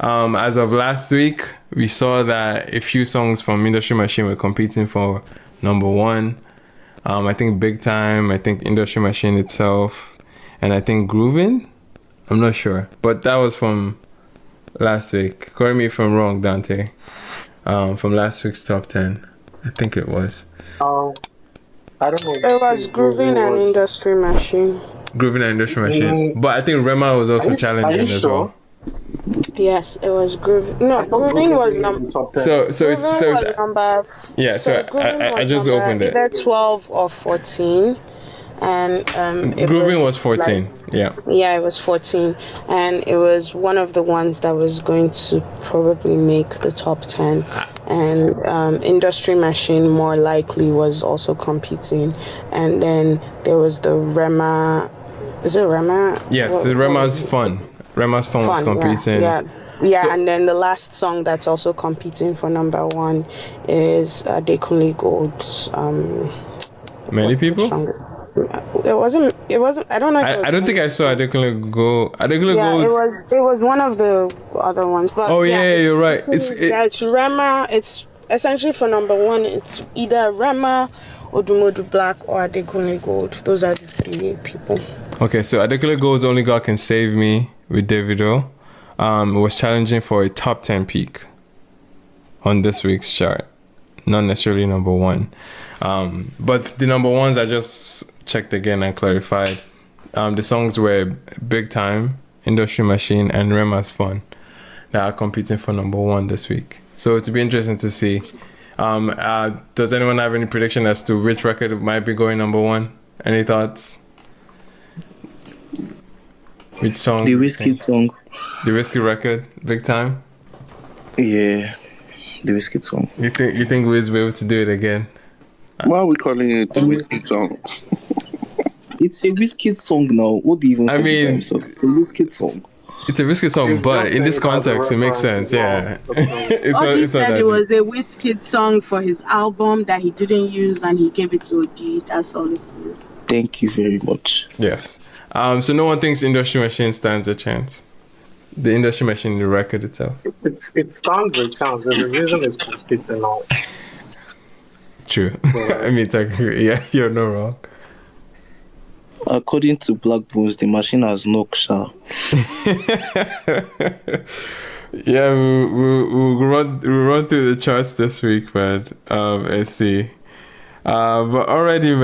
As of last week, we saw that a few songs from Industry Machine were competing for number one. I think Big Time, I think Industry Machine itself, and I think Groovin'. I'm not sure, but that was from last week. Correct me if I'm wrong, Dante. From last week's top 10, I think it was. I don't know. It was Groovin' and Industry Machine. Groovin' and Industry Machine, but I think Rema was also challenging as well. Yes, it was Groovin'. No, Groovin' was number. So it's number. Yeah, so I just opened it. Either 12 or 14, and Groovin' was 14. Yeah, it was 14, and it was one of the ones that was going to probably make the top 10. And Industry Machine more likely was also competing, and then there was the Rema. Is it Rema? Yes, Rema's Fun. Rema's Fun was competing. Yeah, so, and then the last song that's also competing for number one is Adekunle Gold's. Many people. It wasn't. I don't know. I don't think I saw Adekunle Gold. Gold. It was one of the other ones. But you're right. It's Rema. It's essentially for number one. It's either Rema, Odumodublvck, or Adekunle Gold. Those are the three people. Okay, so Adekunle Gold's Only God Can Save Me with Davido was challenging for a top 10 peak on this week's chart. Not necessarily number one. But the number ones I just checked again and clarified. The songs were Big Time, Industry Machine, and Rema's Fun that are competing for number one this week. So it'll be interesting to see. Does anyone have any prediction as to which record might be going number one? Any thoughts? Which song? The Whiskey song. The Whiskey record, Big Time? Yeah, the Whiskey song. You think Wiz will be able to do it again? Why are we calling it a Whiskey song? It's a Whiskey song now. What do you even say? It's a Whiskey song. It's a Whiskey song, but in this context, it makes sense. Yeah. He said it was a Whiskey song for his album that he didn't use, and he gave it to OD. That's all it is. Thank you very much. Yes. So no one thinks Industry Machine stands a chance. The Industry Machine, the record itself. It stands a chance. There's a reason it's competing now. True. I mean, technically, yeah, you're not wrong. According to Blaqbonez, the machine has no ksha. Yeah, we'll run through the charts this week, man. Let's see. But already,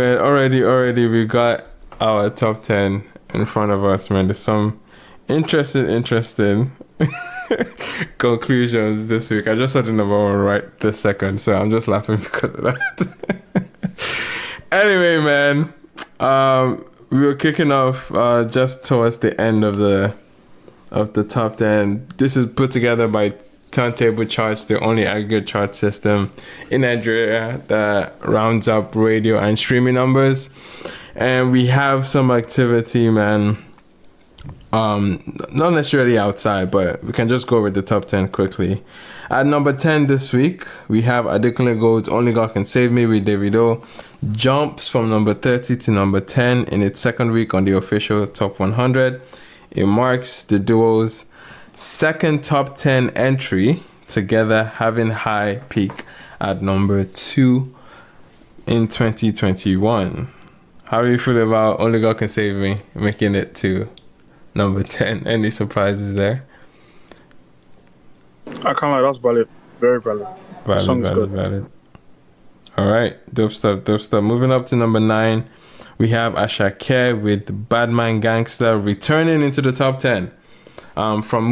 we got our top 10 in front of us, man. There's some interesting conclusions this week. I just saw the number one right this second, so I'm just laughing because of that. Anyway, man, we were kicking off just towards the end of the top 10. This is put together by Turntables Charts, the only aggregate chart system in Nigeria that rounds up radio and streaming numbers. And we have some activity, man. Not necessarily outside, but we can just go with the top 10 quickly. At number 10 this week, we have Adekunle Gold's Only God Can Save Me with Davido. Jumps from number 30 to number 10 in its second week on the official top 100. It marks the duo's second top 10 entry, together having high peak at number 2 in 2021. How do you feel about Only God Can Save Me making it to number 10? Any surprises there? I can't lie, that's valid. Very valid. The song is good. Valid. All right, dope stuff. Moving up to number 9, we have Ashake with Badman Gangster returning into the top 10. From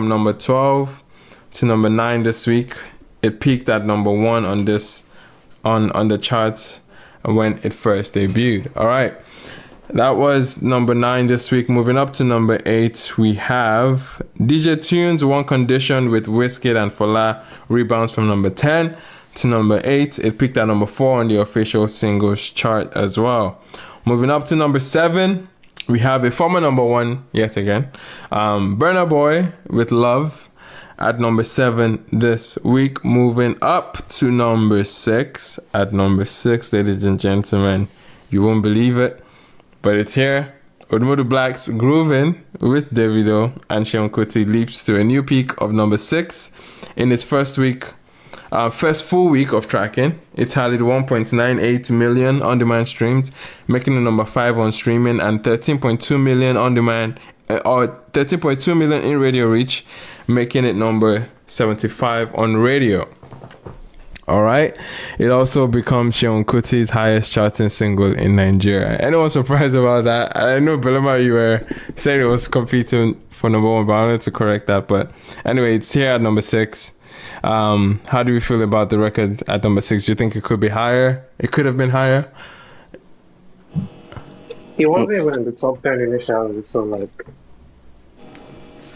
number 12 to number 9 this week. It peaked at number 1 on the charts when it first debuted. All right, that was number 9 this week. Moving up to number 8, we have DJ Tunes One Condition with Wizkid and Fola rebounds from number 10 to number 8. It peaked at number 4 on the official singles chart as well. Moving up to number 7, we have a former number 1 yet again, Burna Boy with Love at number 7 this week. Moving up to number 6. At number 6, ladies and gentlemen, you won't believe it, but it's here. Odumodublvck's Groovin' with Davido and Seun Kuti leaps to a new peak of number 6 in its first full week of tracking. It tallied 1.98 million on-demand streams, making it number 5 on streaming, and 13.2 million on-demand, or 13.2 million in radio reach, making it number 75 on radio. All right. It also becomes Seun Kuti's highest charting single in Nigeria. Anyone surprised about that? I know, Belema, you were saying it was competing for number 1, but I wanted to correct that. But anyway, it's here at number 6. How do you feel about the record at number 6? Do you think it could be higher? It could have been higher? He wasn't even in the top 10 initially, so like...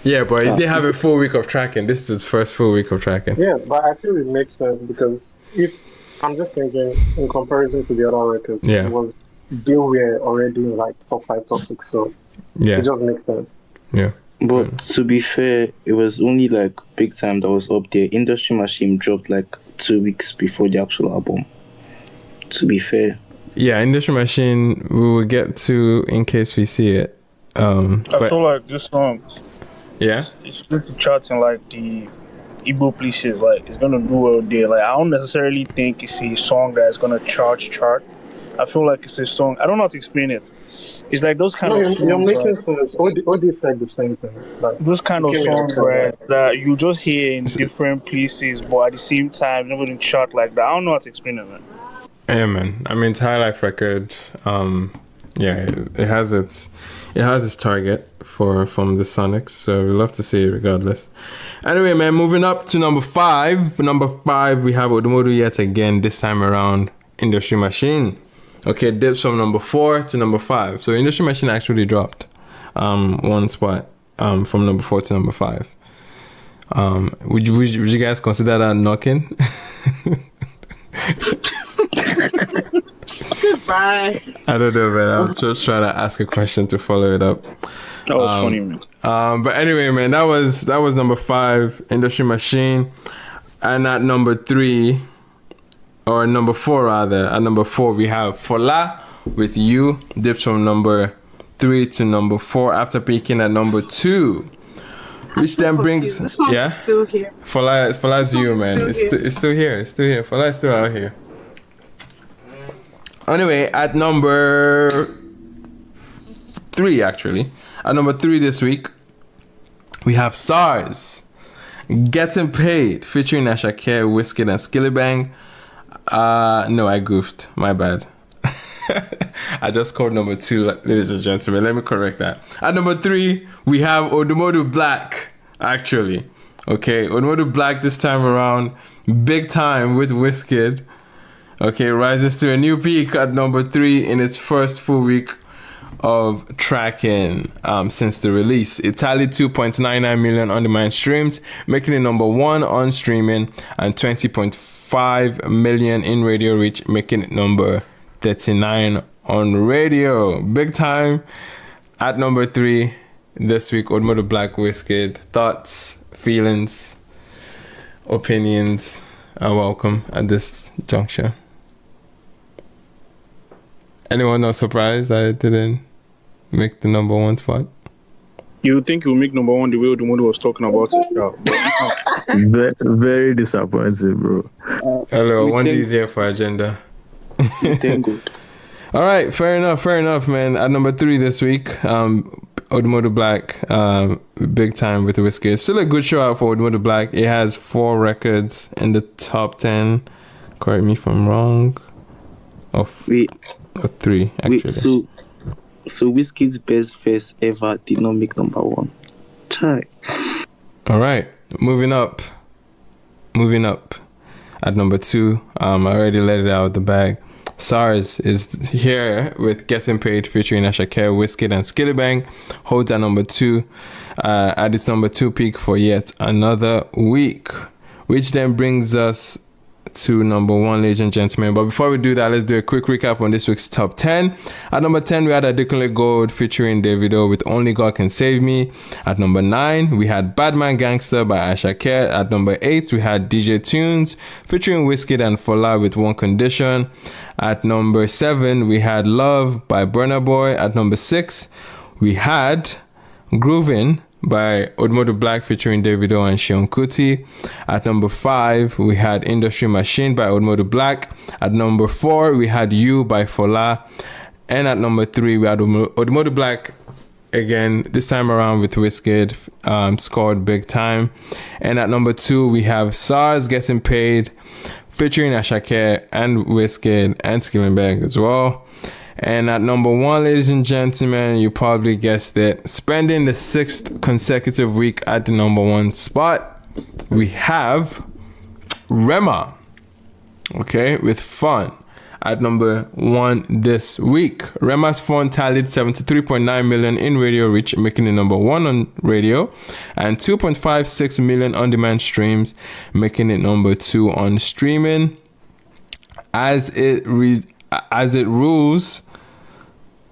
Yeah, but he didn't have a full week of tracking. This is his first full week of tracking. Yeah, but I feel it makes sense because if I'm just thinking in comparison to the other records, it was they were already in like top 5, top 6, so it just makes sense. Yeah. But to be fair, it was only like Big Time that was up there. Industry Machine dropped like 2 weeks before the actual album. To be fair. Yeah, Industry Machine we will get to in case we see it. I feel like this song. Yeah, it's going to chart in like the Igbo places. Like it's gonna do well there. Like I don't necessarily think it's a song that's gonna chart. I feel like it's a song. I don't know how to explain it. It's like those kind of songs. You're making sense. Odi said the same thing. Like, those kind of songs, right? That you just hear in different places, but at the same time, never in chart like that. I don't know how to explain it, man. Yeah, man. I mean, High Life record. It has its target from the Sonics, so we love to see it regardless. Anyway, man, moving up to number 5. Number 5, we have Odumodu yet again. This time around, Industry Machine. Okay, dips from number 4 to number 5. So Industry Machine actually dropped one spot from number 4 to number 5. Would you guys consider that knocking? Goodbye. I don't know, man. I'm just trying to ask a question to follow it up. That was funny, man. But anyway, man, that was number 5, Industry Machine. And at number 3, or number 4 rather, at number 4 we have Fola with You, dips from number 3 to number 4 after peaking at number 2. Which then brings still here. Fola's You, man. It's still here. Fola is still out here. Anyway, at number 3, actually. At number 3 this week, we have SARS, Getting Paid, featuring Ashake, Wizkid, and Skillibang. No, I goofed. My bad. I just called number 2, ladies and gentlemen. Let me correct that. At number 3, we have Odumodublvck, actually. Okay, Odumodublvck this time around, Big Time with Wizkid. Okay, rises to a new peak at number 3 in its first full week of tracking since the release. It tallied 2.99 million on-demand streams, making it number 1 on streaming, and 20.5 million in radio reach, making it number 39 on radio. Big Time at number 3 this week. Odumodublvck, Wizkid. Thoughts, feelings, opinions are welcome at this juncture. Anyone not surprised I didn't make the number 1 spot? You would think you would make number 1 the way Odumodu was talking about it. very, very disappointing, bro. Hello, one is here for agenda. Thank good. All right, fair enough, man. At number 3 this week, Odumodublvck, Big Time with Wizkid. Still a good show out for Odumodublvck. It has 4 records in the top 10. Correct me if I'm wrong. Or 3, actually. So Wizkid's best verse ever did not make number 1. Try. All right, moving up. At number 2, I already let it out of the bag. SARS is here with Getting Paid featuring Ashake, Wizkid, and Skillibang. Holds at number 2, at its number 2 peak for yet another week, which then brings us to number 1, ladies and gentlemen. But before we do that, let's do a quick recap on this week's top 10. At number 10, we had Adekunle Gold featuring Davido with Only God Can Save Me. At number 9, we had Badman Gangster by Ashake. At number 8, we had DJ Tunes featuring Wizkid and Fola with One Condition. At number 7, we had Love by Burna Boy. At number 6, we had Groovin' by Odumodublvck featuring Davido and Sean Kuti. At number 5, we had Industry Machine by Odumodublvck. At number 4, we had You by Fola. And at number 3, we had Odumodublvck again, this time around with Wizkid, scored Big Time. And at number 2, we have SARS Getting Paid featuring Ashake and Wizkid and Skillenberg as well. And at number 1, ladies and gentlemen, you probably guessed it, spending the 6th consecutive week at the number 1 spot, we have Rema, okay, with Fun at number 1 this week. Rema's Fun tallied 73.9 million in radio reach, making it number 1 on radio, and 2.56 million on-demand streams, making it number 2 on streaming. As it rules,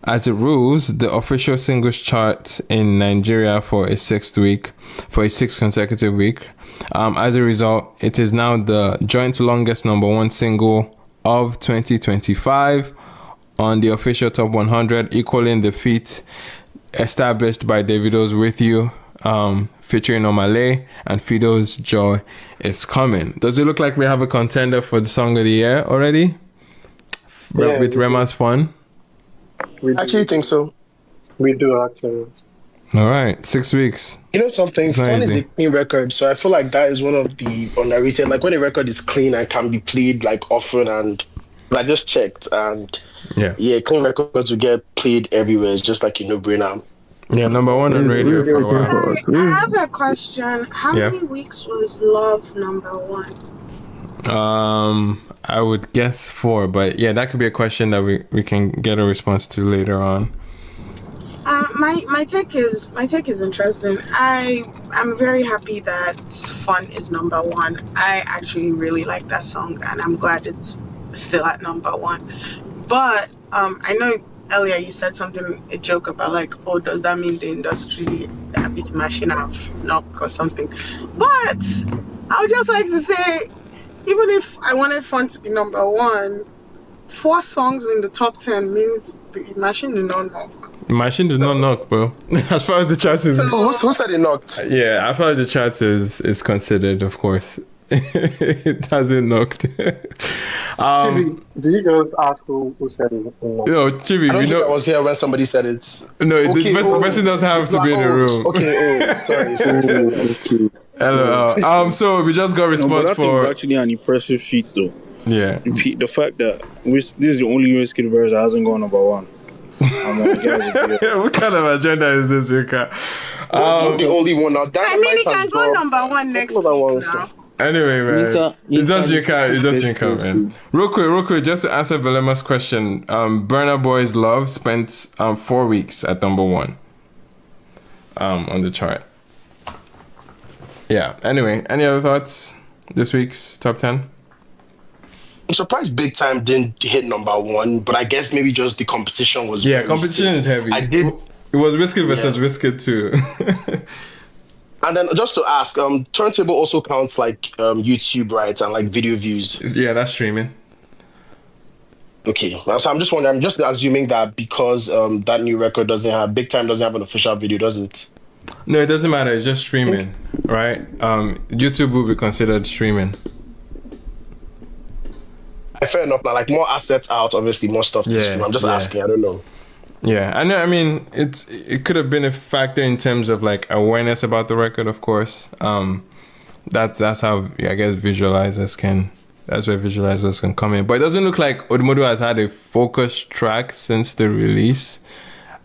the official singles chart in Nigeria for a 6th consecutive week. As a result, it is now the joint longest number 1 single of 2025 on the official top 100, equaling the feat established by Davido's With You, featuring Omale, and Fido's Joy Is Coming. Does it look like we have a contender for the song of the year already? Yeah, with Rema's Fun? I actually think so. We do, actually. All right, 6 weeks. You know something? Fun is a clean record, so I feel like that is one of the underrated. Like when a record is clean and can be played like often, and I just checked, and clean records will get played everywhere. It's just like a no-brainer. Yeah, number 1 on radio for a while. I have a question. How many weeks was Love number 1? I would guess 4, but yeah, that could be a question that we can get a response to later on. My take is interesting. I'm very happy that Fun is number 1. I actually really like that song, and I'm glad it's still at number 1. But I know earlier you said a joke about like, oh, does that mean the industry that big machine have knock or something? But I would just like to say, even if I wanted Fun to be number 1, 4 songs in the top 10 means the machine did not knock. Machine did not knock, bro. As far as the charts is... Who said it knocked? Yeah, as far as the charts is considered, of course. It hasn't knocked. Chibi, did you just ask who said it? No, Chibi, I don't think I was here when somebody said it. No, okay, the person doesn't have to be in the room. Okay, sorry. Hello. So we just got a response for... It's actually an impressive feat, though. Yeah. The fact that this is the only Wizkid verse that hasn't gone number 1. What kind of agenda is this, Yuka? Not the only one now. It can go number 1 next week now. Anyway, man, it's just Yuka, man. Real quick, just to answer Belema's question, Burna Boy's Love spent 4 weeks at number 1 on the chart. Yeah. Anyway, any other thoughts? This week's top 10? I'm surprised Big Time didn't hit number 1, but I guess maybe just the competition was. Yeah, competition is heavy. It was Wizkid versus Wizkid too. And then just to ask, Turntable also counts like YouTube, right, and like video views. Yeah, that's streaming. Okay, so I'm just wondering. I'm just assuming that because that new record Big Time doesn't have an official video, does it? No, it doesn't matter. It's just streaming, right? YouTube will be considered streaming. Fair enough. Now, like more assets out, obviously more stuff to stream. I'm just asking. I don't know. Yeah, I know. I mean, it could have been a factor in terms of like awareness about the record, of course. That's how I guess that's where visualizers can come in. But it doesn't look like Odumodu has had a focused track since the release.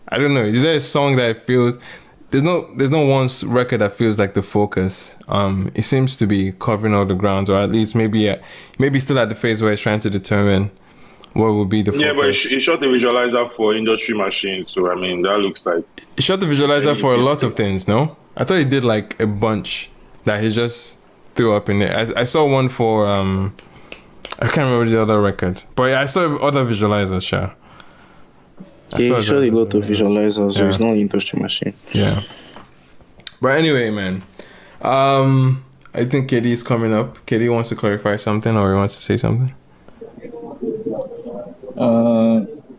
I don't know. Is there a song that feels? There's no one record that feels like the focus. It seems to be covering all the grounds, or at least maybe still at the phase where it's trying to determine what will be the focus. Yeah, but it shot the visualizer for Industry Machine, so I mean that looks like it shot the visualizer for a lot of things. No, I thought he did like a bunch that he just threw up in it. I saw one for I can't remember the other record, but I saw other visualizers. Sure. Yeah, he shot a lot of visualizers, so it's not Industry Machine. Yeah. But anyway, man, I think KD is coming up. KD wants to clarify something, or he wants to say something.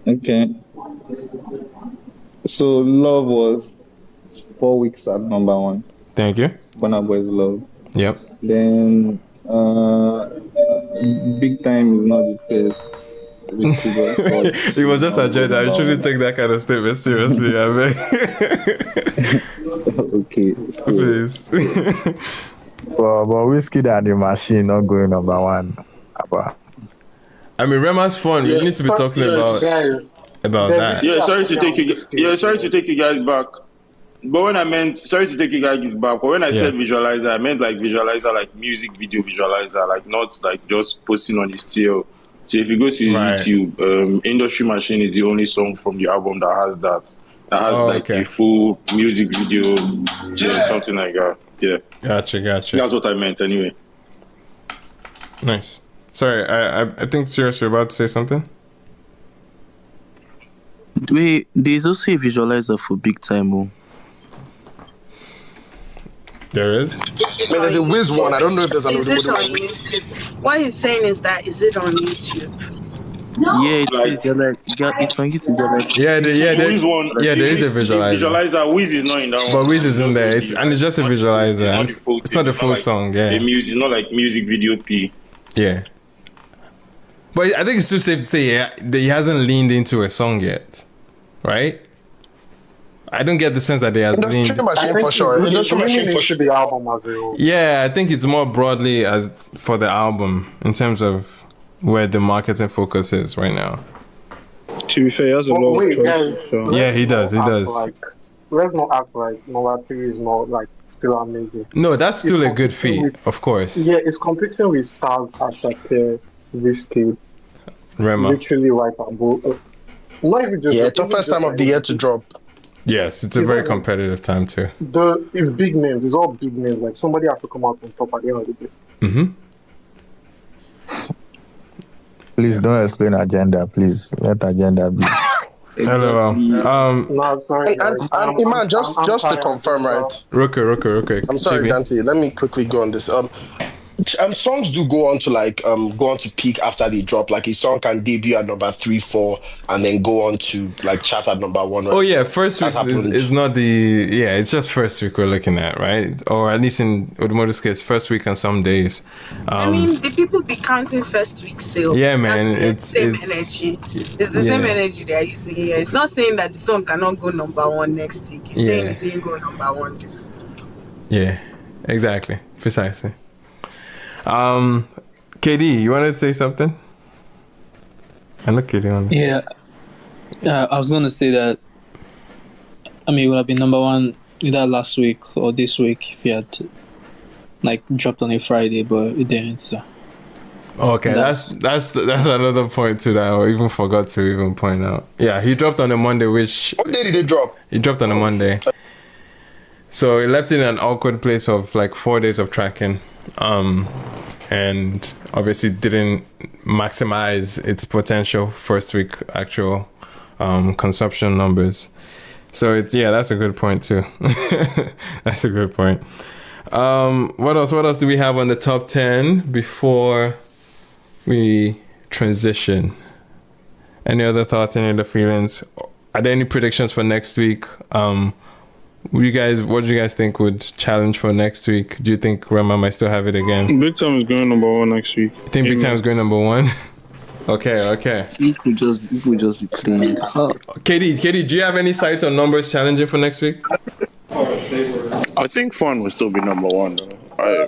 Okay. So Love was 4 weeks at number 1. Thank you. Burna Boy's Love. Yep. Then Big Time is not the first. It was just a joke. I shouldn't take that kind of statement seriously. I mean. Okay. So. Please. but Whiskey and the Machine not going number 1. I mean, Rema's fun. We need to be talking about that. Yeah, sorry to take you guys back. But when I meant sorry to take you guys back, but when I said visualizer, I meant like visualizer, like music video visualizer, like not like just posting on the still. So if you go to YouTube, Industry Machine is the only song from the album that has that. That has a full music video, something like that. Yeah. Gotcha. That's what I meant anyway. Nice. Sorry, I think Sirius, you're about to say something? Wait, there's also a visualizer for Big Time. Oh. There is? There's a Wiz one. I don't know if there's another one. What he's saying is that, is it on YouTube? No. Yeah, it is. It's on YouTube. There is a visualizer. Wiz is not in that one. But Wiz is in there. It's just a visualizer. It's not the full song, The music, it's not like music video P. Yeah. But I think it's too safe to say that he hasn't leaned into a song yet. Right? I don't get the sense that they have leaned. Industry Machine for sure. Industry Machine for sure. The album as well. Yeah, I think it's more broadly as for the album in terms of where the marketing focus is right now. To be fair, he has a lot of choices. So. Yeah, he does. Let's not act like number 3 is not like still amazing. No, that's still a good feat, of course. Yeah, it's competing with stars Ashake, Whiskey, Rema. Literally right above. Not even just it's the first time of the year to drop. Yes, it's a very competitive time too. It's big names. It's all big names. Like somebody has to come out on top at the end of the day. Mm-hmm. Please don't explain agenda. Please let agenda be. Hello. No, sorry. And Iman, just to confirm, right? Okay. I'm sorry, Dante. Let me quickly go on this. Songs do go on to peak after they drop. Like a song can debut at number 3, 4, and then go on to like chart at number 1. Oh yeah, first week is not the it's just first week we're looking at, right? Or at least in Odumodublvck's case, first week on some days. I mean, the people be counting first week sales. Yeah, man, it's the same energy. It's the same energy they are using here. It's not saying that the song cannot go number 1 next week. It's saying it didn't go number 1 this week. Yeah, exactly, precisely. KD, you wanted to say something? I look KD on. Yeah, I was gonna say that. I mean, it would have been number 1 either last week or this week if you had like dropped on a Friday, but it didn't. So. Okay, that's another point too that I even forgot to even point out. Yeah, he dropped on a Monday. What day did he drop? He dropped on a Monday. So it left it in an awkward place of like 4 days of tracking. And obviously didn't maximize its potential first week actual consumption numbers. So that's a good point too. That's a good point. What else do we have on the top 10 before we transition? Any other thoughts, any other feelings? Are there any predictions for next week? What do you guys think would challenge for next week? Do you think Rema might still have it again? Big Time is going number 1 next week. You think Big Time is going number 1? Okay. It could just be clean. KD, do you have any sights on numbers challenging for next week? I think Fun will still be number 1. I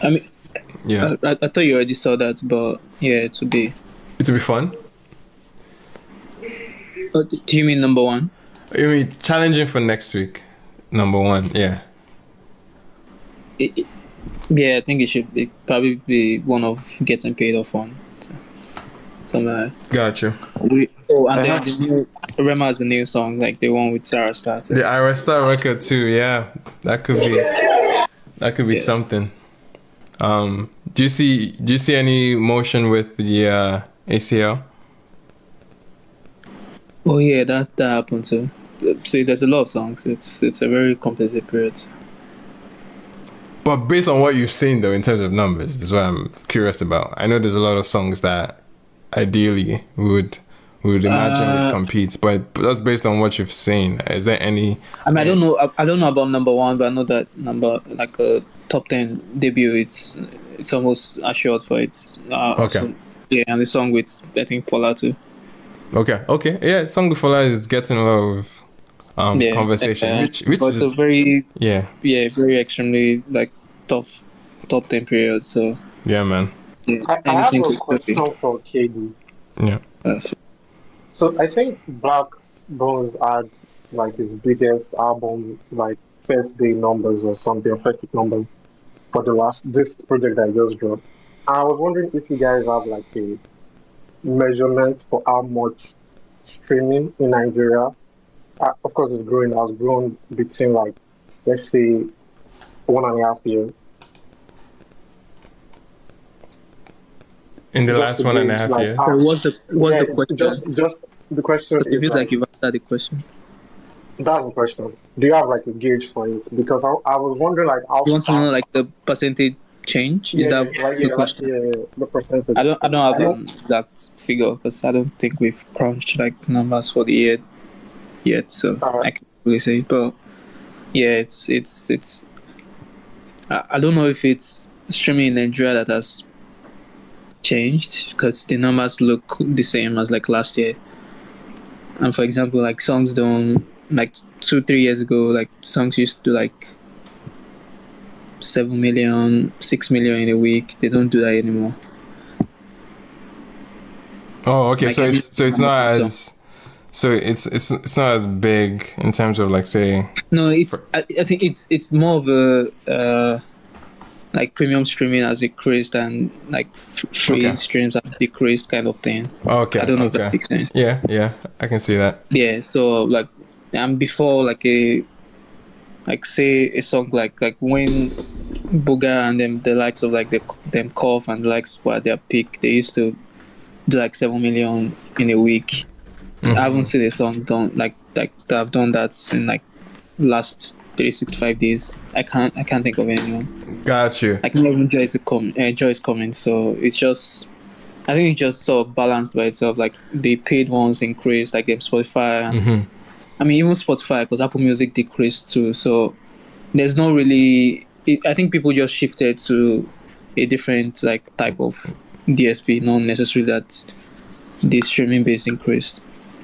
mean, yeah. I thought you already saw that, but yeah, it will be fun. Do you mean number 1? You mean challenging for next week? Number 1, yeah. I think it should probably be one of getting paid off on. Gotcha. And then the new Rema has a new song, like the one with Ayra Starr. So. The Ayra Starr record too, yeah. That could be something. Do you see any motion with the ACL? Oh yeah, that happened too. See, there's a lot of songs. It's a very competitive period. But based on what you've seen, though, in terms of numbers, this is what I'm curious about. I know there's a lot of songs that ideally would we would imagine would compete, but that's based on what you've seen. Is there any? I mean, I don't know. I don't know about number one, but I know that like a top 10 debut. It's almost assured for it. Okay. Also, yeah, and the song with I think Fola too. Okay. Yeah, song with Fola is getting a lot of conversation, which but is a very very extremely like tough top 10 period. So yeah, man. Yeah, I have a question for KD. Yeah. So I think Blaqbonez had like his biggest album, like first day numbers or something, effective numbers for this project that I just dropped. I was wondering if you guys have like a measurement for how much streaming in Nigeria. Of course, it's growing. Has grown between like, let's say, 1.5 years. In the last 1.5 years. What's the question? Just the question. It feels like you've answered the question. That's the question. Do you have like a gauge for it? Because I was wondering like how. You want to know like the percentage change? Is that the question? The percentage. I don't have an exact figure because I don't think we've crunched like numbers for the year yet, so I can't really say. But yeah, it's. I don't know if it's streaming in Nigeria that has changed because the numbers look the same as like last year. And for example, like songs don't like 2-3 years ago, like songs used to like 7 million, 6 million in a week. They don't do that anymore. Oh, okay. Like it's not as big in terms of like say. No, I think it's more of a like premium streaming has increased and like free streams have decreased kind of thing. Okay. I don't know if that makes sense. Yeah, I can see that. Yeah, so like and before like say a song like when Boogie and them the likes of like them Cough and the likes were at their peak, they used to do like 7 million in a week. Mm-hmm. I haven't seen a song done like I've done that in like last 365 days. I can't think of anyone. Got you. I can even Joy is coming, so it's just I think it's just sort of balanced by itself. Like the paid ones increased, like Spotify and I mean even Spotify because Apple Music decreased too. So there's no really I think people just shifted to a different like type of DSP, not necessarily that the streaming base increased.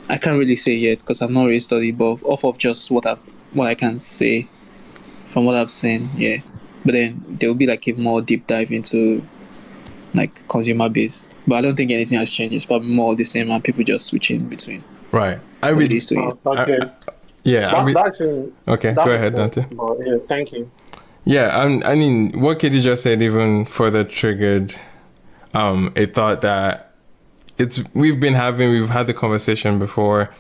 I can't really say yet because I've not really studied, but off of just what I can say from what I've seen, yeah. But then there will be like a more deep dive into like consumer base. But I don't think anything has changed. It's probably more the same and people just switching between. Right. I read these two. Okay. Okay, go ahead, Dante. Yeah, thank you. Yeah, I mean, what Katie just said even further triggered a thought that we've had the conversation before,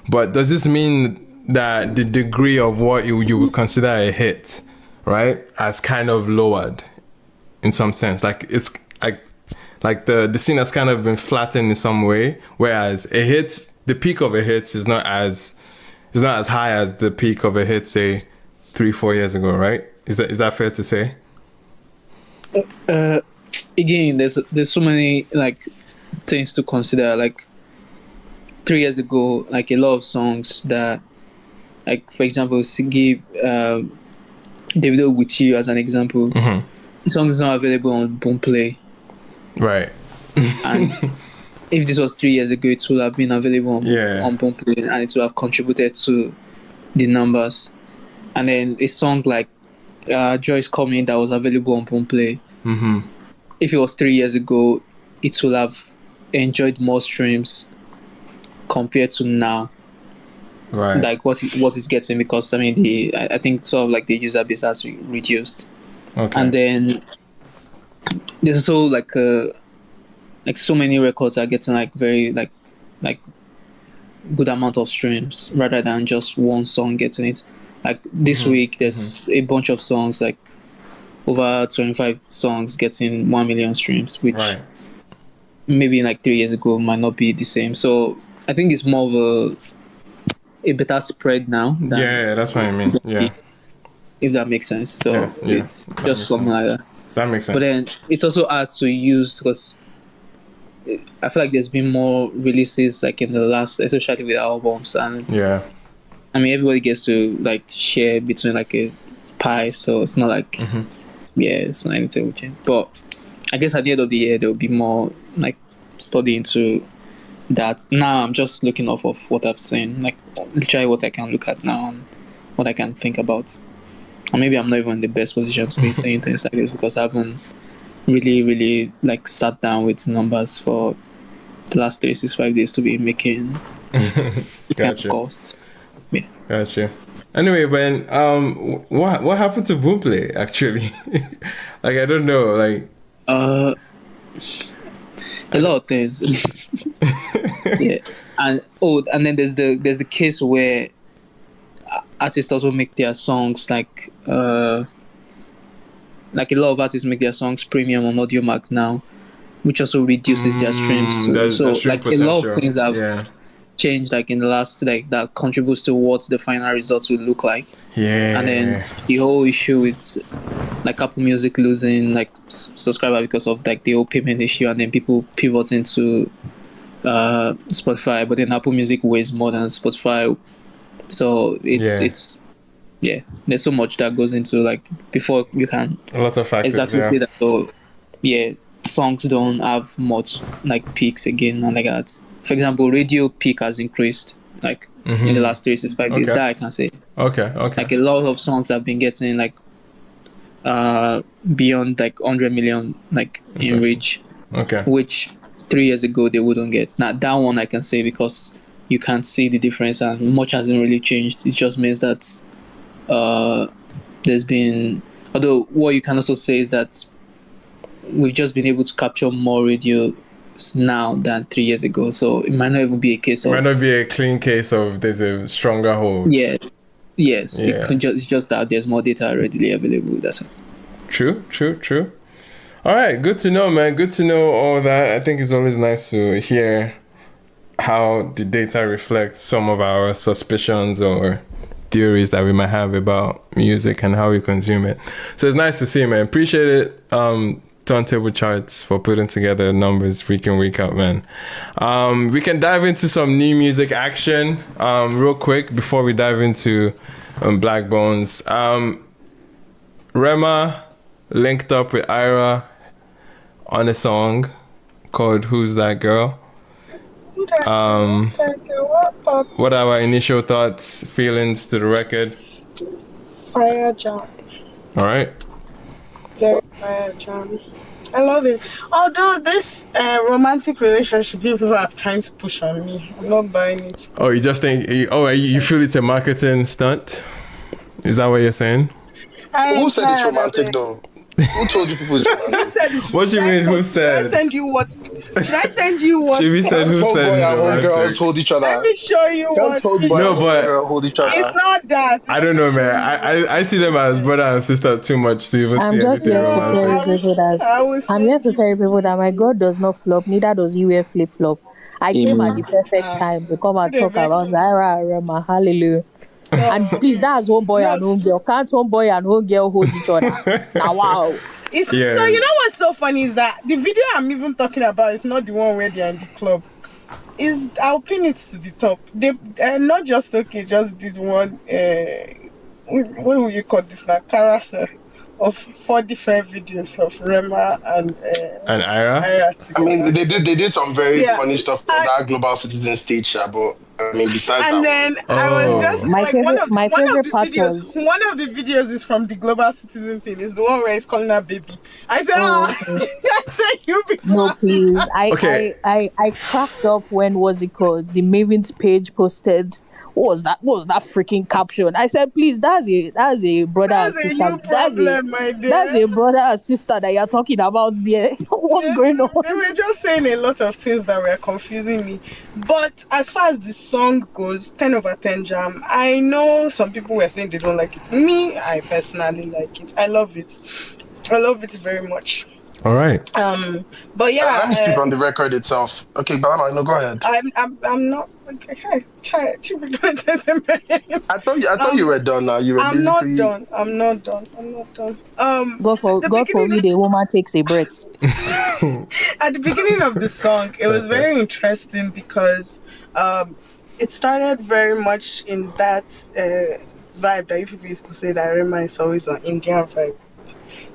but does this mean that the degree of what you would consider a hit, right, has kind of lowered in some sense? Like it's like the scene has kind of been flattened in some way, whereas a hit, the peak of a hit is not as high as the peak of a hit, say 3-4 years ago, right? Is that fair to say? Again, there's so many like things to consider. Like 3 years ago, like a lot of songs that, like for example, to give Davido with You as an example, the song is not available on Boomplay. Right. And if this was 3 years ago, it would have been available on Boomplay and it would have contributed to the numbers. And then a song like Joy is Coming that was available on Boomplay, if it was 3 years ago, it would have enjoyed more streams compared to now. Right. Like what it's getting, because I mean I think sort of like the user base has reduced. Okay. And then there's also like so many records are getting like very like good amount of streams rather than just one song getting it. Like this week there's a bunch of songs, like over 25 songs getting 1 million streams, which maybe like 3 years ago might not be the same. So I think it's more of a better spread now. Yeah, that's what I mean. Yeah. If that makes sense. So it's just something like that. That makes sense. But then it's also hard to use because I feel like there's been more releases like in the last, especially with albums, and yeah. I mean everybody gets to like share between like a pie, so it's not like it's not anything with change. But I guess at the end of the year there will be more like study into that. Now I'm just looking off of what I've seen, like literally what I can look at now and what I can think about. Or maybe I'm not even in the best position to be saying things like this because I haven't really like sat down with numbers for the last 365 days to be making gotcha. calls. So, yeah. Gotcha. Anyway, Ben, what happened to Boomplay actually? Like I don't know, like a lot of things. Yeah. And then there's the case where artists also make their songs like a lot of artists make their songs premium on Audiomack now, which also reduces their streams too. So like a lot of things have changed like in the last like that contributes to what the final results will look like. Yeah. And then the whole issue with like Apple Music losing like subscriber because of like the whole payment issue, and then people pivoting to Spotify, but then Apple Music weighs more than Spotify. So it's there's so much that goes into like before you can a lot of factors, exactly say that. So songs don't have much like peaks again and like that. For example, radio peak has increased like in the last 365 days. That I can say. Okay. Like a lot of songs have been getting like beyond like 100 million like in reach. Okay. Which 3 years ago they wouldn't get. Now that one I can say because you can't see the difference and much hasn't really changed. It just means that there's been, although what you can also say is that we've just been able to capture more radio now than 3 years ago. So it might not even be a case of... It might not be a clean case of there's a stronger hold. Yeah. Yes. Yeah. It's just that there's more data readily available. That's it. True. All right. Good to know, man. Good to know all that. I think it's always nice to hear how the data reflects some of our suspicions or theories that we might have about music and how we consume it. So it's nice to see, man. Appreciate it. Turntable Charts for putting together numbers week in, week out, man. We can dive into some new music action real quick before we dive into Blaqbonez. Rema linked up with Ayra on a song called Who's That Girl? What are our initial thoughts, feelings to the record? Fire jam. All right. Very fire jam. I love it. Although this romantic relationship people are trying to push on me, I'm not buying it. Oh, you just think? You feel it's a marketing stunt? Is that what you're saying? Who said it's romantic though? Who told you people it's romantic? What do you mean? Who said? Should I send you what? Chibi said who said? Boy and girls hold each other. Let me show you what. No, but hold each other. It's not that. I don't know, man. I see them as brother and sister too much to even I'm see just here to tell people that my God does not flop, neither does he wear flip flop. I came at the perfect time to come and talk about Ayra and Rema. Hallelujah. And please, that's homeboy and homegirl. Can't homeboy and homegirl hold each other? Now, wow. So you know what's so funny is that the video I'm even talking about is not the one where they're in the club. I'll pin it to the top. They not just just did one. What will you call this now? Carousel of 4 different videos of Rema and Ayra. I mean, they did some very funny stuff on that Global Citizen stage, but I mean, besides and that, then I was just my favorite part was one of the videos is from the Global Citizen thing. Is the one where he's calling her baby. I said, I said you be no, please. I cracked up when was it called? The Maven's page posted. What was that freaking caption? I said, please, that's a brother and sister. That's a brother and sister that you're talking about there. What's going on? They were just saying a lot of things that were confusing me. But as far as the song goes, 10 over 10 jam. I know some people were saying they don't like it. Me, I personally like it. I love it. I love it very much. All right. But yeah. Let me speak on the record itself. Okay, Balama, no, go ahead. I'm not. Okay, try it. I thought you were done now. You were I'm basically... not done. God forbid a woman takes a breath. At the beginning of the song, it was very interesting because it started very much in that vibe that you people used to say that Rema is always an Indian vibe.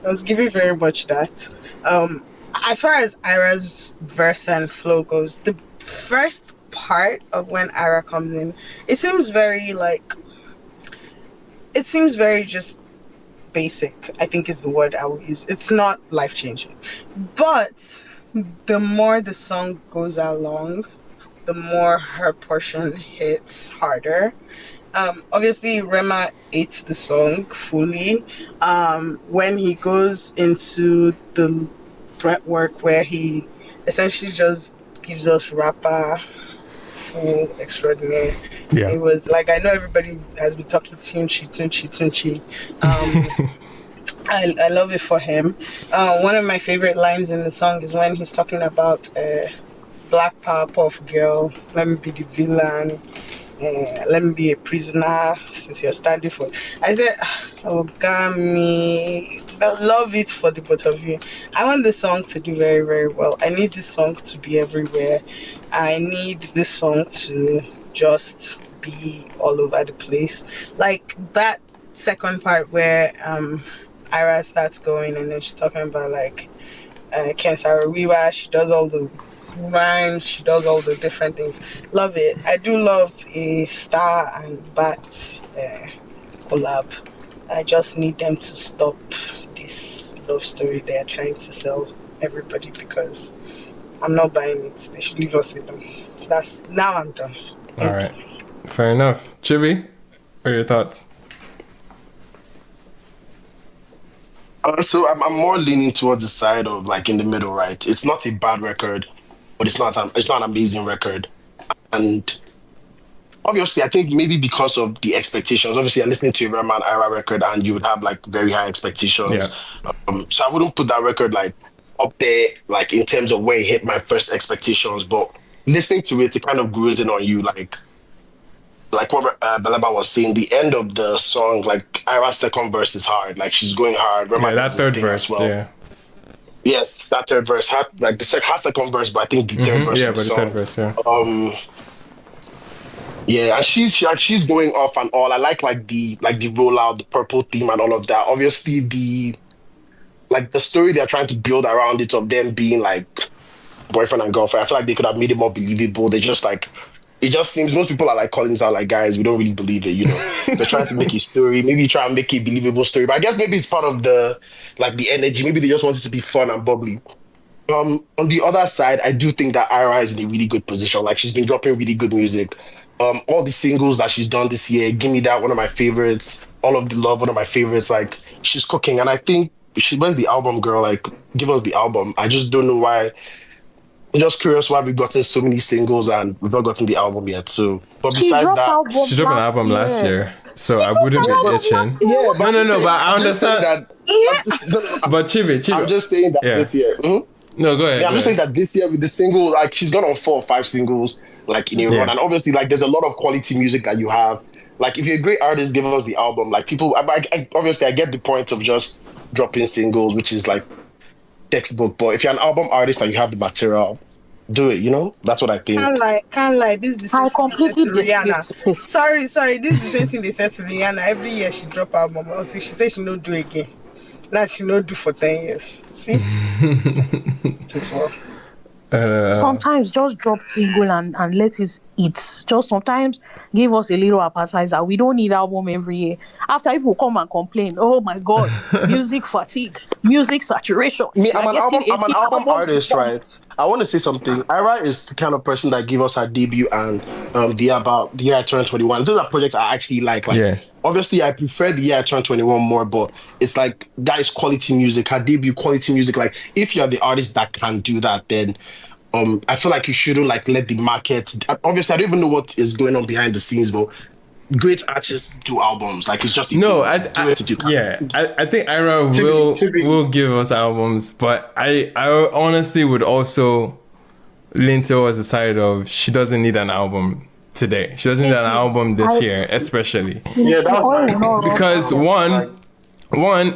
I was giving very much that. As far as Ayra's verse and flow goes, the first part of when Ayra comes in, it seems very just basic, I think is the word I would use. It's not life-changing. But the more the song goes along, the more her portion hits harder. Obviously, Rema ate the song fully. When he goes into the breath work where he essentially just gives us rapper full extraordinaire. Yeah. It was like, I know everybody has been talking Tunechi. I love it for him. One of my favorite lines in the song is when he's talking about black power puff girl, let me be the villain, let me be a prisoner since you're standing for. I said, oh Gami, I love it for the both of you. I want this song to do very, very well. I need this song to be everywhere. I need this song to just be all over the place. Like that second part where Ayra starts going and then she's talking about like Kensara Wiwa, she does all the rhymes, she does all the different things. Love it. I do love a Star and Bat collab. I just need them to stop this love story they're trying to sell everybody because I'm not buying it. They should leave us alone. Now I'm done. All right. Fair enough. Chibi, what are your thoughts? So I'm more leaning towards the side of like in the middle, right? It's not a bad record, but it's not an amazing record. And obviously, I think maybe because of the expectations, obviously I'm listening to a Rema and Ayra record and you would have like very high expectations. Yeah. So I wouldn't put that record like up there, like in terms of where it hit my first expectations, but listening to it, it kind of grows in on you, like what Belaba was saying, the end of the song, like Ayra's second verse is hard, like she's going hard. Rema that third verse as well. Yeah. Yes, that third verse had like her second verse, but I think the third verse. Yeah, but the third verse, yeah. Yeah, and she's going off and all. I like the rollout, the purple theme, and all of that. Obviously, the story they're trying to build around it of them being like boyfriend and girlfriend. I feel like they could have made it more believable. They just like. It just seems most people are like calling this out like, guys, we don't really believe it, you know. They're trying to make a story, maybe try and make a believable story. But I guess maybe it's part of the energy. Maybe they just want it to be fun and bubbly. On the other side, I do think that Ayra is in a really good position. Like she's been dropping really good music. All the singles that she's done this year, Give Me That, one of my favorites. All of the Love, one of my favorites. Like she's cooking, and I think where's the album, girl? Like give us the album. I just don't know why. I'm just curious why we've gotten so many singles and we've not gotten the album yet. So, but besides that, she dropped an album last year, so I wouldn't be itching. Yeah, but but I understand that. Yeah. But Chibi, I'm just saying that this year. No, go ahead. Yeah, I'm just saying that this year with the single, like she's gone on 4 or 5 singles, like in a run, and obviously, like there's a lot of quality music that you have. Like if you're a great artist, give us the album. Like people, obviously, I get the point of just dropping singles, which is like textbook. But if you're an album artist and you have the material, do it, you know? That's what I think. Can't lie. This is the same I completely thing Rihanna. Sorry. This is the same thing they said to Rihanna. Every year she drop album until she says she don't do it again. Now she don't do for 10 years. See? It's well. Sometimes just drop single and let it eat. Just sometimes give us a little appetizer. We don't need album every year. After people come and complain, oh my god, music fatigue, music saturation. I'm an album artist, right? I want to say something. Ayra is the kind of person that gave us her debut and the year I turned 21. Those are projects I actually like. Obviously, I prefer the year I turned 21 more, but it's like that is quality music. Her debut, quality music. Like if you're the artist that can do that, then I feel like you shouldn't like let the market. Obviously, I don't even know what is going on behind the scenes, but great artists do albums. Like it's just I think Ayra will give us albums, but I honestly would also lean towards the side of she doesn't need an album today. She doesn't need an album this year, especially. Yeah, that's because one,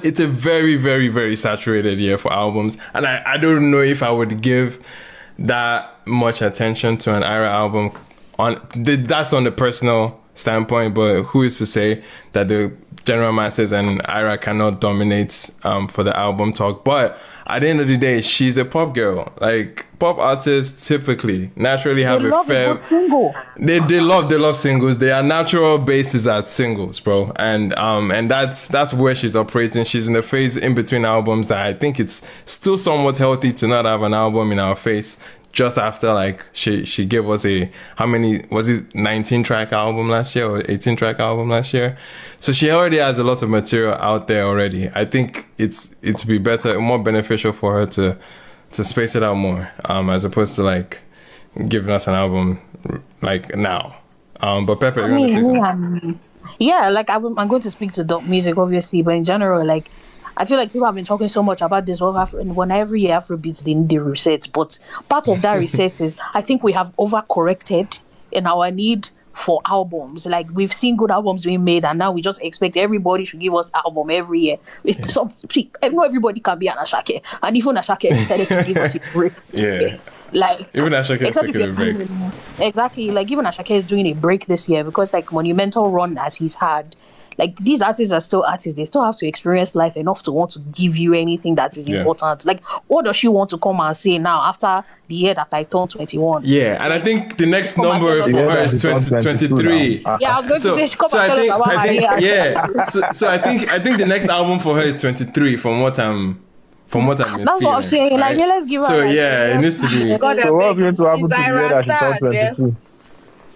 it's a very, very, very saturated year for albums, and I don't know if I would give that much attention to an Ayra album. That's on the personal standpoint, but who is to say that the general masses and Ayra cannot dominate for the album talk? But at the end of the day, she's a pop girl. Like, pop artists typically naturally have a fair single. They love singles. They are natural bases at singles, bro. And that's where she's operating. She's in the phase in between albums that I think it's still somewhat healthy to not have an album in our face just after, like, she gave us how many was it, 19-track album last year or 18-track album last year. So she already has a lot of material out there already. I think it's be better, more beneficial for her to space it out more, as opposed to like giving us an album like now. But Pepe, you want to say something? Yeah, like I'm going to speak to dope music, obviously, but in general, like, I feel like people have been talking so much about this. When every year Afrobeats they reset, but part of that reset is I think we have overcorrected in our need for albums. Like, we've seen good albums being made, and now we just expect everybody should give us album every year. Not everybody can be an Ashake, and even Ashake decided to give us a break. Yeah. Like, even Ashake is taking a break. Exactly. Like, even Ashake is doing a break this year because, like, monumental run as he's had. Like, these artists are still artists. They still have to experience life enough to want to give you anything that is important. Like, what does she want to come and say now after the year that I turned 21? Yeah, and I think the next number for her is 2023. Yeah, I was going to say, come and tell us about her year. Yeah, so I think the next album for her is 23 from what I'm That's feeling, what I'm saying. right? Like, yeah, let's give her. So yeah, it needs to be. So what's going to happen to the year that she turned 22?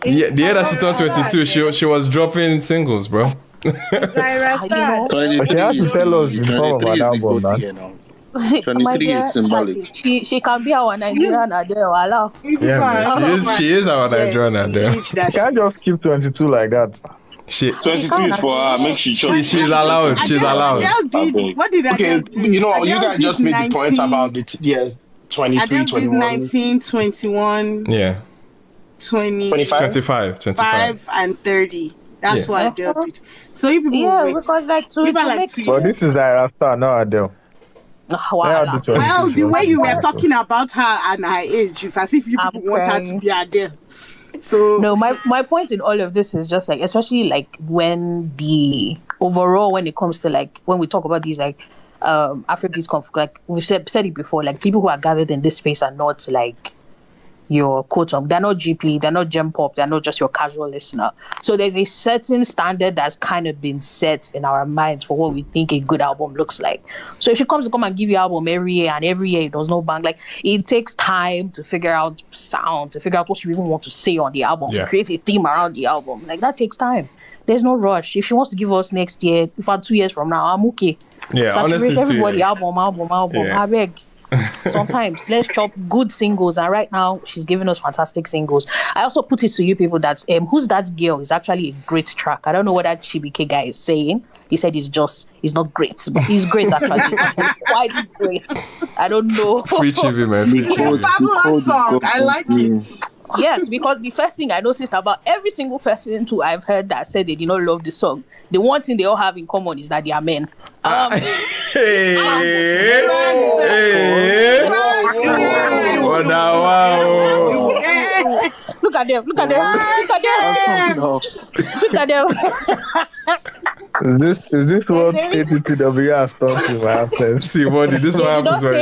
Yeah, the year that she turned 22, she was dropping singles, bro. Ayra Starr. But she has to tell us the form of an album, man. 23 is symbolic. She can be our Nigerian Adele. Wow. Yeah, she is our Nigerian Adele. She can't just keep 22 like that. 22 is for her. Make she's allowed. She's allowed. What did I do? You know, you guys just made the point about the years 23, 21. 19, 21. Yeah. 20, 25, and 30. That's what I dealt with. So you people because like but this is Ayra Starr, not Adele. Well, the way you were talking about her and her age is as if you people want her to be Adele. So no, my point in all of this is just like, especially like when it comes to like when we talk about these like Afrobeats like we've said it before, like people who are gathered in this space are not like your they're not GP, they're not gem pop, they're not just your casual listener. So there's a certain standard that's kind of been set in our minds for what we think a good album looks like. So if she comes to come and give you an album every year and every year it does no bang, like it takes time to figure out sound, to figure out what you even want to say on the album, to create a theme around the album. Like that takes time. There's no rush. If she wants to give us next year, if I 2 years from now, I'm okay. Yeah, honestly, everybody album. I beg. Sometimes let's chop good singles, and right now she's giving us fantastic singles. I also put it to you people that Who's That Girl is actually a great track. I don't know what that Chibike guy is saying. He said he's not great, but he's great actually. Quite great. I don't know. Free Chibi, man. I like it. Yes, because the first thing I noticed about every single person who I've heard that said they did not love the song, the one thing they all have in common is that they are men. Look at them. Is this what ATTW has done to my absence? See, what did this one happen?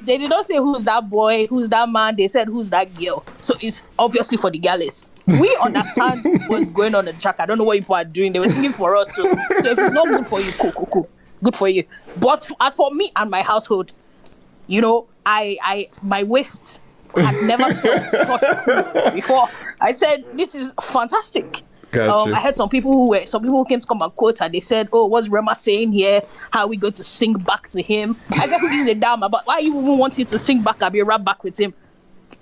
They did not say who's that boy, who's that man. They said who's that girl. So it's obviously for the girls. We understand what's going on the track. I don't know what people are doing. They were singing for us. So if it's not good for you, cool. Good for you. But as for me and my household, you know, my waist had never felt such cool before. I said, this is fantastic. Gotcha. I had some people who came to come and quote and they said, oh, what's Rema saying here? How are we going to sing back to him? I said, this is a damn about why you even want him to sing back and be rap back with him?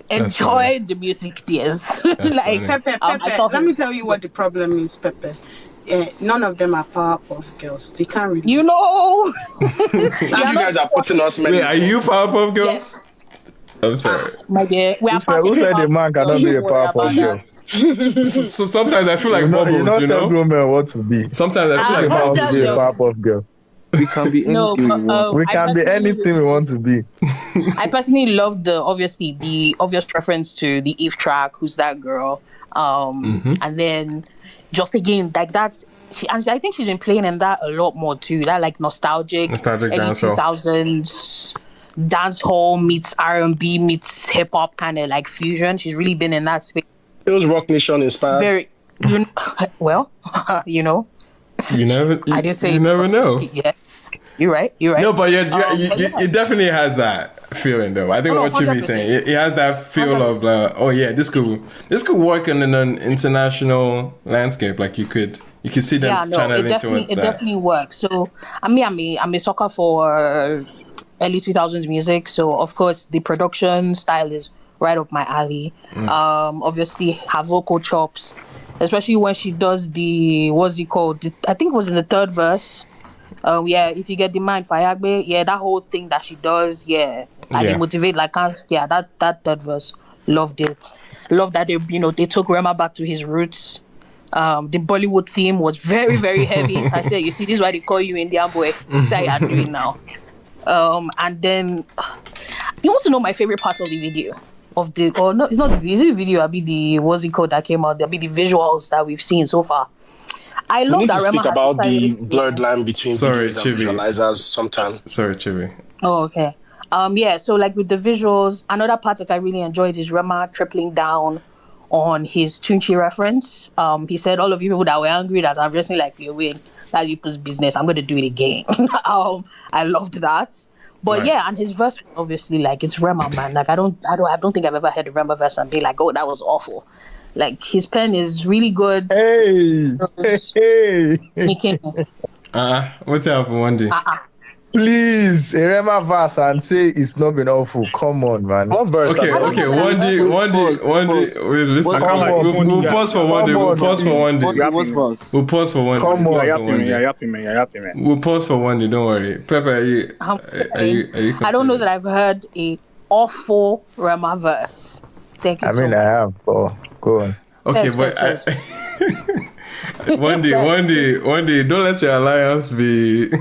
Enjoy the music, dears. Like Pepe, let me tell you what the problem is, Pepe. None of them are Powerpuff Girls. They can't really. You know. You guys are putting us. Wait, are you Powerpuff Girls? Yes. I'm sorry. My dear, we are Who said the man cannot be a powerful girl? So sometimes I feel like you bubbles, you tell know? women what to be. Sometimes I feel like bubbles, to be you a know? powerful girl. We can be anything we want. We can be anything we want to be. I personally love the obvious reference to the Eve track, Who's That Girl? And then just again, like that's I think she's been playing in that a lot more too. That like nostalgic early 2000s dance hall meets R&B meets hip hop kind of like fusion. She's really been in that space. It was Rock Nation inspired. Very well, you know. I didn't say you never know. Yeah. You're right. No, but it definitely has that feeling, though. I think what Chibi's saying, it has that feel 100%. Of this could work in an international landscape. Like you could see them channeling towards that. It definitely works. So I'm a sucker for early 2000s music. So of course the production style is right up my alley. Obviously her vocal chops, especially when she does what's it called? I think it was in the third verse. If you get the mind for Ayagbe, that whole thing that she does, and they motivate like that third verse, loved it. Loved that they took Rema back to his roots. The Bollywood theme was very, very heavy. I said, you see, this is why they call you Indian boy. That's how you are doing now. And then you want to know my favorite part of the video it's not the video. I'll be the what's it called that came out. There'll be the visuals that we've seen so far. I love that Rema speak about the blurred line between videos and visualizers sometimes. Sorry, Chibi. Oh, okay. So like with the visuals, another part that I really enjoyed is Rema tripling down on his Tunchi reference. He said, all of you people that were angry that I'm dressing like Lil Wayne, that's people's business. I'm going to do it again. I loved that. But and his verse, obviously, like it's Rema, man. Like I don't think I've ever heard a Rema verse and be like, oh, that was awful. Like his pen is really good. Hey. What's up, Wendy? Please, a Rema verse and say it's not been awful. Come on, man. Okay. Wendy. Listen, we'll pause for one day. We'll pause for one day. Come on. We'll pause for one day. Don't worry. Pepe, are you I don't know that I've heard a awful Rema verse. Thank you. I have. Oh, go on. Okay, but one day, don't let your alliance be.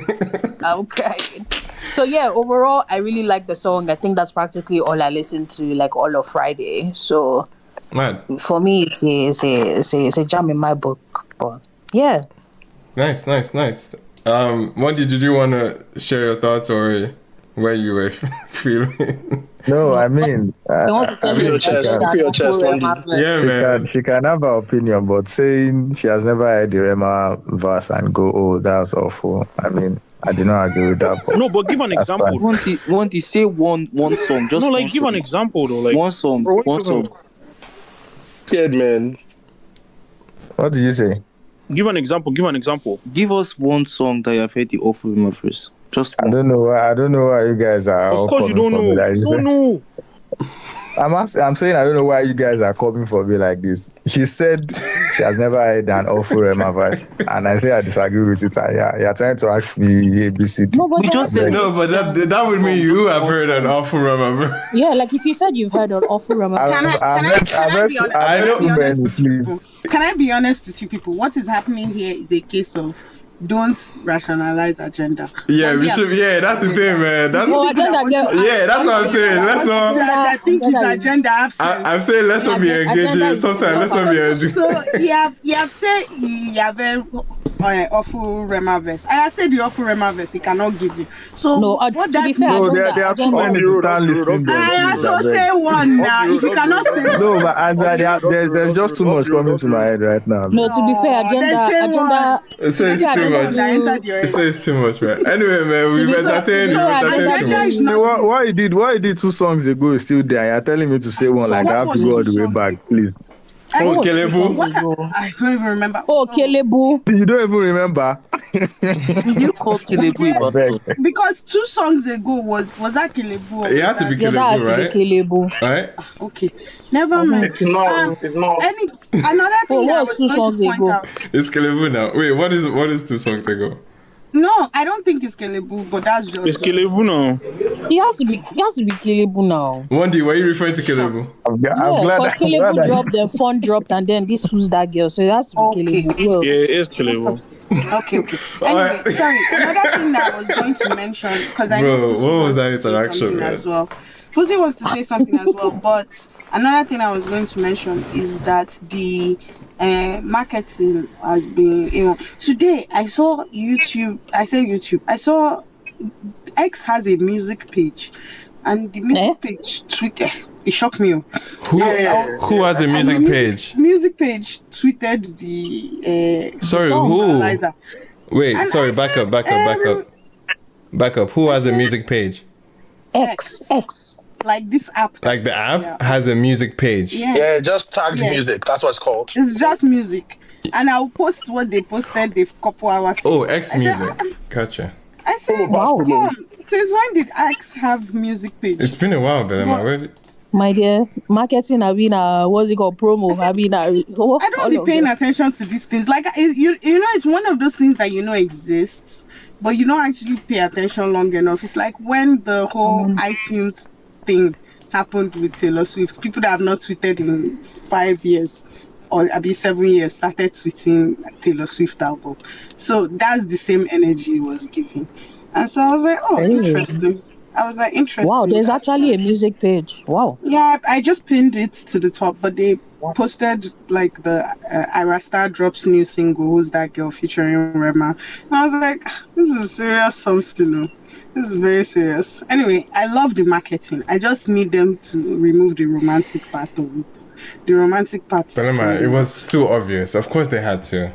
Okay. So overall, I really like the song. I think that's practically all I listened to, like all of Friday. So, for me, it's a jam in my book. But nice. Wendy, did you want to share your thoughts or where you were feeling? No, I mean, your chest, Wendy. Yeah, man. She can have her opinion, but saying she has never heard the Rema verse and go, oh, that's awful. I mean, I do not agree with that. No, but give an example. Want to say one song? Just give an example though. Like one song. Scared, man. What did you say? Give an example. Give us one song that you have heard the awful Rema verse. Just one. I don't know why you guys are. Of course you don't know. You don't know. I'm saying I don't know why you guys are coming for me like this. She said she has never heard an awful Rema verse, and I say I disagree with it. You're trying to ask me ABCD. No, but that would mean you have heard an awful Rema verse. Yeah, like if you said you've heard an awful Rema verse. Can I be honest with you people? What is happening here is a case of don't rationalize agenda. Yeah, we should. Yeah, that's the thing, man. That's what I'm saying. Let's not. I think his agenda. I'm saying let's not be engaging. Sometimes let's not be engaging. So you have said you have a awful Rema verse. I have said the awful Rema verse he cannot give you. So no, what that means? No, there are too many to stand listening. I also say one now. If you cannot say no, but there's just too much coming to my head right now. No, to be fair, agenda. It says too much. It says too much, man. Anyway, man, we've entertained too much. What he did 2 songs ago is still there. You're telling me to say one like I have to go all the way back, please. Oh, Kelebu. I don't even remember. Oh, Kelebu. You don't even remember? You called Kelebu. Because 2 songs ago was that Kelebu? It had to be Kelebu, right? Okay. Never mind. It's not. Another thing that was 2 songs ago. It's Kelebu now. Wait, what is 2 songs ago? No, I don't think it's Kelebu, but that's just. It's Kelebu now. He has to be Killable now. One day, were you referring to Killable? I'm Yeah, glad because Killable dropped, then Fun dropped, and then this Who's That Girl? So it has to be Killable. Well, Yeah, it is Killable. Okay. Anyway, sorry. Another thing that I was going to mention, because I know Fuzi what was that wants to say interaction, something man? as well. Fuzi wants to say something as well, but another thing I was going to mention is that the marketing has been, today I saw YouTube. I saw X has a music page, and the music page tweeted. It shocked me. Who has a music page? Music page tweeted the. Sorry, who? Wait, and sorry. Back up. Who has a music page? X. Like this app. Like the app has a music page. Yeah, just tagged music. That's what it's called. It's just music, and I'll post what they posted a couple hours ago. Oh, X music. Gotcha. I said, wow. Since when did X have music page? It's been a while, but my dear, marketing have been what's it called, promo have been I don't be paying attention to these things. Like it's one of those things that exists, but you don't actually pay attention long enough. It's like when the whole iTunes thing happened with Taylor Swift. People that have not tweeted in 5 years or maybe 7 years started tweeting Taylor Swift album. So that's the same energy it was giving. And so I was like, interesting. Interesting. Wow, there's actually a music page. Wow. Yeah, I just pinned it to the top, but they posted like the Ayra Starr drops new single, Who's That Girl, featuring Rema. And I was like, this is serious something. This is very serious. Anyway, I love the marketing. I just need them to remove the romantic part of it. The romantic part. It was too obvious. Of course they had to.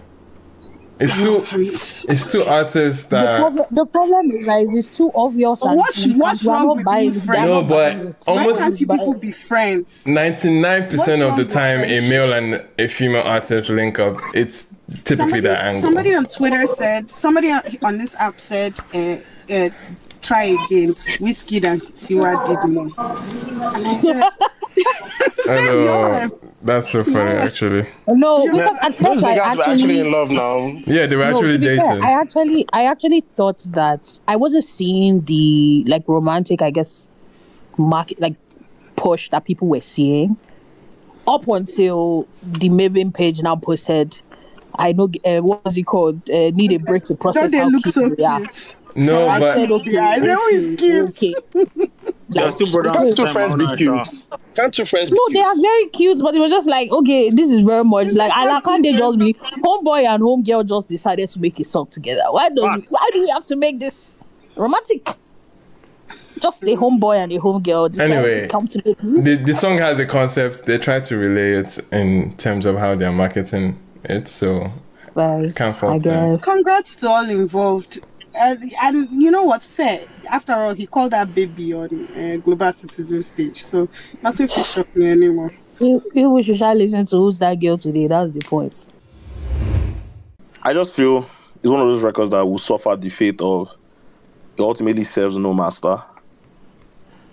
It's too artists that. The problem is that it's too obvious. What's wrong with being friends? No, but almost. Why can't you people be friends? 99% of the time, a male and a female artist link up. It's typically that angle. Somebody on Twitter said. Somebody on this app said. Try again. Whiskey and Tiwa did more. And I said. I know. That's so funny, actually. No, because at first I actually in love now. Yeah, they were actually dating. Fair, I actually thought that I wasn't seeing the romantic, I guess, market push that people were seeing up until the Maven page now posted. I know what was it called? Need a break to process how cute so they are. No, but they're always cute. Okay. Can't two friends be cute? Can't two friends be cute? No, they are very cute, but it was just like, okay, this is very much like, can't they just be homeboy and homegirl just decided to make a song together? Why do we have to make this romantic? Just a homeboy and a homegirl decided to come to make music. The song has a concept. They try to relay it in terms of how they're marketing it, so can't fault them. Congrats to all involved. And you know what? Fair. After all, he called that baby on Global Citizen stage, so nothing will shock me anymore. People should try listen to Who's That Girl today. That's the point. I just feel it's one of those records that will suffer the fate of it ultimately serves no master.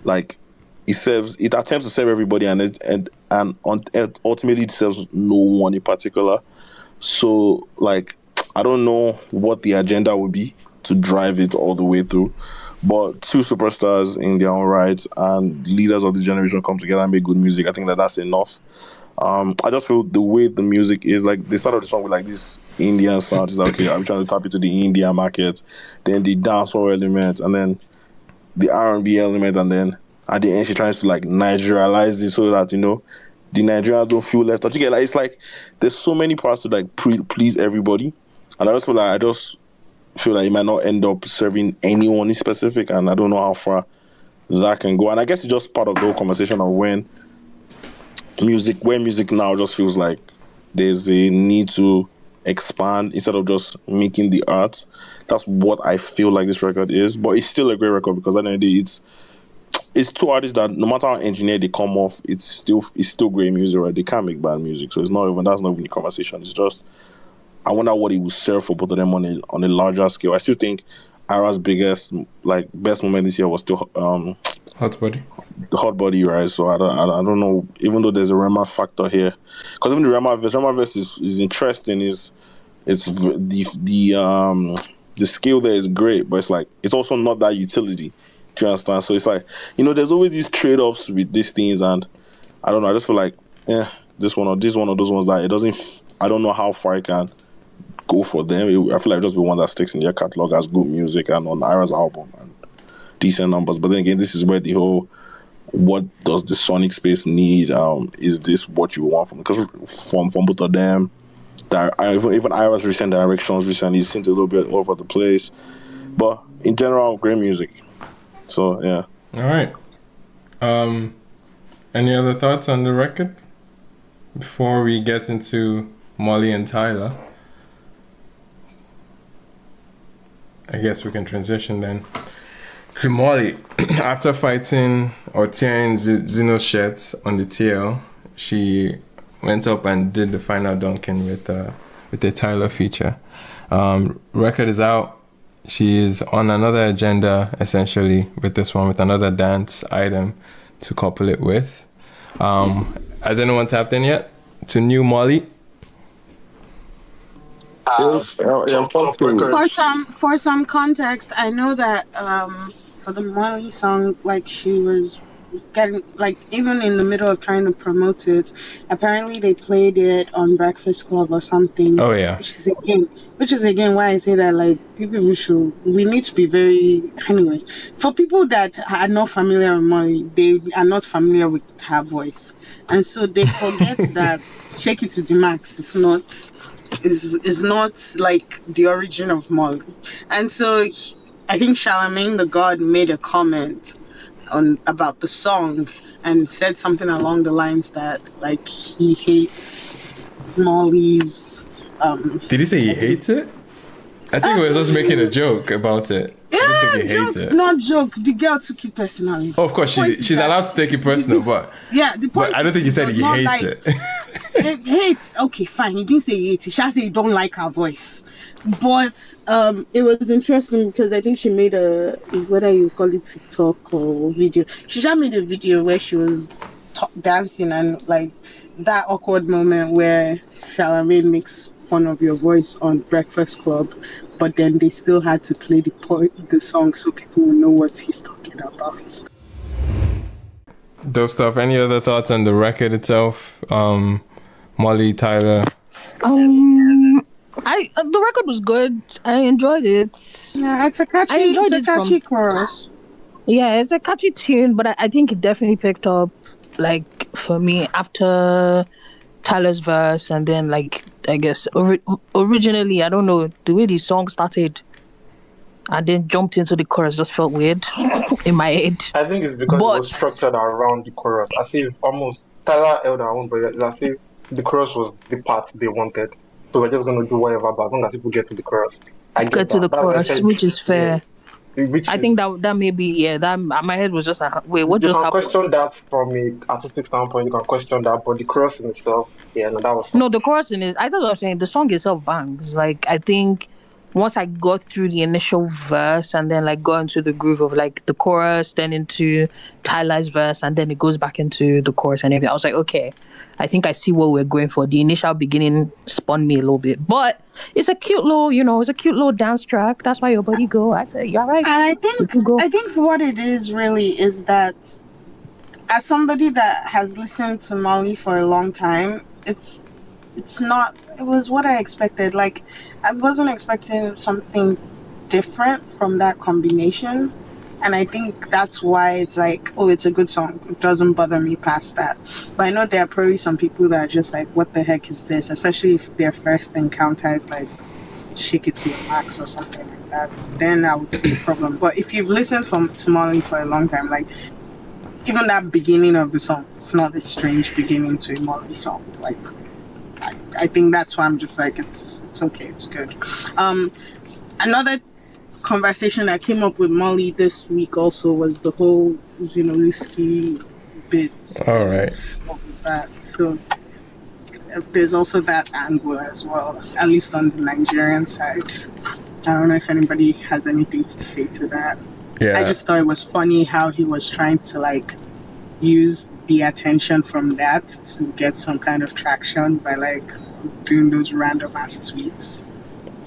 Like it attempts to serve everybody and ultimately it serves no one in particular. So I don't know what the agenda would be to drive it all the way through, but two superstars in their own right and leaders of this generation come together and make good music. I think that's enough. I just feel the way the music is, they started the song with this Indian sound. It's okay, I'm trying to tap into the Indian market, then the dancehall element, and then the R&B element, and then at the end she tries to Nigerialize it so that the Nigerians don't feel left out. You get it's there's so many parts to please everybody, and I just feel like it might not end up serving anyone in specific, and I don't know how far that can go. And I guess it's just part of the whole conversation of when music now just feels like there's a need to expand instead of just making the art. That's what I feel like this record is, but it's still a great record because at the end of the day, it's two artists that no matter how engineered they come off, it's still great music, right? They can't make bad music, so that's not even the conversation. It's just I wonder what it will serve for both of them on a larger scale. I still think Ayra's biggest best moment this year was still Hot Body. The Hot Body, right? So I don't know, even though there's a Rema factor here, because even the Rema verse is interesting. It's the scale there is great, but it's also not that utility. Do you understand? So it's like, there's always these trade-offs with these things, and I don't know. I just feel like, this one of those ones that it doesn't. I don't know how far I can go for them. I feel like just be one that sticks in their catalog as good music and on Ayra's album and decent numbers. But then again, this is where the whole what does the sonic space need? Is this what you want from? Because from both of them, that even Ayra's recent directions recently seemed a little bit all over the place. But in general, great music. So yeah. All right. Any other thoughts on the record before we get into Moliy and Tyla? I guess we can transition then to Moliy. After fighting or tearing Zeno's shirts on the TL, she went up and did the final dunking with the Tyla feature. Record is out. She is on another agenda, essentially, with this one, with another dance item to couple it with. Has anyone tapped in yet to new Moliy? For some context, I know that for the Moliy song, like she was getting, like, even in the middle of trying to promote it, apparently they played it on Breakfast Club or something. Oh yeah. Which is again why I say that, like, we need to be very, anyway, for people that are not familiar with Moliy, they are not familiar with her voice, and so they forget that Shake It to the Max is not like the origin of Moliy. And so I think Charlamagne the God made a comment about the song and said something along the lines that, like, he hates Molly's did he say he hates it? I think he was just making a joke about it. I don't think he hates it. Not joke. The girl took it personally. Oh, of course, she's allowed to take it personal, but but I don't think he said he hates it. It hates. Okay, fine. He didn't say he hates. He shall say he don't like her voice. But it was interesting because I think she made whether you call it TikTok or video. She just made a video where she was dancing, and like that awkward moment where Charlamagne makes fun of your voice on Breakfast Club, but then they still had to play the song so people will know what he's talking about. Dope stuff. Any other thoughts on the record itself? Moliy, Tyla? The record was good. I enjoyed it. Yeah, it's a catchy chorus. Yeah, it's a catchy tune, but I think it definitely picked up, like, for me, after Tyla's verse, and then, like, I guess originally, I don't know, the way the song started and then jumped into the chorus just felt weird in my head. I think it's because it was structured around the chorus. I see almost Tyla held her own, but I see the chorus was the part they wanted. So we're just going to do whatever, but as long as people get to the chorus. Get to the chorus, which is fair. I think that may be, that my head was just like, wait, what just happened? You can question that from an artistic standpoint, you can question that, but the chorus in itself, that was fun. No, the chorus in it, I thought I was saying the song itself bangs. Like, I think once I got through the initial verse and then, like, got into the groove of, like, the chorus, then into Tyla's verse, and then it goes back into the chorus and everything, I was like, okay, I think I see what we're going for. The initial beginning spun me a little bit, but it's a cute little dance track. That's why your body go. I said, you're right. And I think what it is really is that, as somebody that has listened to Moliy for a long time, it was what I expected. Like, I wasn't expecting something different from that combination. And I think that's why it's like, oh, it's a good song. It doesn't bother me past that. But I know there are probably some people that are just like, what the heck is this? Especially if their first encounter is like Shake It to the Max or something like that. Then I would see a problem. But if you've listened to Moliy for a long time, like, even that beginning of the song, it's not a strange beginning to a Moliy song. Like, I think that's why I'm just like, it's okay, it's good. Another conversation that came up with Moliy this week also was the whole Zinoleesky bit. All right. So there's also that angle as well, at least on the Nigerian side. I don't know if anybody has anything to say to that. Yeah. I just thought it was funny how he was trying to, like, use the attention from that to get some kind of traction by, like, doing those random ass tweets.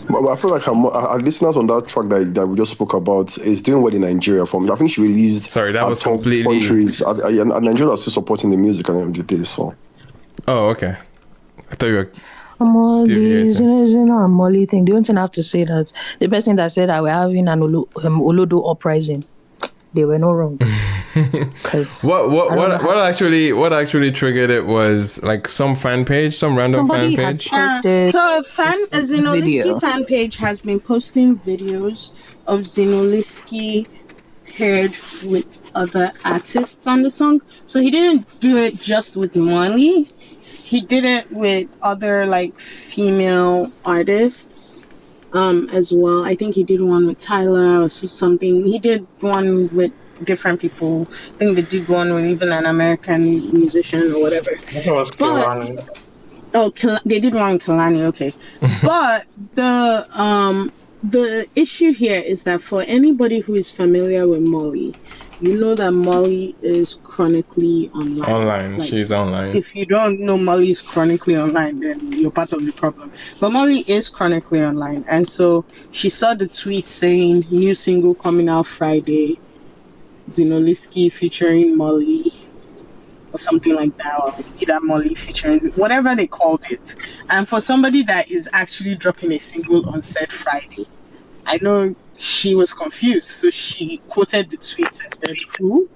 But I feel like our listeners on that track that we just spoke about is doing well in Nigeria. I think she released. Sorry, that was completely. Countries. And Nigeria are still supporting the music at the end of the day. So. Oh, okay. I thought you were. Moliy thing. The only thing I have to say that the person that said that we're having an Olodo uprising, they were not wrong. What actually triggered it was like some fan page, some random fan page. So a Zinoleesky fan page has been posting videos of Zinoleesky paired with other artists on the song. So he didn't do it just with Moliy. He did it with other like female artists as well. I think he did one with Tyla or something. He did one with different people. I think they did one with even an American musician or whatever. I think it was Kehlani. They did one with Kehlani, okay. But the issue here is that for anybody who is familiar with Moliy, you know that Moliy is chronically online. Like, she's online. If you don't know Moliy is chronically online, then you're part of the problem. But Moliy is chronically online. And so she saw the tweet saying, new single coming out Friday, Zinoleesky featuring Moliy, or something like that, or either Moliy featuring, whatever they called it. And for somebody that is actually dropping a single on said Friday, I know she was confused, so she quoted the tweet and said, who?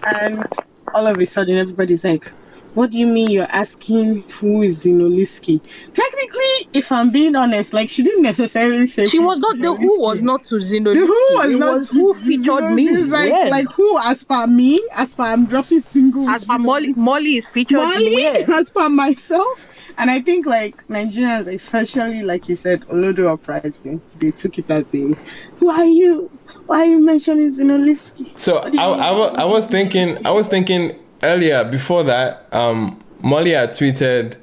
And all of a sudden, everybody's like, what do you mean you're asking who is Zinoleesky? Technically, if I'm being honest, like, she didn't necessarily say she was not, the who was not to Zinoleesky. The who was who featured me. Like who, as per me, as per I'm dropping singles. As per Moliy is featured Moliy, as per myself. And I think like Nigerians, especially like you said, Olodo uprising, they took it as a, why are you mentioning Zinoleesky? So I was thinking earlier before that, Moliy had tweeted,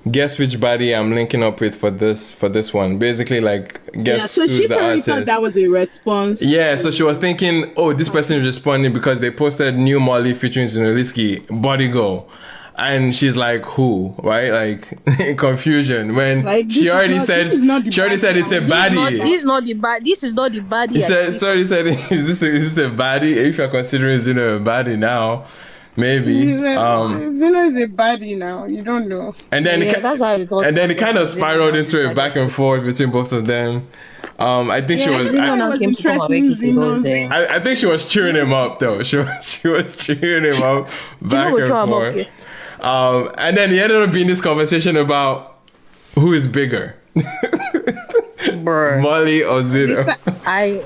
guess which body I'm linking up with for this one. Basically like guess so who's she the artist. Thought that was a response. Yeah, so she was thinking, oh, this person is responding because they posted new Moliy featuring Zinoleesky, Body Go. And she's like, who? Right? Like, in confusion. When like, she already said it's a baddie. This is not the baddie. She said, is this a baddie? If you're considering Zino a baddie now, maybe. Zino is a baddie now. You don't know. And then it kind of spiraled into a back and forth between both of them. I think she was. I think she was cheering him up though. She was cheering him up back and forth. And then he ended up being this conversation about who is bigger, Moliy or Zino. I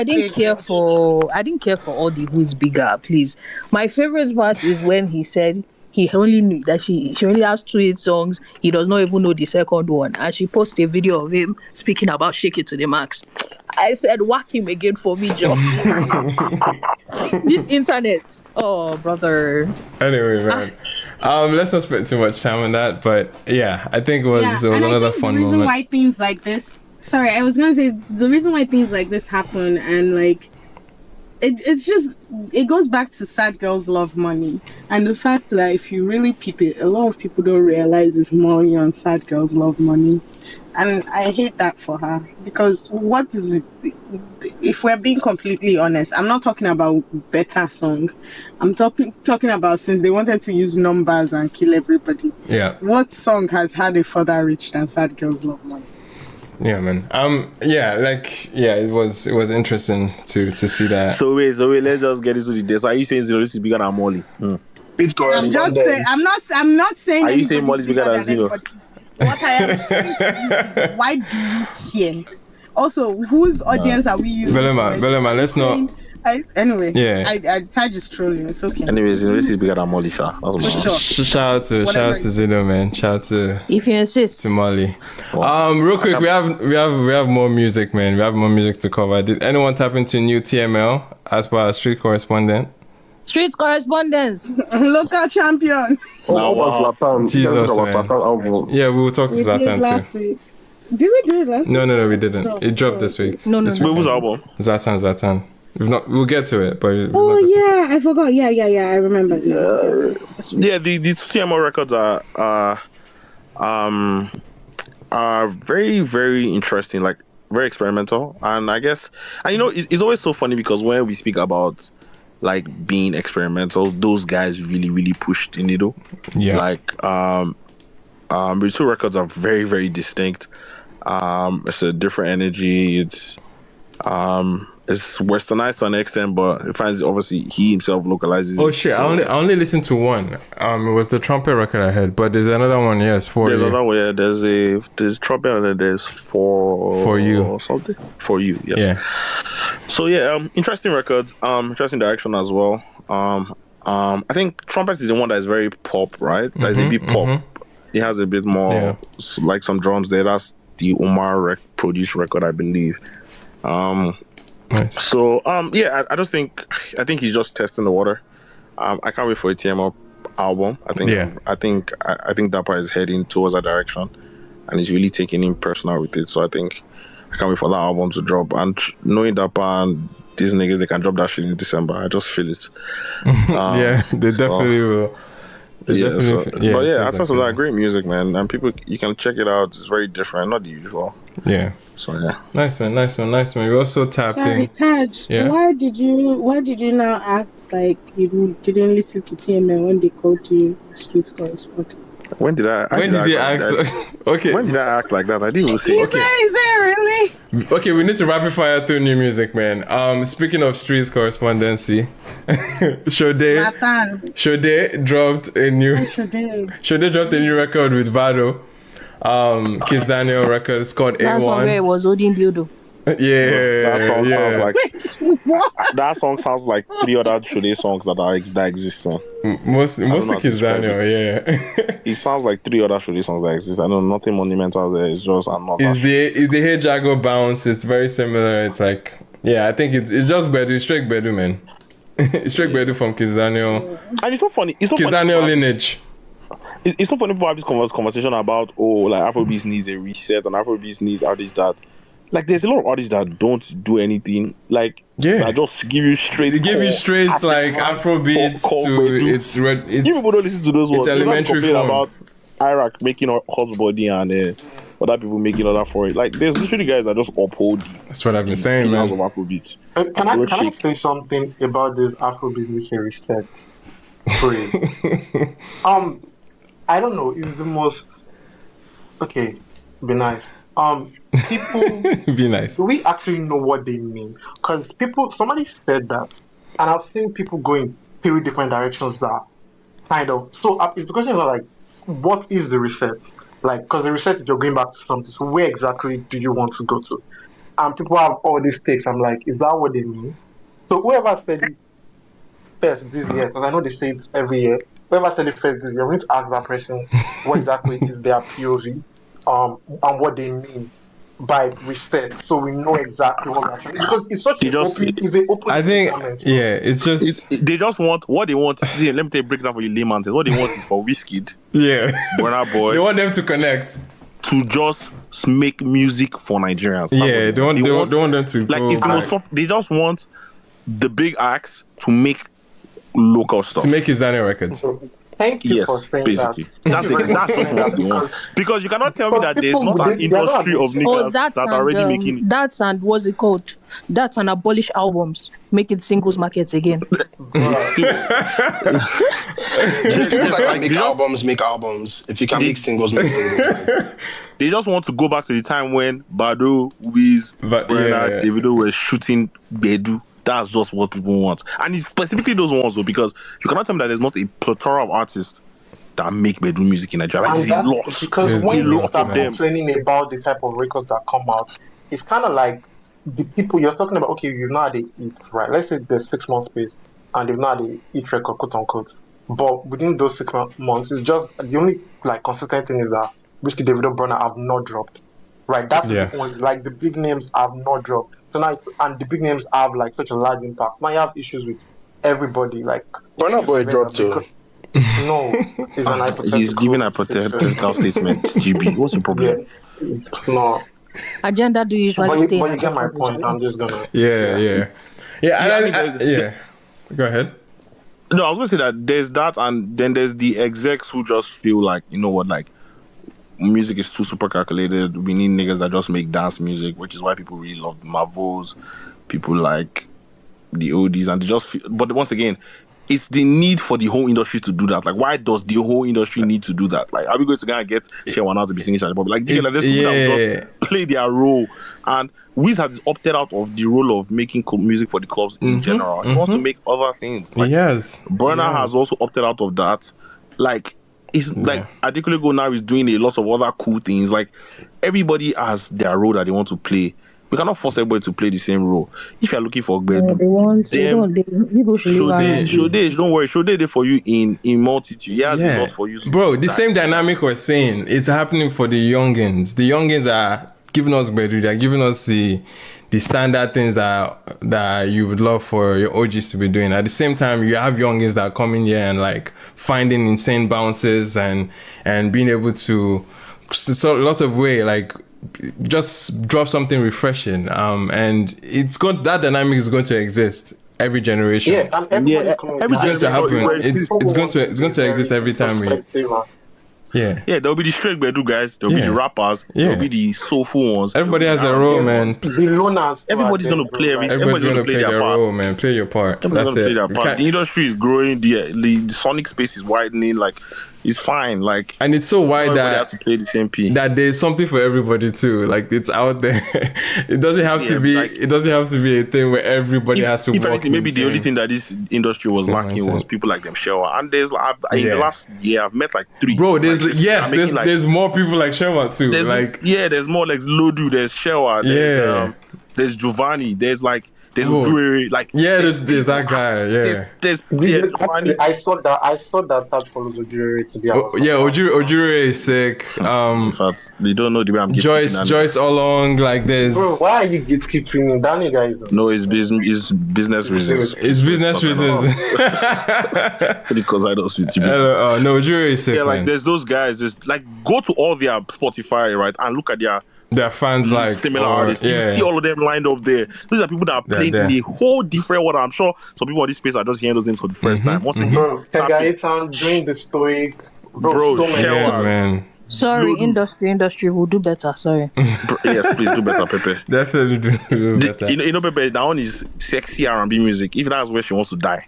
didn't care for all the who's bigger. Please, my favorite part is when he said he only knew that she only has 2 hit songs. He does not even know the second one, and she posted a video of him speaking about Shake It to the Max. I said, whack him again for me, Joe. This internet. Oh, brother. Anyway, man. Let's not spend too much time on that. But yeah, I think it was another fun moment. The reason why things like this... Sorry, I was going to say, the reason why things like this happen and like... It's just... It goes back to sad girls love money. And the fact that if you really peep it, a lot of people don't realize it's Moliy on sad girls love money. And I hate that for her, because what is it? If we're being completely honest, I'm not talking about better song. I'm talking about since they wanted to use numbers and kill everybody. Yeah. What song has had a further reach than Sad Girls Love Money? Yeah, man. It was interesting to see that. So wait, let's just get into the details. Are you saying Zinoleesky is bigger than Moliy? I'm just saying. I'm not saying. Are you saying Moliy is bigger than Zino? What I am saying to you is, why do you care? Also, whose audience are we using? Belema, let's not. Anyway, yeah. I tried just trolling. It's okay. Anyways, Zinoleesky is bigger than Moliy, Shout out to Zino, man. Shout out to, if you insist, to Moliy. Real quick, we have more music, man. We have more music to cover. Did anyone tap into new TML as per our street correspondent? Street correspondence. Local champion. Zlatan. Jesus, man. Yeah, we will talk to Zlatan too. Did we do it last week? No, we didn't. It dropped this week. No. Whose album? Zlatan. We'll get to it, but I forgot. Yeah, I remember. Yeah, the TML records are very, very interesting, like very experimental. And I guess, and it's always so funny because when we speak about like being experimental, those guys really, really pushed the needle. Yeah. Like, the two records are very, very distinct. It's a different energy. It's westernized to an extent, but it finds obviously he himself localizes. Oh shit! I only listened to one. It was the trumpet record I heard, but there's another one. Yes, there's another one. Yeah, there's trumpet and then there's for you or something for you. Yes. Yeah. So yeah, interesting records. Interesting direction as well. I think trumpet is the one that is very pop, right? That is a bit pop. It has a bit more like some drums there. That's the Omar produced record, I believe. Nice. So I just think he's just testing the water. I can't wait for a TM album. I think Dapper is heading towards that direction, and he's really taking him personal with it. So I think I can't wait for that album to drop. And knowing Dapper and these niggas, they can drop that shit in December. I just feel it. Yeah, they definitely will. But after that, great music, man, and people, you can check it out. It's very different, not the usual. Yeah. So yeah. Nice man. We also tapped in. Taj, why did you now act like you didn't listen to TMN when they called you street correspondent? When did I? When did you act? Okay. When did I act like that? I didn't even say. Is it really? Okay, we need to rapid fire through new music, man. Speaking of streets correspondency, Shoday dropped a new. Shoday dropped a new record with Vado. Kizz Daniel record. It's called That's A1. one where it was Odin Dildo. That song sounds like 3 other Shoday songs that exist. Mostly Kizz Daniel, It sounds like 3 other Shoday songs that exist. I know nothing monumental there. It's just another. Is the Hey Jago bounce? It's very similar. It's like I think it's just Bedu, straight Bedu, man. Straight Bedu from Kizz Daniel. And it's so funny. Kizz Daniel lineage. It's so funny people have this conversation about like Afrobeats needs a reset and Afrobeats needs artists that. Like, there's a lot of artists that don't do anything. Like, that just give you straight. They give you straight like Afrobeats to it's red. You people don't listen to those ones. It's elementary form. About Iraq making hot body and other people making other for it. Like, there's literally guys that just uphold. That's what I've been saying, man. Of Afrobeats. Can I say something about this Afrobeat mission reset? I don't know. It's the most. Okay, be nice. People be nice. We actually know what they mean because somebody said that, and I've seen people go in 3 different directions that kind of. So if the question is like, what is the reset? Like, because the reset is you're going back to something. So where exactly do you want to go to? And people have all these takes. I'm like, is that what they mean? So whoever said it first this year, because I know they say it every year. Whoever said it first this year, we need to ask that person what exactly is their POV. And what they mean by reset, so we know exactly what we're trying. Because it's such an open. I think, it's just they just want what they want. See, let me take a breakdown for you, layman. What they want is for Wizkid, Burna Boy. They want them to connect, to just make music for Nigerians. They want them to like. It's the most. They just want the big acts to make local stuff, to make his Daniel records. Thank you for saying basically. that. That's what you want. Because you cannot tell me that there's not an industry of niggas that are already making it. That's and what's it called? That's an abolish albums, make it singles markets again. Make albums. If you can make singles, make singles. They just want to go back to the time when Bado, Wiz, Davido were shooting Bedu. That's just what people want. And it's specifically those ones though, because you cannot tell me that there's not a plethora of artists that make bedroom music in Nigeria. Like, there's a lot. Because when you start complaining about the type of records that come out, it's kind of like the people you're talking about, okay, you've not had a hit, right? Let's say there's 6 months space and they've not had a hit record, quote unquote. But within those 6 months, it's just the only like consistent thing is that Wizkid, Davido, Burna have not dropped. Right? That's the point. Like the big names have not dropped. So now, and the big names have like such a large impact. Now you have issues with everybody. Like Burna Boy dropped too. No, it's an hypothetical. He's giving a hypothetical statement. GB, what's the problem? No. Agenda do usually stay. But you get my point. I'm just gonna. Yeah. Go ahead. No, I was gonna say that there's that, and then there's the execs who just feel like, you know what, like music is too super calculated. We need niggas that just make dance music, which is why people really love the Marvels, people like the ODs, and they just feel, but once again, it's the need for the whole industry to do that. Like, why does the whole industry need to do that? Like, are we going to go and get Shewana to be singing Shadi Bobby? Like, there's people that will just play their role. And Wiz has opted out of the role of making music for the clubs in general. He wants to make other things. Like, Burna has also opted out of that. Like, it's like Adekunle Gold now is doing a lot of other cool things. Like, everybody has their role that they want to play. We cannot force everybody to play the same role. If you're looking for Gbedu, people should Shoday, don't worry. Shoday there for you in multitude. Yes, it's not for you. Bro, the same dynamic we're saying, it's happening for the youngins. The youngins are giving us Gbedu. They're giving us the standard things that you would love for your OGs to be doing. At the same time, you have youngins that come in here and like finding insane bounces and being able to so a lot of way like just drop something refreshing, and it's going, that dynamic is going to exist every generation. It's going to happen. It's going to exist every time we. There'll be the straight Gbedu guys, there'll be the rappers, there'll be the soulful ones. Everybody has a role, man. Everybody's gonna play everybody's gonna play their role, man. Play your part. Everybody's gonna play their part. The industry is growing, the sonic space is widening, like it's fine, like, and it's so wide that has to play the same P. That there's something for everybody too. Like, it's out there. It doesn't have to be. Like, it doesn't have to be a thing where everybody has to. If anything, maybe the only thing that this industry was lacking was people like them Shewa. And there's in the last year I've met like 3. Bro, there's there's more people like Shewa too. There's more like Lodu. There's Shewa. There's Giovanni. There's Ojure, like there's that guy. I saw that follows Ojure to be honest. Ojure is sick. In fact, they don't know the way I'm getting Joyce all along, like this. Bro, why are you gatekeeping Danny guys? No, it's business reasons. It's business reasons. Because I don't speak to you. No, Ojure is sick. Yeah, like there's those guys. Just like go to all their Spotify, right, and look at their fans, like similar artists. You see all of them lined up there. These are people that are playing a whole different world. I'm sure some people on this space are just hearing those names for the first time. Once again, Tegaitan doing the story, bro, man. Sorry, industry will do better. Sorry. Yes, please do better, Pepe. Definitely do better. You know, Pepe, that one is sexy R&B music. If that's where she wants to die.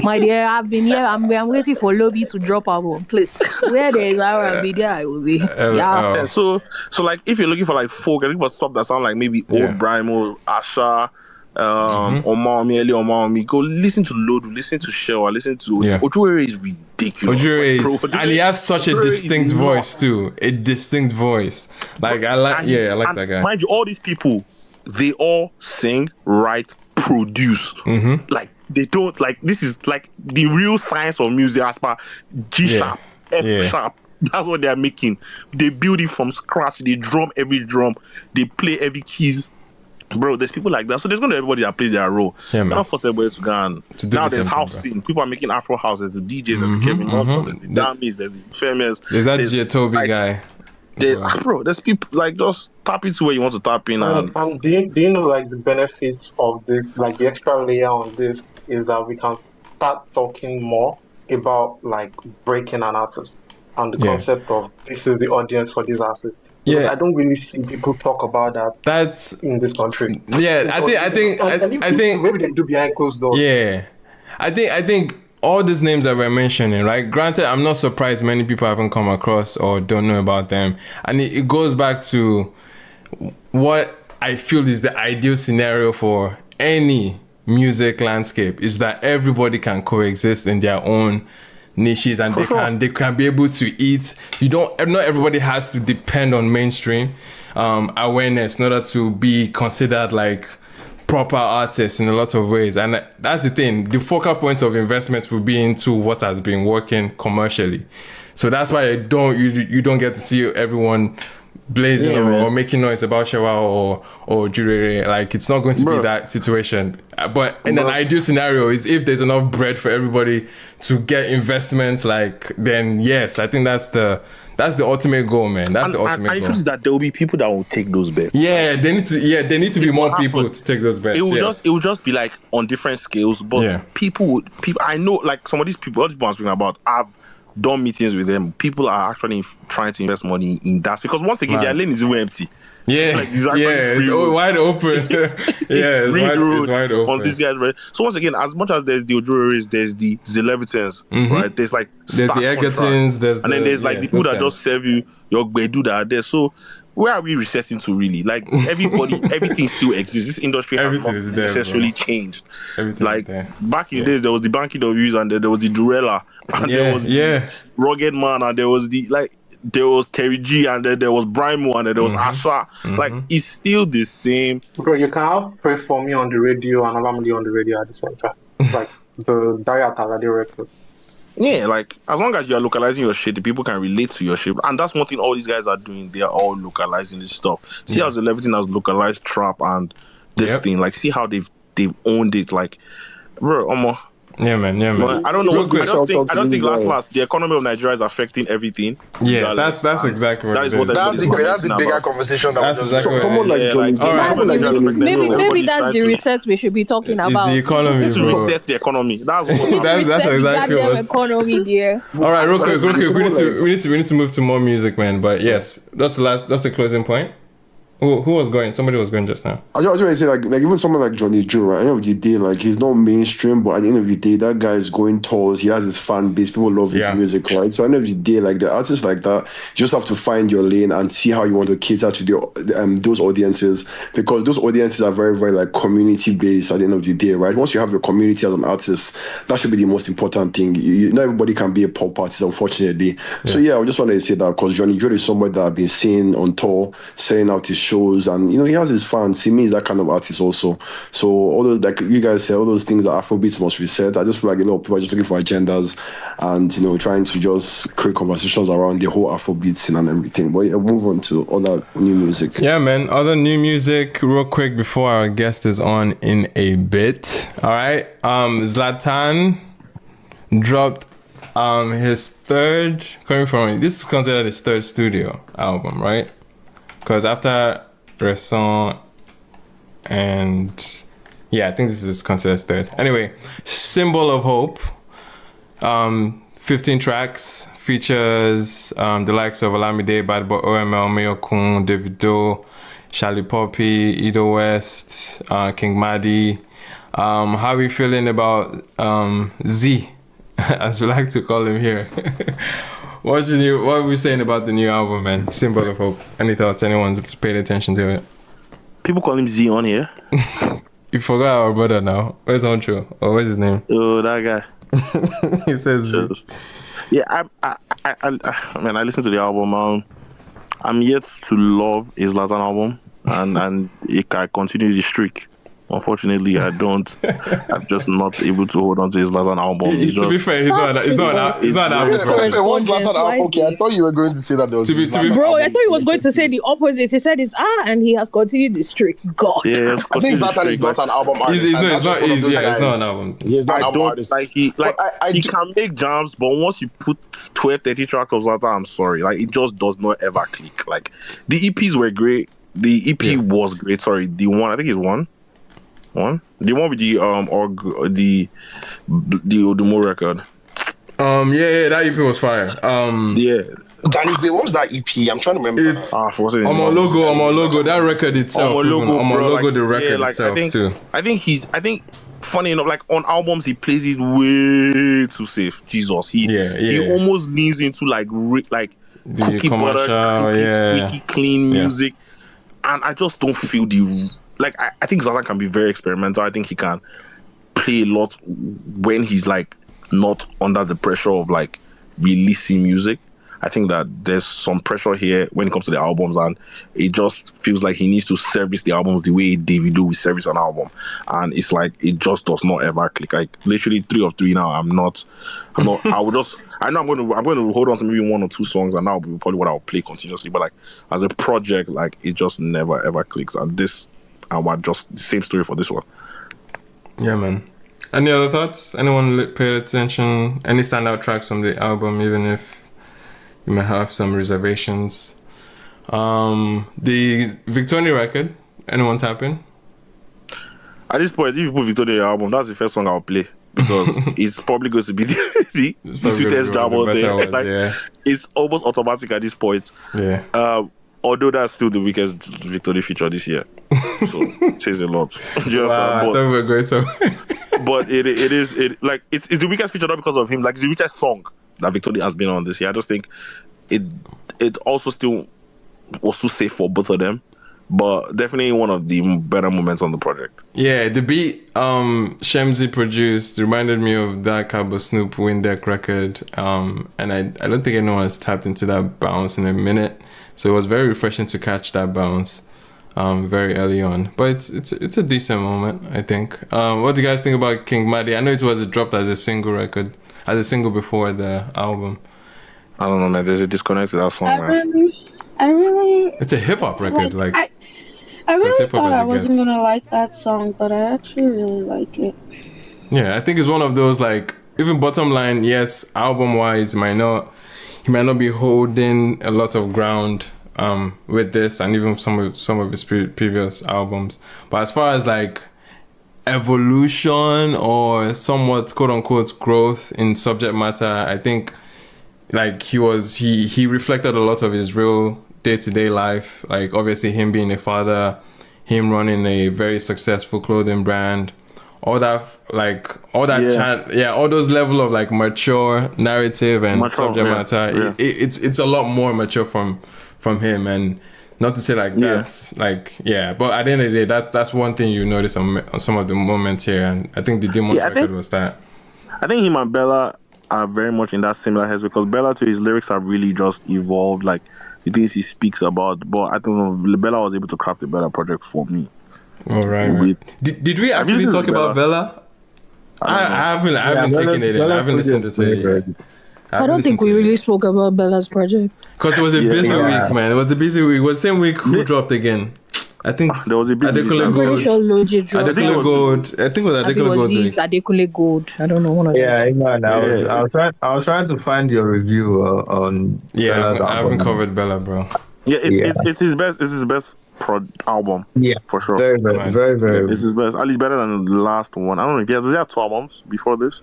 My dear, I've been here. I'm waiting for Lobby to drop album. Please, where there is R&B, there I will be. So like, if you're looking for like folk, looking for stuff that sound like maybe old Brimo, Asha, Omar, go listen to Lodu, listen to Shewa, listen to Ojure is ridiculous. Ojure and he has such a distinct voice too. A distinct voice. Like I like that guy. Mind you, all these people, they all sing, write, produce. Like, they don't, like, this is like the real science of music as per G sharp, F sharp. That's what they're making. They build it from scratch. They drum every drum. They play every keys. Bro, there's people like that. So there's going to be everybody that plays their role. Yeah, man. Not force everybody to go and now there's house scene. People are making Afro house. There's the DJs, there's the Kevin Norton, there's the Damis, there's the famous. There's that DJ Toby guy. There's people like just tap into where you want to tap in. And do you know like the benefits of this, like the extra layer on this is that we can start talking more about like breaking an artist and the concept of this is the audience for this artist. Because I don't really see people talk about that. That's in this country. I think maybe they do behind closed doors. Yeah, I think all these names that we're mentioning, right? Granted, I'm not surprised many people haven't come across or don't know about them, and it goes back to what I feel is the ideal scenario for any music landscape is that everybody can coexist in their own niches and they can be able to eat. Not everybody has to depend on mainstream awareness in order to be considered like proper artists in a lot of ways. And that's the thing, the focal point of investment will be into what has been working commercially. So that's why you don't get to see everyone blazing or making noise about Shewa or Jurere. Like, it's not going to be that situation. But in an ideal scenario is if there's enough bread for everybody to get investments, like, then yes, I think that's the ultimate goal, man. That's the ultimate goal. I think that there will be people that will take those bets. Yeah, they need to be more people to take those bets. It will just be like on different scales, but people I know, like some of these people, all these people I'm speaking about, done meetings with them, people are actually trying to invest money in that because once again, their lane is even empty. Yeah, like, it's wide open. It's wide open. On these guys, right? So once again, as much as there's the Odumodublvck, there's the Zlevitans, right? There's like there's the Egertons, and then there's like the people that just serve you your gbedu that are there. So where are we resetting to really? Like everything still exists. This industry has not necessarily changed. Everything like back in the days, there was the Banky W's and there was the Durella and there was the Rugged Man and there was there was Terry G and then there was Brimo and then there was Asha. Like it's still the same. Bro, you can have Pray For Me on the radio and Alamudi on the radio at the same time. Like the Diaries record. Yeah, like as long as you're localizing your shit, the people can relate to your shit. And that's one thing all these guys are doing. They are all localizing this stuff. See how everything has localized trap and this thing. Like see how they've owned it. Like, bro, Yeah, man. I don't know. I don't think last the economy of Nigeria is affecting everything. Yeah, that's exactly what that's the bigger conversation. That's exactly someone like Johnny. Maybe that's the research we should be talking about. The economy, bro. Reset the economy. That's exactly what. Economy, dear. All right, real quick. We need to move to more music, man. But yes, that's the closing point. Who was going? Somebody was going just now. I just want to say, like even someone like Johnny Joe, right? At the end of the day, like he's not mainstream, but at the end of the day, that guy is going tours. He has his fan base. People love his music, right? So at the end of the day, like the artists like that, you just have to find your lane and see how you want to cater to those audiences, because those audiences are very, very like community based. At the end of the day, right? Once you have your community as an artist, that should be the most important thing. Not everybody can be a pop artist, unfortunately. So I just wanted to say that because Johnny Joe is somebody that I've been seeing on tour, selling out his shows, and he has his fans. He means that kind of artist also. So all those, like you guys say, all those things that Afrobeats must reset. I just feel like a lot of people are just looking for agendas and trying to just create conversations around the whole Afrobeats scene and everything. But move on to other new music. Yeah, man. Other new music, real quick before our guest is on in a bit. All right. Zlatan dropped his third. This is considered his third studio album, right? Because after Rema and I think this is considered third. Anyway, Symbol of Hope, 15 tracks, features the likes of Olamide, Bad Boy, OML, Mayokun, Davido, Charlie Poppy, Ido West, King Madi. How are we feeling about Z, as we like to call him here? What are we saying about the new album, man? Symbol of Hope. Any thoughts? Anyone that's paid attention to it? People call him Z on here. You forgot our brother now. Where's Honcho? Or what's his name? Oh, that guy. He says Z. Yeah, I listened to the album. I'm yet to love his Zlatan album, and I continue the streak. Unfortunately, I don't. I'm just not able to hold on to his Zlatan album. To be fair, he's not an album. Zlatan album. Okay, I thought you were going to say that there was. Bro, I thought he was going to say the opposite. He said it's and he has continued the streak. God. Yeah, I think Zlatan is not an album artist. It's not an album. He's not an album artist. He can make jams, but once you put 12, 30 tracks of Zlatan, I'm sorry, like it just does not ever click. Like the EPs were great. The EP was great. Sorry, the one I think is one. The one with the Odumodublvck record. That EP was fire. Danny, what was that EP? I'm trying to remember. It's Logo. That record itself. The record itself too. I think funny enough, like on albums he plays it way too safe. Jesus, he almost leans into like the commercial, squeaky clean music, and I just don't feel the. Like I think Zlatan can be very experimental. I think he can play a lot when he's like not under the pressure of like releasing music. I think that there's some pressure here when it comes to the albums, and it just feels like he needs to service the albums the way Davido will service an album, and it's like it just does not ever click. Like literally 3 of 3 now. I'm not. I know I'm going to hold on to maybe 1 or 2 songs, and that'll be probably what I'll play continuously. But like as a project, like it just never ever clicks. And this. And just the same story for this one. Yeah, man. Any other thoughts? Anyone pay attention? Any standout tracks from the album, even if you may have some reservations? The Victony record. Anyone tap in? At this point, if you put Victony album, that's the first song I'll play. because it's probably going to be the sweetest jam out there. Like, it's almost automatic at this point. Yeah. Although that's still the weakest Victony feature this year, so it says a lot. Just, I thought we were going so. But it's the weakest feature not because of him. Like, it's the weakest song that Victony has been on this year. I just think it also still was too safe for both of them. But definitely one of the better moments on the project. Yeah, the beat Shemzy produced reminded me of that Cabo Snoop Windeck record. And I don't think anyone has tapped into that bounce in a minute. So it was very refreshing to catch that bounce very early on. But it's a decent moment, I think. What do you guys think about King Madi? I know it was dropped as a single record, as a single before the album. I don't know, man. There's a disconnect with that song, I really... It's a hip-hop record, I really thought I wasn't gonna like that song, but I actually really like it. Yeah, I think it's one of those, like, even bottom line, yes, album-wise, he might not be holding a lot of ground with this, and even some of his previous albums. But as far as like evolution or somewhat quote-unquote growth in subject matter, I think like he reflected a lot of his real day-to-day life, like obviously him being a father, him running a very successful clothing brand, all those level of like mature narrative and subject matter. It's a lot more mature from him, and not to say like that's like but at the end of the day, that's one thing you notice on some of the moments here, and I think the Demons record was that. I think him and Bella are very much in that similar heads, because Bella too, his lyrics have really just evolved, like the things he speaks about. But I don't know, Bella was able to craft a better project for me. Oh, right. Did we actually talk about Bella? I haven't taken it in. I haven't listened to it yet. I don't think we really spoke about Bella's project. Because it was a busy week, man. It was a busy week. It was the same week who dropped again. I think there was a big I'm pretty sure Logi dropped. Adekunle Gold. I think it was Adekunle Gold. Adekunle Gold. I don't know. One of them. I was trying to find your review on. Yeah, I haven't covered Bella, bro. Yeah, it's his best. It's his best album. Yeah, for sure. Very. It's his best. At least better than the last one. I don't know. Does he have 2 albums before this?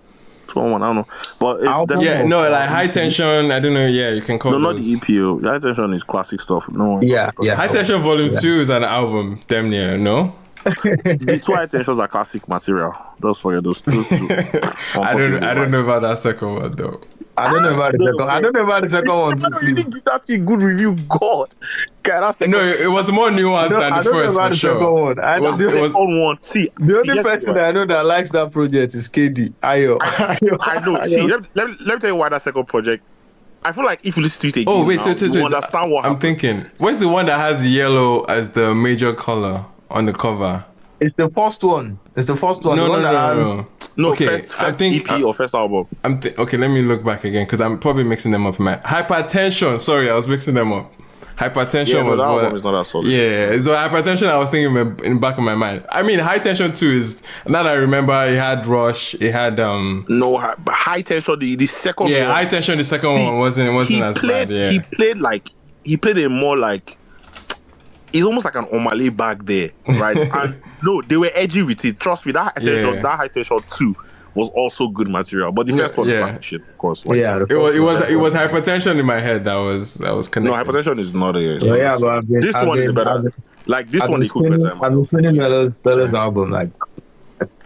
2-1, I don't know. But like High Tension, I don't know. Yeah, you can call it. No, not the EPO. High Tension is classic stuff. No. Yeah. High Tension Volume 2 is an album, damn near, no? The 2 High Tensions are classic material. Just for those two. I don't know about that second one though. I don't know about the second one. I don't think that's a good review. God. No, it was more nuanced than the first, for sure. It was the second one. See, the only person that I know that likes that project is KD. Ayo. I know. See, let me tell you why that second project. I feel like if you listen to it again, wait. You understand what I'm thinking. What's the one that has yellow as the major color on the cover? It's the first one. No. Okay, I think EP or first album. Okay, let me look back again because I'm probably mixing them up in my Hypertension. Sorry, I was mixing them up. Hypertension was that what. Album is not that solid. Yeah, so Hypertension, I was thinking in the back of my mind. I mean, High Tension 2 is, now that I remember, it had Rush, it had No, but High Tension, the second one. Yeah, High Tension, the second one wasn't as bad. Yeah, he played a more like. It's almost like an Omale back there, right? And no, they were edgy with it. Trust me, that High Tension 2 was also good material. But the first one was classic shit, of course. Like, it was Hypertension in my head that was connected. No, Hypertension is not a. But this one is better. Like this one, he could better. I've been feeling Bella's album like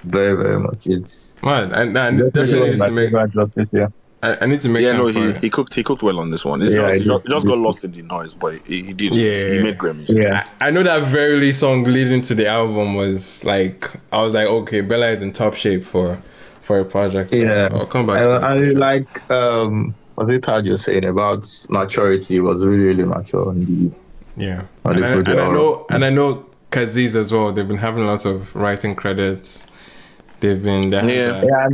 very, very much. It's I definitely need to make. I need to make time for it. He cooked well on this one. He just got lost in the noise, but he did. Yeah, he made Grammys. Yeah, I know that Verily song leading to the album was like, I was like, okay, Bella is in top shape for a project. So I'll come back to it. I like what Richard was saying about maturity was really, really mature on the and I know Kizz as well. They've been having lots of writing credits. They've been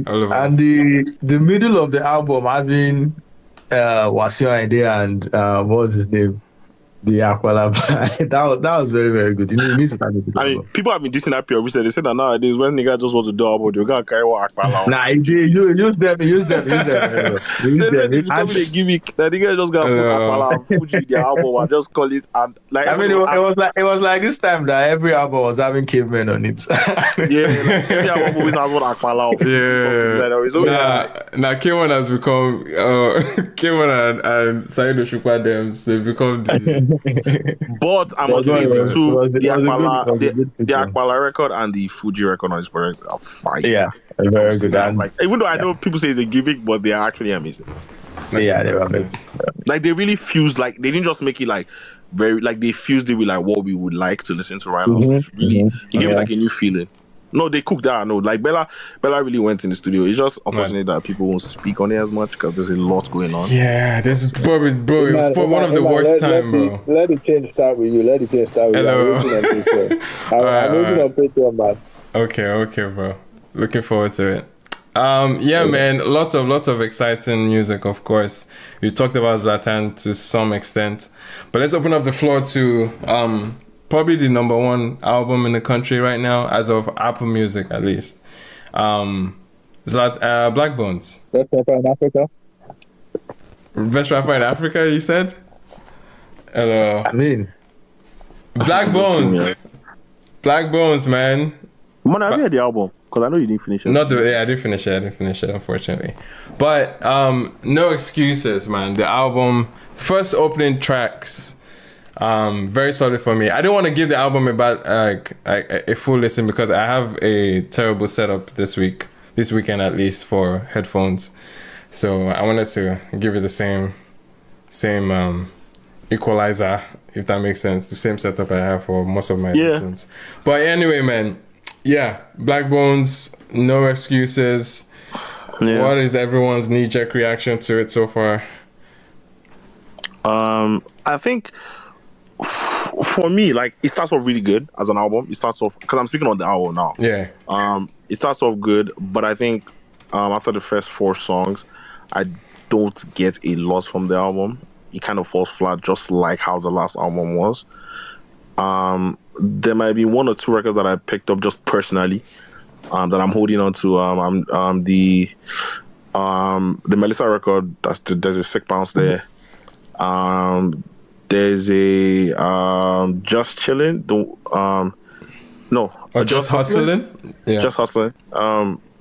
all over. And the middle of the album having Wasiu Ayinde and what's his name? The Aqualab. that was very, very good. You need to start with it. I mean, people have been dissing that pure recently. They said that nowadays when niggas just want to do album, you gotta carry one Aqualab. Nah, use them. Use them. It's becoming a gimmick. The niggas just gotta put Aqualab Fuji their album and just call it. And like, I mean, it was like this time that every album was having cavemen on it. Yeah, like every album always has one Aqualab. Yeah. Now K1 has become K1 and Saeed Oshukwa Dems. They've become the. But I must say the two, the Aquala record and the Fuji record on this project are fine. Yeah, very good. Like, even though I know people say it's a gimmick, but they are actually amazing. Yeah, they were amazing. Like they really fused. Like they didn't just make it like very like they fused it with like what we would like to listen to right now. It's really it gave it like a new feeling. No, they cooked that. I know. Like Bella really went in the studio. It's just unfortunate that people won't speak on it as much because there's a lot going on. Yeah, this is probably, bro. It was one of the worst time, bro. Let the change start with you. Hello. I'm waiting on Patreon, man. Okay, bro. Looking forward to it. Yeah, man. Lots of exciting music, of course. We talked about Zlatan to some extent, but let's open up the floor to probably the number one album in the country right now, as of Apple Music at least. Blaqbonez. Best rapper in Africa. Best rapper in Africa, you said? Hello. I mean, Blaqbonez. Blaqbonez, man. Man, I read the album because I know you didn't finish it. I didn't finish it, unfortunately. But no excuses, man. The album, first opening tracks. Very solid for me. I didn't want to give the album a full listen because I have a terrible setup this weekend at least for headphones. So I wanted to give it the same equalizer, if that makes sense. The same setup I have for most of my listens. But anyway, man, Blaqbonez, no excuses. Yeah. What is everyone's knee-jerk reaction to it so far? I think for me, like, it starts off really good as an album. It starts off, because I'm speaking on the album now. Yeah. It starts off good, but I think after the first 4 songs, I don't get a lot from the album. It kind of falls flat, just like how the last album was. There might be 1 or 2 records that I picked up just personally that I'm holding on to. The Melissa record, there's a Sick Bounce there. There's a Just Chillin'. Just Hustling? Yeah. Just Hustling.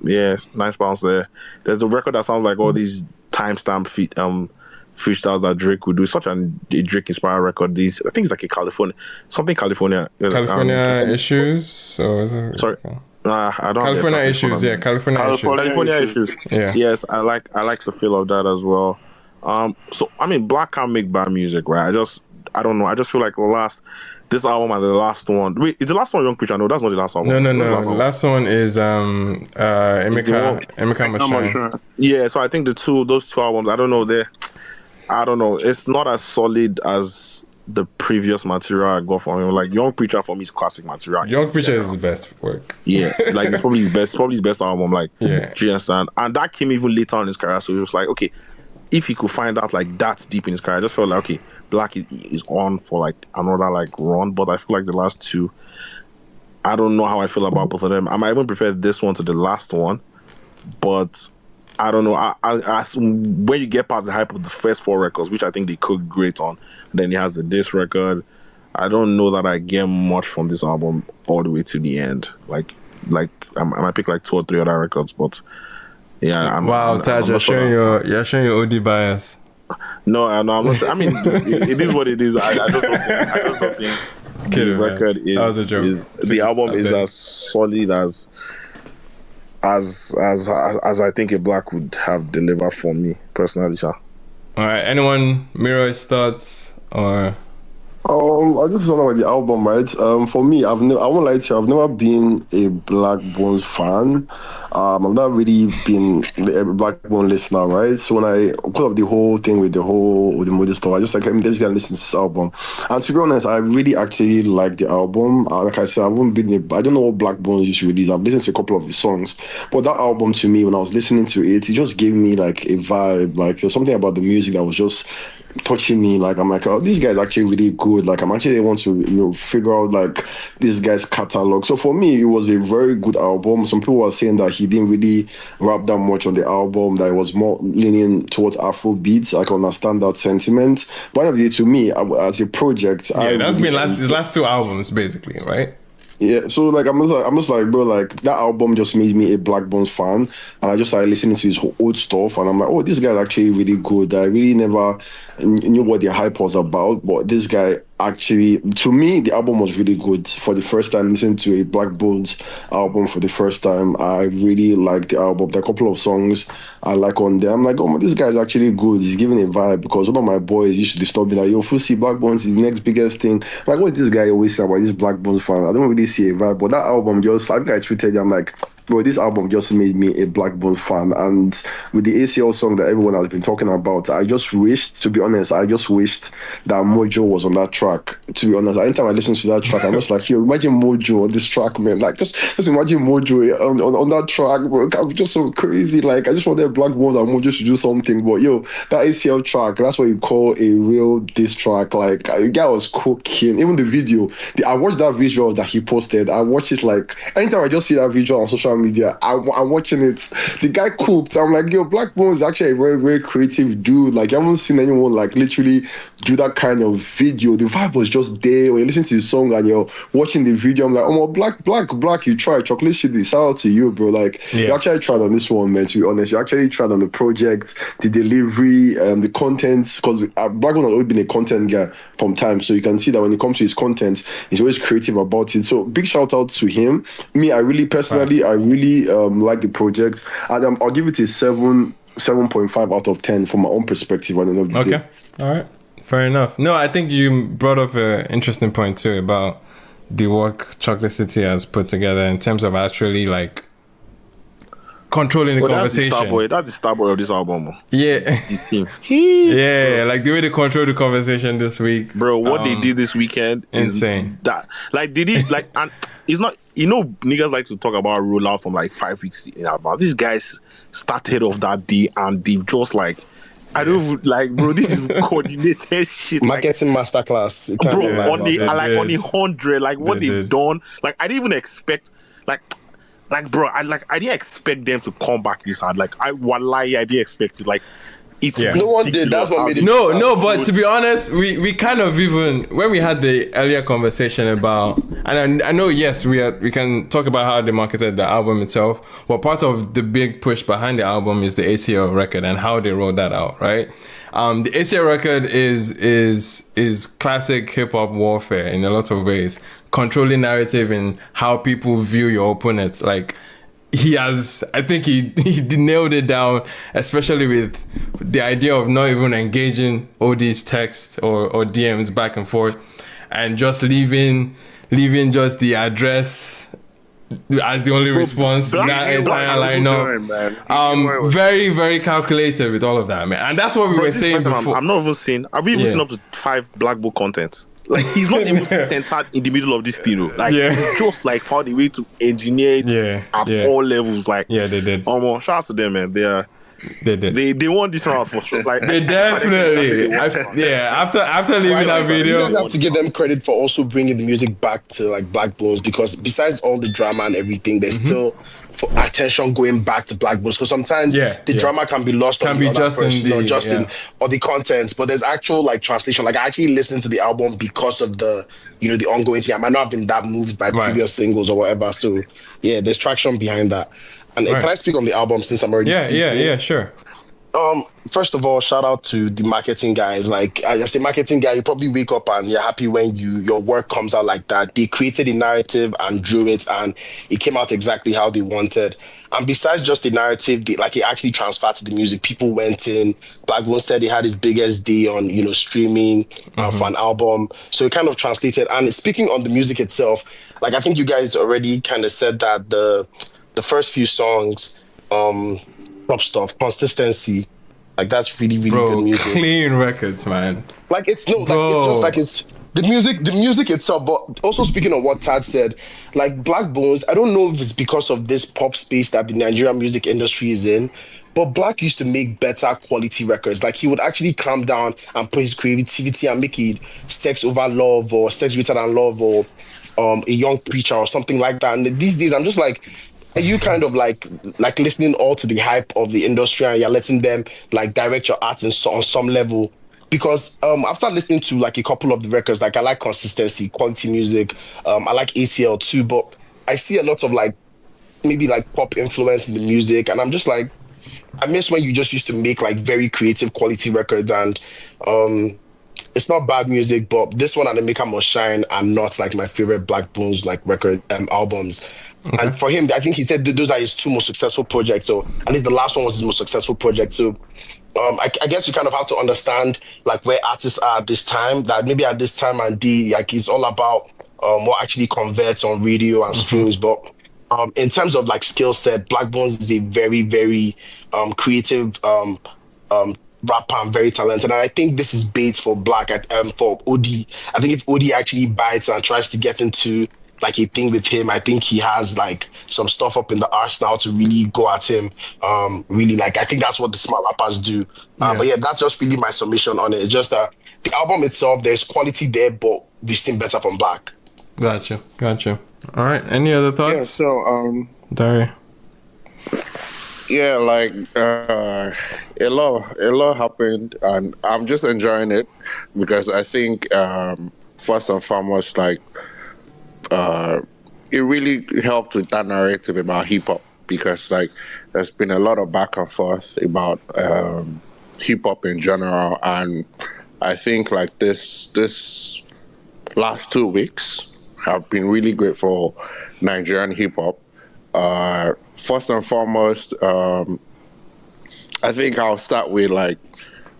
Yeah, nice bounce there. There's a record that sounds like all these timestamp freestyles that Drake would do. It's such a Drake inspired record. I think it's like a California Issues. So is it? Sorry. I don't. California Issues. Yeah, California Issues. Yeah. Yes, I like the feel of that as well. So I mean, Black can't make bad music, right? I don't know. I just feel like this album and the last one. Wait, is the last one Young Preacher? No, that's not the last album. No. The last one is Emeka Machine. Yeah, so I think those two albums, I don't know. It's not as solid as the previous material I got from him. Like Young Preacher for me is classic material. Young Preacher is his best work. Yeah, like it's probably his best album. Like, yeah, do you understand? And that came even later on in his career. So it was like, okay, if he could find out like that deep in his career, I just felt like, okay, Black is on for like another like run. But I feel like the last 2, I don't know how I feel about both of them. I might even prefer this one to the last one, but I don't know. I when you get past the hype of the first 4 records, which I think they cooked great on, then he has the disc record. I don't know that I get much from this album all the way to the end. Like I might pick like 2 or 3 other records, but yeah. Taj, you're showing your OD bias. No, I'm not. I mean, it is what it is. I just don't think the record is. That was a joke. The album is as solid as I think a Black would have delivered for me personally. All right. Anyone mirror his thoughts or? I just don't know about the album, right? For me, I won't lie to you, I've never been a Blaqbonez fan. I've not really been a Blaqbonez listener, right? So when because of the whole thing with the Modi stuff, I just like, I'm just gonna listen to this album. And to be honest, I really actually like the album. Like I said, I don't know what Blaqbonez used to release. I've listened to a couple of the songs, but that album to me, when I was listening to it, it just gave me like a vibe. Like there's something about the music that was just touching me. Like I'm like, oh, this guy's actually really good. Like I'm actually want to figure out like this guy's catalog. So for me, it was a very good album. Some people were saying that he didn't really rap that much on the album, that it was more leaning towards Afrobeats. I can understand that sentiment. But anyway, to me, as a project, that's been his last 2 albums basically, right? Yeah, so like I'm just like, bro, like that album just made me a Blaqbonez fan, and I just started listening to his old stuff, and I'm like, oh, this guy's actually really good. I really never knew what the hype was about, but this guy actually, to me, the album was really good. For the first time listening to a Blaqbonez album for the first time, I really liked the album. There are a couple of songs I like on there. I'm like, oh, this guy's actually good. He's giving a vibe, because one of my boys used to disturb me like, yo, Fusi, Blaqbonez is the next biggest thing. I'm like, what is this guy always say about this Blaqbonez fan? I don't really see a vibe, but that album just, I think I tweeted you, I'm like, bro, this album just made me a Blaqbonez fan. And with the ACL song that everyone has been talking about, I just wished, to be honest, that Mojo was on that track. To be honest, anytime I listen to that track, I'm just like, yo, imagine Mojo on this track, man. Like, just imagine Mojo on that track, bro. I'm just so crazy. Like, I just wanted Blaqbonez and Mojo to do something. But yo, that ACL track, that's what you call a real diss track. Like, the guy was cooking. Even the video, I watched that visual that he posted. I watch it like, anytime I just see that visual on social media, I'm watching it. The guy cooked. I'm like, yo, Blaqbonez is actually a very, very creative dude. Like, I haven't seen anyone like literally do that kind of video. The vibe was just there. When you listen to the song and you're watching the video, I'm like, oh, Black, you tried. Chocolate Shitty, shout out to you, bro. Like, you actually tried on this one, man, to be honest. You actually tried on the project, the delivery, the content, because Blaqbonez has always been a content guy from time, so you can see that when it comes to his content, he's always creative about it. So big shout out to him. Me, I really personally, like the project, and I'll give it a 7.5 out of 10 from my own perspective at the end of the day. All right, fair enough. No, I think you brought up an interesting point too about the work Chocolate City has put together in terms of actually like controlling the conversation. That's the star boy of this album. Yeah. The team. Yeah, like the way they control the conversation this week. Bro, what they did this weekend insane. That like did it like, and it's not, you know, niggas like to talk about rollout from like 5 weeks in advance. These guys started off that day and they just like, I don't like, bro, this is coordinated shit. Marketing masterclass. Bro, on the 100, like what they've done, like I didn't even expect, like bro, I didn't expect them to come back this hard. Like I didn't expect it. Like no one did. That's what made it. No, but to be honest, we kind of, even when we had the earlier conversation about, and I know, yes, we can talk about how they marketed the album itself, but part of the big push behind the album is the ACL record and how they rolled that out, right? The ACL record is classic hip hop warfare in a lot of ways, controlling narrative and how people view your opponents. Like, I think he nailed it down, especially with the idea of not even engaging all these texts or DMs back and forth, and just leaving just the address as the only response. That entire lineup, very, very calculated with all of that, man. And that's what we were saying before. I'm not even saying, are we even seen up to 5 Blaqbonez content? Like, he's not even centered in the middle of this thing. Like, he's just like found a way to engineer it at all levels. Like, they did. Shout out to them, man. They did. They won this round for sure. Like, they definitely. After leaving that video, you guys have to give them credit for also bringing the music back to like Blaqbonez, because besides all the drama and everything, there's still attention going back to Blaqbonez, because sometimes the drama can be lost on the other person, or just in or the content, but there's actual like translation. Like, I actually listened to the album because of the the ongoing thing. I might not have been that moved by previous singles or whatever. So yeah, there's traction behind that. And can I speak on the album since I'm already speaking? Yeah, sure. First of all, shout out to the marketing guys. Like, as a marketing guy, you probably wake up and you're happy when your work comes out like that. They created a narrative and drew it, and it came out exactly how they wanted. And besides just the narrative, it actually transferred to the music. People went in. Blaqbonez said he had his biggest day on streaming for an album, so it kind of translated. And speaking on the music itself, like, I think you guys already kind of said that the the first few songs, top stuff, consistency. Like that's really, really good music. Clean records, man. Like it's the music itself. But also speaking of what Tad said, like Blaqbonez, I don't know if it's because of this pop space that the Nigerian music industry is in, but Black used to make better quality records. Like he would actually calm down and put his creativity and make it Sex Over Love or Sex Greater Than Love or A Young Preacher or something like that. And these days I'm just like, are you kind of like listening all to the hype of the industry and you're letting them like direct your art on some level? Because after listening to like a couple of the records, like I like consistency, quality music, I like ACL too, but I see a lot of like maybe like pop influence in the music, and I'm just like, I miss when you just used to make like very creative quality records, and it's not bad music, but this one and the Maker Must Shine are not like my favorite Blaqbonez like record albums. Okay. And for him, I think he said those are his two most successful projects. So at least the last one was his most successful project. So I guess you kind of have to understand like where artists are at this time. That maybe at this time and like it's all about what actually converts on radio and streams. But in terms of like skill set, Blaqbonez is a very, very creative rapper and very talented. And I think this is bait for for Odi. I think if Odi actually bites and tries to get into like a thing with him, I think he has like some stuff up in the arsenal to really go at him. Really, like I think that's what the smart rappers do. But yeah, that's just really my submission on it. It's just that the album itself, there's quality there, but we've seen better from Black. Gotcha. All right. Any other thoughts? Yeah. So, Dari. Yeah, like a lot happened, and I'm just enjoying it because I think first and foremost, like. It really helped with that narrative about hip hop because like there's been a lot of back and forth about hip hop in general, and I think like this last 2 weeks have been really great for Nigerian hip hop. First and foremost, I think I'll start with like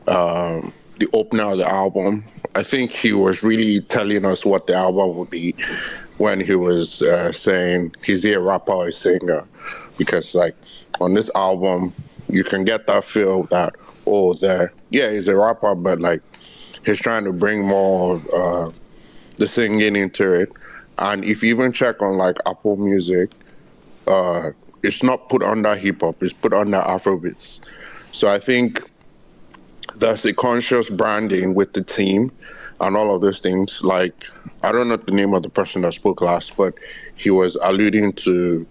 the opener of the album. I think he was really telling us what the album would be when he was saying he's a rapper or a singer, because like on this album you can get that feel that he's a rapper, but like he's trying to bring more the singing into it. And if you even check on like Apple Music, it's not put under hip hop, it's put under Afrobeats. So I think that's the conscious branding with the team and all of those things. Like, I don't know the name of the person that spoke last, but he was alluding to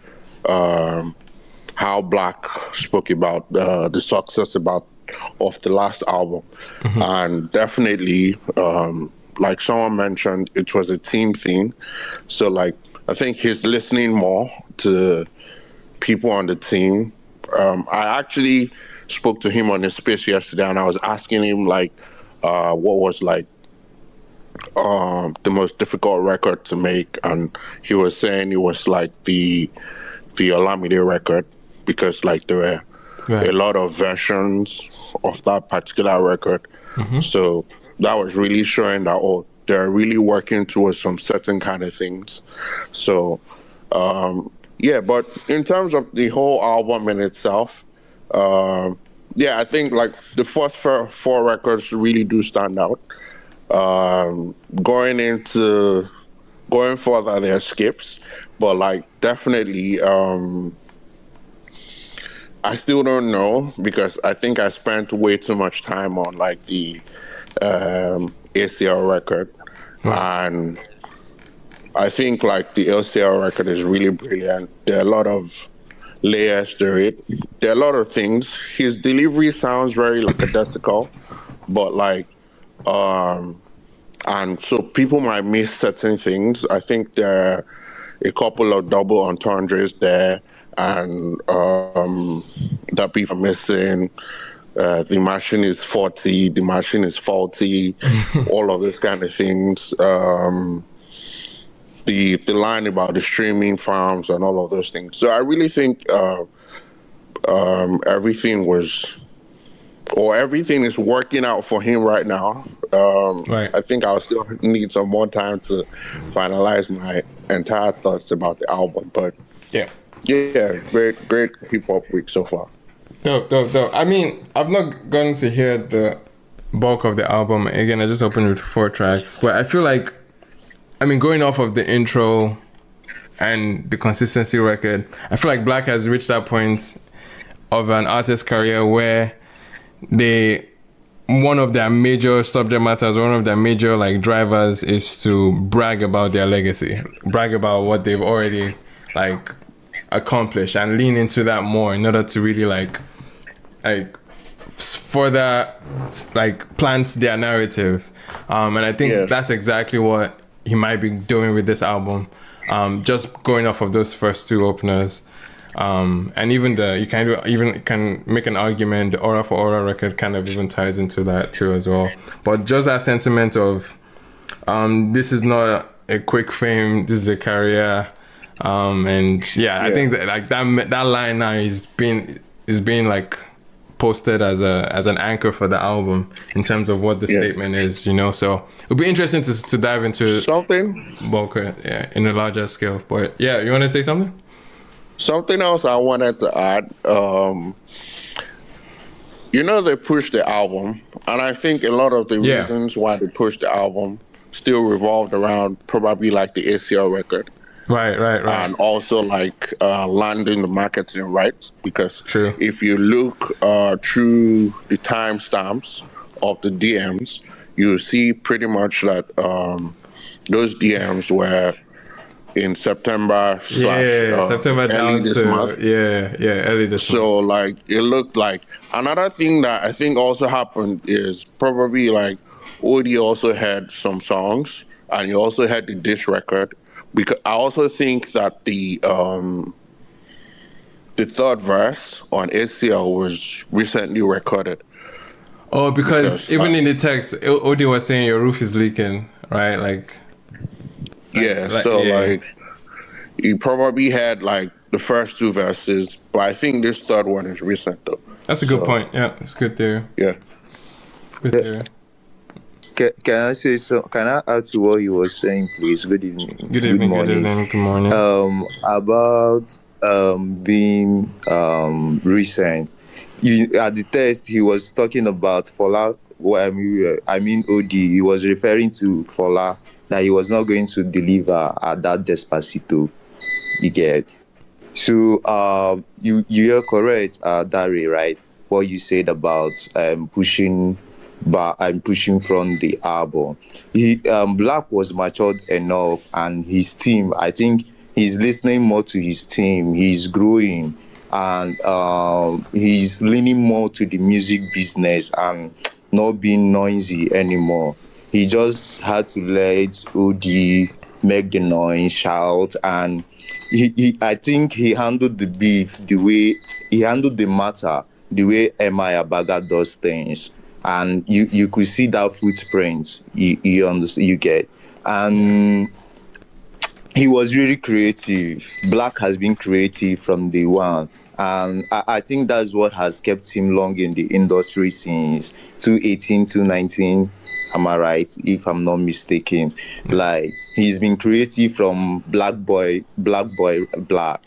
how Black spoke about the success of the last album. Mm-hmm. And definitely, like someone mentioned, it was a team thing. So like, I think he's listening more to people on the team. I actually spoke to him on his space yesterday, and I was asking him like, what was like the most difficult record to make, and he was saying it was like the Olamide record, because like there were a lot of versions of that particular record. Mm-hmm. So that was really showing that they're really working towards some certain kind of things. So but in terms of the whole album in itself, I think like the first four records really do stand out. Going further, there are skips, but like definitely, I still don't know, because I think I spent way too much time on like the ACL record, and I think like the LCL record is really brilliant. There are a lot of layers to it. There are a lot of things. His delivery sounds very lackadaisical, but like, and so people might miss certain things. I think there are a couple of double entendres there, and that people are missing. The machine is 40, the machine is faulty, all of these kind of things. The line about the streaming farms and all of those things. So I really think everything is working out for him right now. I think I'll still need some more time to finalize my entire thoughts about the album. But Yeah, great hip hop week so far. Dope. I mean, I've not gotten to hear the bulk of the album. Again, I just opened with 4 tracks. But I feel like, I mean, going off of the intro and the consistency record, I feel like Black has reached that point of an artist's career where one of their major subject matters, one of their major like drivers is to brag about their legacy, brag about what they've already like accomplished, and lean into that more in order to really like further like plant their narrative. And I think that's exactly what he might be doing with this album. Just going off of those first 2 openers. And even you can make an argument the Aura for Aura record kind of even ties into that too as well. But just that sentiment of this is not a quick fame, this is a career. I think that like that line now is being like posted as an anchor for the album in terms of what the statement is, you know. So it'll be interesting to dive into something Boca, in a larger scale. But yeah, you want to say something? Something else I wanted to add, they pushed the album, and I think a lot of the reasons why they pushed the album still revolved around probably like the ACL record. Right. And also like landing the marketing rights, because if you look through the timestamps of the DMs, you'll see pretty much that those DMs were in September September early this month. Early this month. So like it looked like another thing that I think also happened is probably like Odi also had some songs, and he also had the diss record, because I also think that the 3rd verse on ACL was recently recorded. Oh, because even in the text, Odi was saying your roof is leaking, right? Like he probably had like the first 2 verses, but I think this 3rd one is recent though. That's a good point. Yeah, it's good theory. Yeah. Good theory. Can I say so? Can I add to what you were saying, please? Good evening. Good morning. Good morning. About being recent. At the test, he was talking about Fola. I mean OD. He was referring to Fola, that he was not going to deliver at that Despacito. You get. So you're correct, Dari, right? What you said about pushing. But I'm pushing from the album. Black was matured enough, and his team, I think he's listening more to his team. He's growing, and he's leaning more to the music business and not being noisy anymore. He just had to let OD make the noise, shout, and I think he handled the beef the way he handled the matter, the way Emma Abaga does things. And you could see that footprint. You understand? You get, and he was really creative. Black has been creative from day one, and I think that's what has kept him long in the industry since 2018, 2019. Am I right? If I'm not mistaken, like he's been creative from Black.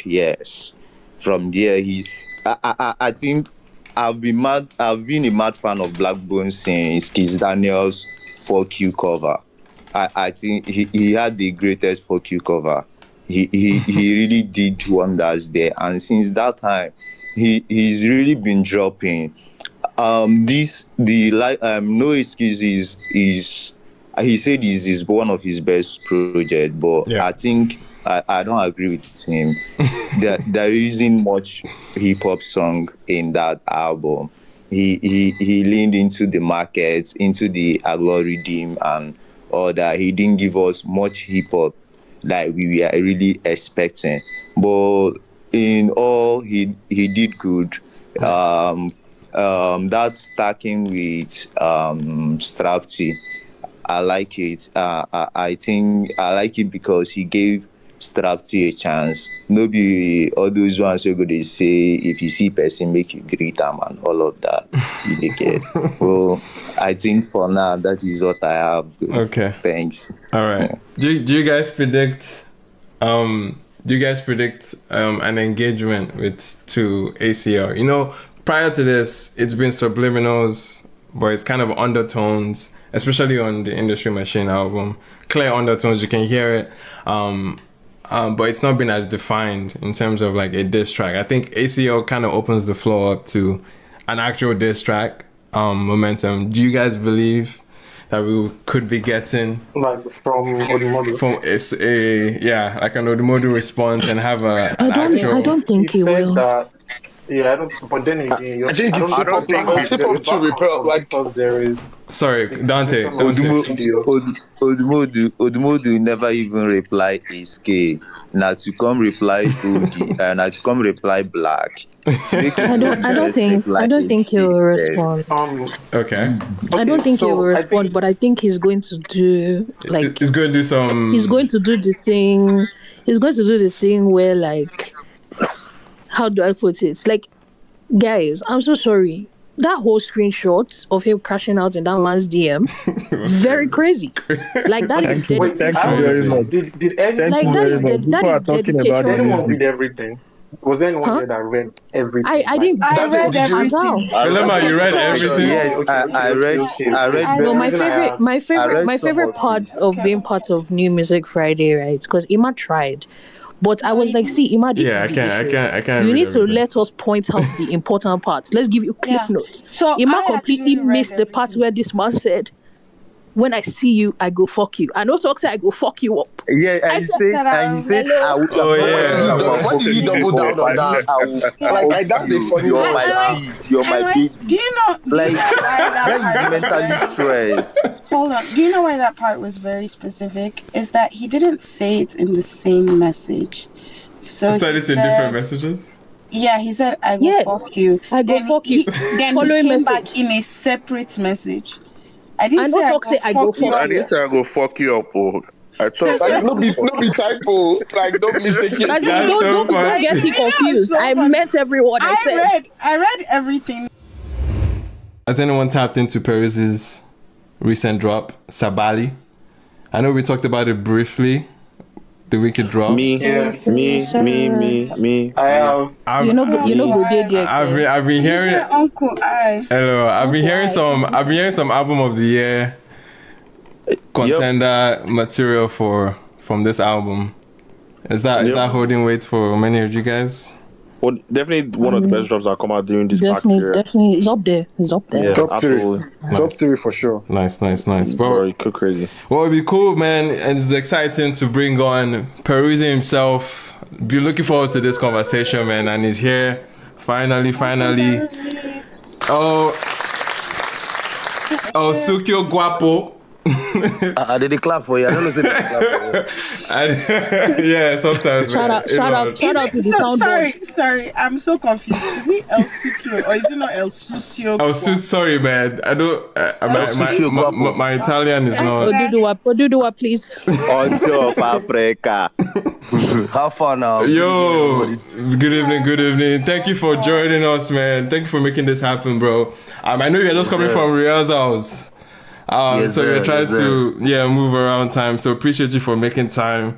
Yes, from there I think. I've been a mad fan of Blaqbonez since Kizz Daniel's "Fuck You" cover. I think he had the greatest "Fuck You" cover. He really did wonders there, and since that time, he's really been dropping. No Excuses is he said is one of his best projects, but I think I don't agree with him. There isn't much hip hop song in that album. He leaned into the market, into the algorithm and all that. He didn't give us much hip hop like we were really expecting. But in all, he did good. That stacking with Strafty, I like it. I think I like it because he gave Strafty a chance. No be all those ones who go to say if you see person make you greet them and all of that. You get. Well, I think for now that is what I have. Okay. Thanks. All right. Do you guys predict do you guys predict an engagement to ACL? You know, prior to this, it's been subliminals, but it's kind of undertones, especially on the Industry Machine album. Clear undertones, you can hear it. But it's not been as defined in terms of like a diss track. I think ACL kind of opens the floor up to an actual diss track momentum. Do you guys believe that we could be getting like from Odumodublvck? From like an Odumodublvck response and have an actual. I don't think he will. Yeah, I don't. But then again, I think it's hip hop to repel like because there is. Sorry, Dante. Odumodu never even reply K. Now to come reply OD and now to come reply Black. I don't think he will respond. Okay. I don't think he will respond, but I think he's going to do like. He's going to do some. He's going to do the thing. He's going to do the thing where like. How do I put it? Like, guys, I'm so sorry. That whole screenshot of him crashing out in that man's DM, very crazy. Like that is dedication. Thank you very much. Did anyone read everything? Was there anyone there that read everything? I didn't. I read everything. Remember, you read everything. Yes, I read. No, my favorite part of being part of New Music Friday, right? Because Ima tried. But I was like, see, imagine. Yeah, I can't. You need to let us point out the important parts. Let's give you cliff notes. So Ima completely missed the part where this man said, "When I see you, I go fuck you." And also say, "I go fuck you up." Yeah, and he said, "I would." Why did you double down on that? Like that's the funny. You're my beat. You're my beat. Do you know? Like that is mentally stressed. Hold on. Do you know why that part was very specific? Is that he didn't say it in the same message. So it's in different messages? Yeah, he said, I go fuck you. I go fuck you. Then he came back in a separate message. I didn't say I go fuck you. I didn't say I go fuck you up. I thought like no be typo. Like don't mistake it. Don't get me confused. I meant every word I said. I read everything. Has anyone tapped into Peruzzi's recent drop, Sabali? I know we talked about it briefly. The wicked drop. Me. I have. I've been hearing. Uncle, Hello. I've been hearing some album of the year contender material from this album. Is that holding weight for many of you guys? Well, definitely one of the best drops that come out during this year. Definitely, he's up there. Yeah, top absolutely. Three. Top three for sure. Nice. Well, you cook crazy. Well, it'd be cool, man. It's exciting to bring on Peruzzi himself. Be looking forward to this conversation, man. And he's here. Finally. Oh, Sucio GUAPO. I did a clap for you. I don't know if they clap for you. Yeah, sometimes. Shout out to the soundboard. Sorry, I'm so confused. Is it El Sucio or is it not El Sucio? Oh, sorry, man. I don't. My Italian is not. Odumodublvck, please. On top Africa. How far now? Yo, good evening. Thank you for joining us, man. Thank you for making this happen, bro. I know you're just coming from Ria's house. So you're trying to move around time. So appreciate you for making time.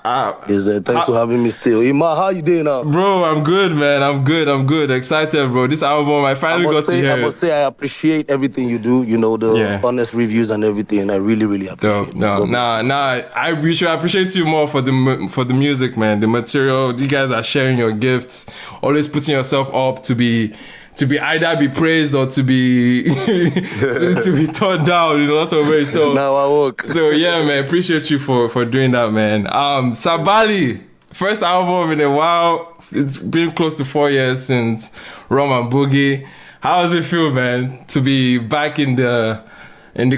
Thanks for having me still. Ima, how you doing now? Bro, I'm good, man. I'm good. Excited, bro. This album, I finally got to hear it. I must say I appreciate everything you do. You know, the honest reviews and everything. I really appreciate it. We should appreciate you more for the music, man. The material. You guys are sharing your gifts. Always putting yourself up to be either be praised or to be to be torn down in a lot of ways. So now I work. So yeah, man, appreciate you for doing that, man. Sabali, first album in a while. It's been close to 4 years since Rema and Boogie. How does it feel, man, to be back in the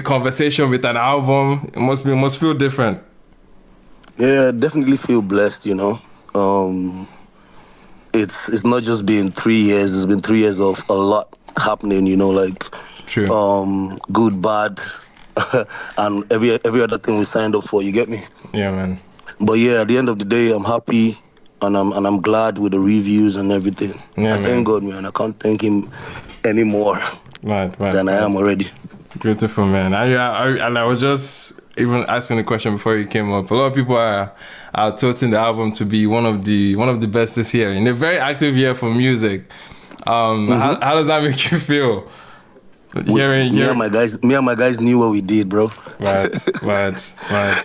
conversation with an album? It must feel different. Yeah, definitely feel blessed, you know. It's not just been 3 years. It's been 3 years of a lot happening, you know, like true. Good, bad, and every other thing we signed up for. You get me? Yeah, man. But yeah, at the end of the day, I'm happy and I'm glad with the reviews and everything. Yeah, I thank God, man. I can't thank him any more than I am already. Beautiful, man. I was just even asking the question before you came up. A lot of people are touting the album to be one of the best this year in a very active year for music. How does that make you feel? Me and my guys knew what we did, bro. Right.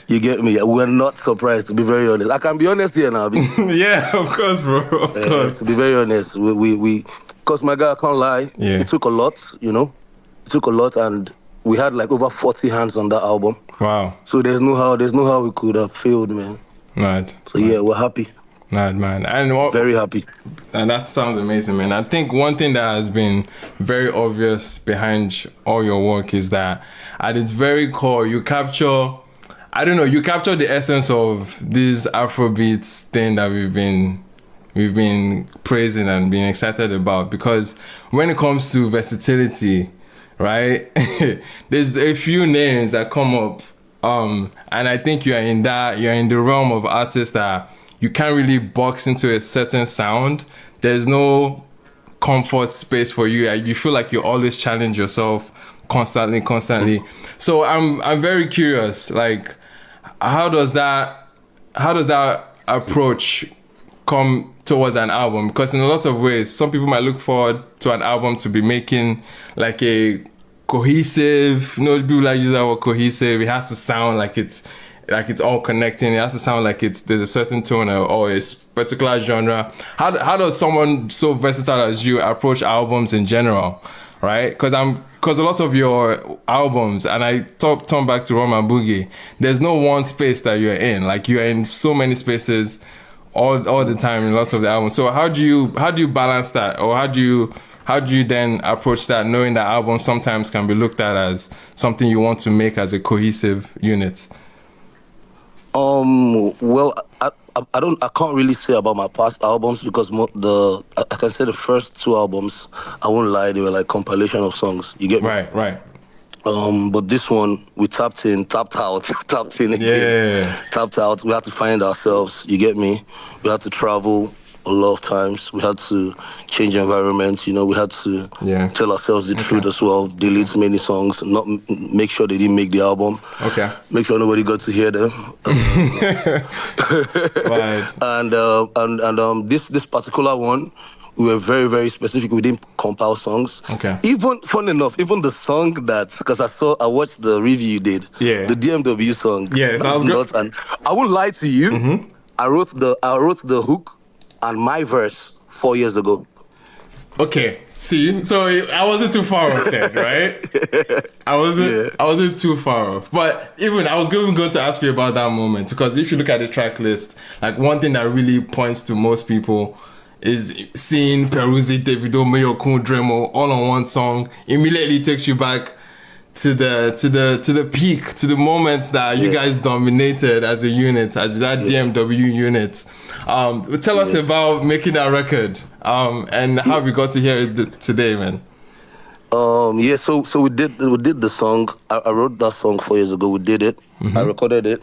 You get me? We're not surprised, to be very honest. I can be honest here now. Yeah, of course, bro. Of course. To be very honest, we because my guy, I can't lie. Yeah. It took a lot, you know. It took a lot, and we had like over 40 hands on that album. Wow. So there's no how we could have failed, man. Right. So yeah, we're happy. Right, man. And very happy. And that sounds amazing, man. I think one thing that has been very obvious behind all your work is that at its very core, you capture the essence of this Afrobeats thing that we've been praising and being excited about. Because when it comes to versatility, right, there's a few names that come up, and I think you're in the realm of artists that you can't really box into a certain sound. There's no comfort space for you. You feel like you always challenge yourself constantly. So I'm very curious, like, how does that approach come towards an album? Because in a lot of ways, some people might look forward to an album to be making like a cohesive, people like use that word cohesive. It has to sound like it's all connecting. It has to sound like there's a certain tone or a particular genre. How does someone so versatile as you approach albums in general, right? Because a lot of your albums, and I turn back to Rema and Boogie, there's no one space that you're in. Like, you're in so many spaces all the time in lots of the albums. So how do you balance that, or how do you then approach that, knowing that albums sometimes can be looked at as something you want to make as a cohesive unit? Well, I can't really say about my past albums, because I can say the first two albums, I won't lie, they were like compilation of songs. You get me? Right. But this one, we tapped in, tapped out, tapped in again. Yeah. Tapped out. We had to find ourselves. You get me? We had to travel a lot of times. We had to change environments. We had to tell ourselves the truth as well. Delete many songs. Not make sure they didn't make the album. Okay. Make sure nobody got to hear them. Right. And this particular one, we were very, very specific. We didn't compile songs. Okay. Even, fun enough, even the song because I watched the review you did. Yeah. The DMW song. Yeah, sounds good. And I won't lie to you. Mm-hmm. I wrote the hook and my verse 4 years ago. Okay. See, so I wasn't too far off then, right? I wasn't too far off. But even I was going to ask you about that moment, because if you look at the track list, like, one thing that really points to most people is seeing Peruzzi, Davido, Mayo, Rema all on one song. Immediately takes you back to the peak, to the moments that you guys dominated as a unit, as that DMW unit. Tell us about making that record, and how we got to hear it today, man. So we did the song. I wrote that song 4 years ago. We did it. Mm-hmm. I recorded it.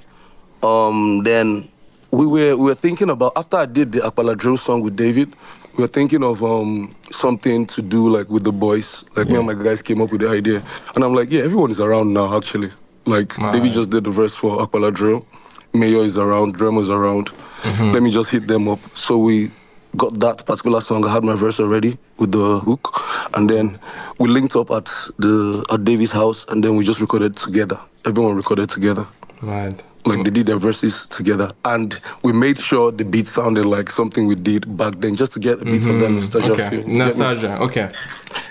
Then we were thinking about, after I did the Akpala Drill song with David, we were thinking of something to do like with the boys. Like, me and my guys came up with the idea, and I'm like, yeah, everyone is around now actually. Like, David just did the verse for Akpala Drill. Mayo is around, Drummer's around. Mm-hmm. Let me just hit them up. So we got that particular song. I had my verse already with the hook, and then we linked up at David's house, and then we just recorded together. Everyone recorded together. Right. Like, they did their verses together, and we made sure the beat sounded like something we did back then, just to get a bit of that nostalgia feel. Nostalgia. Okay.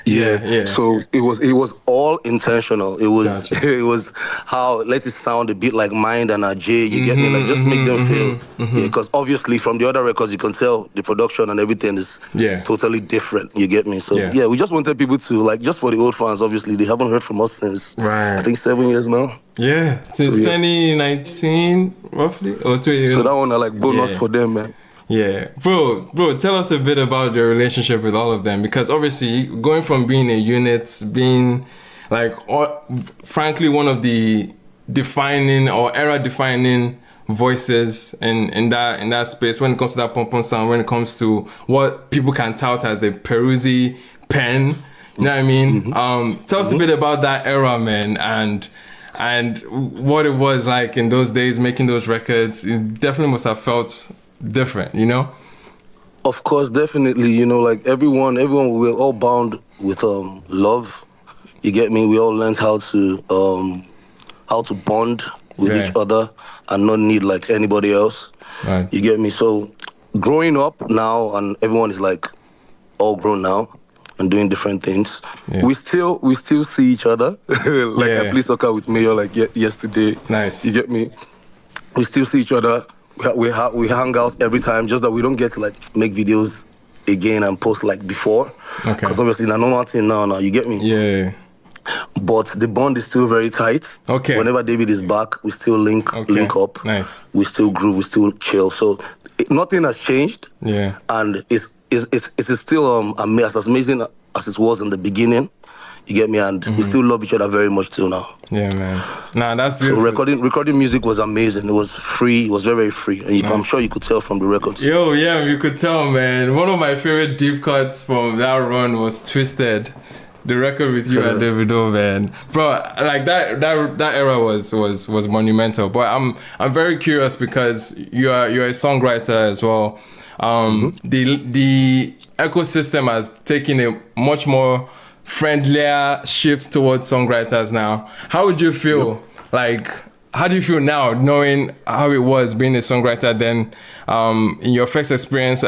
Yeah. So it was all intentional. It was how, let it sound a bit like Mind and Ajay. You get me? Like, just make them feel. Because obviously from the other records you can tell the production and everything is totally different. You get me? So we just wanted people to, like, just for the old fans. Obviously they haven't heard from us since I think 7 years now. Yeah, since 2019 roughly, or 2 years. So that one are like bonus for them, man. Yeah, bro, tell us a bit about your relationship with all of them, because obviously going from being a unit, being like, frankly, one of the defining or era-defining voices in that space when it comes to that pom-pom sound, when it comes to what people can tout as the Peruzzi pen, you know what I mean? Tell us a bit about that era, man, and and what it was like in those days making those records. It definitely must have felt different, you know? Of course, definitely. You know, like everyone, we were all bound with love. You get me? We all learned how to bond with each other and not need like anybody else. Right. You get me? So growing up now, and everyone is like all grown now and doing different things. Yeah. We still see each other. Like I play soccer with Mayor like yesterday. Nice. You get me? We still see each other. We hang out every time, just that we don't get to like make videos again and post like before. Okay. Because obviously it's a normal thing now, you get me? Yeah. But the bond is still very tight. Okay. Whenever David is back, we still link up. Nice. We still groove, we still chill. So nothing has changed. Yeah. And it is still as amazing as it was in the beginning. You get me? And we still love each other very much till now. Yeah, man. Nah, that's beautiful. So recording music was amazing. It was free. It was very, very free. And I'm sure you could tell from the records. Yo, yeah, you could tell, man. One of my favorite deep cuts from that run was Twisted. The record with you and Davido, man. Bro, like that era was monumental. But I'm very curious because you're a songwriter as well. The ecosystem has taken a much more friendlier shift towards songwriters now. How would you feel? Like, how do you feel now, knowing how it was being a songwriter then, in your first experience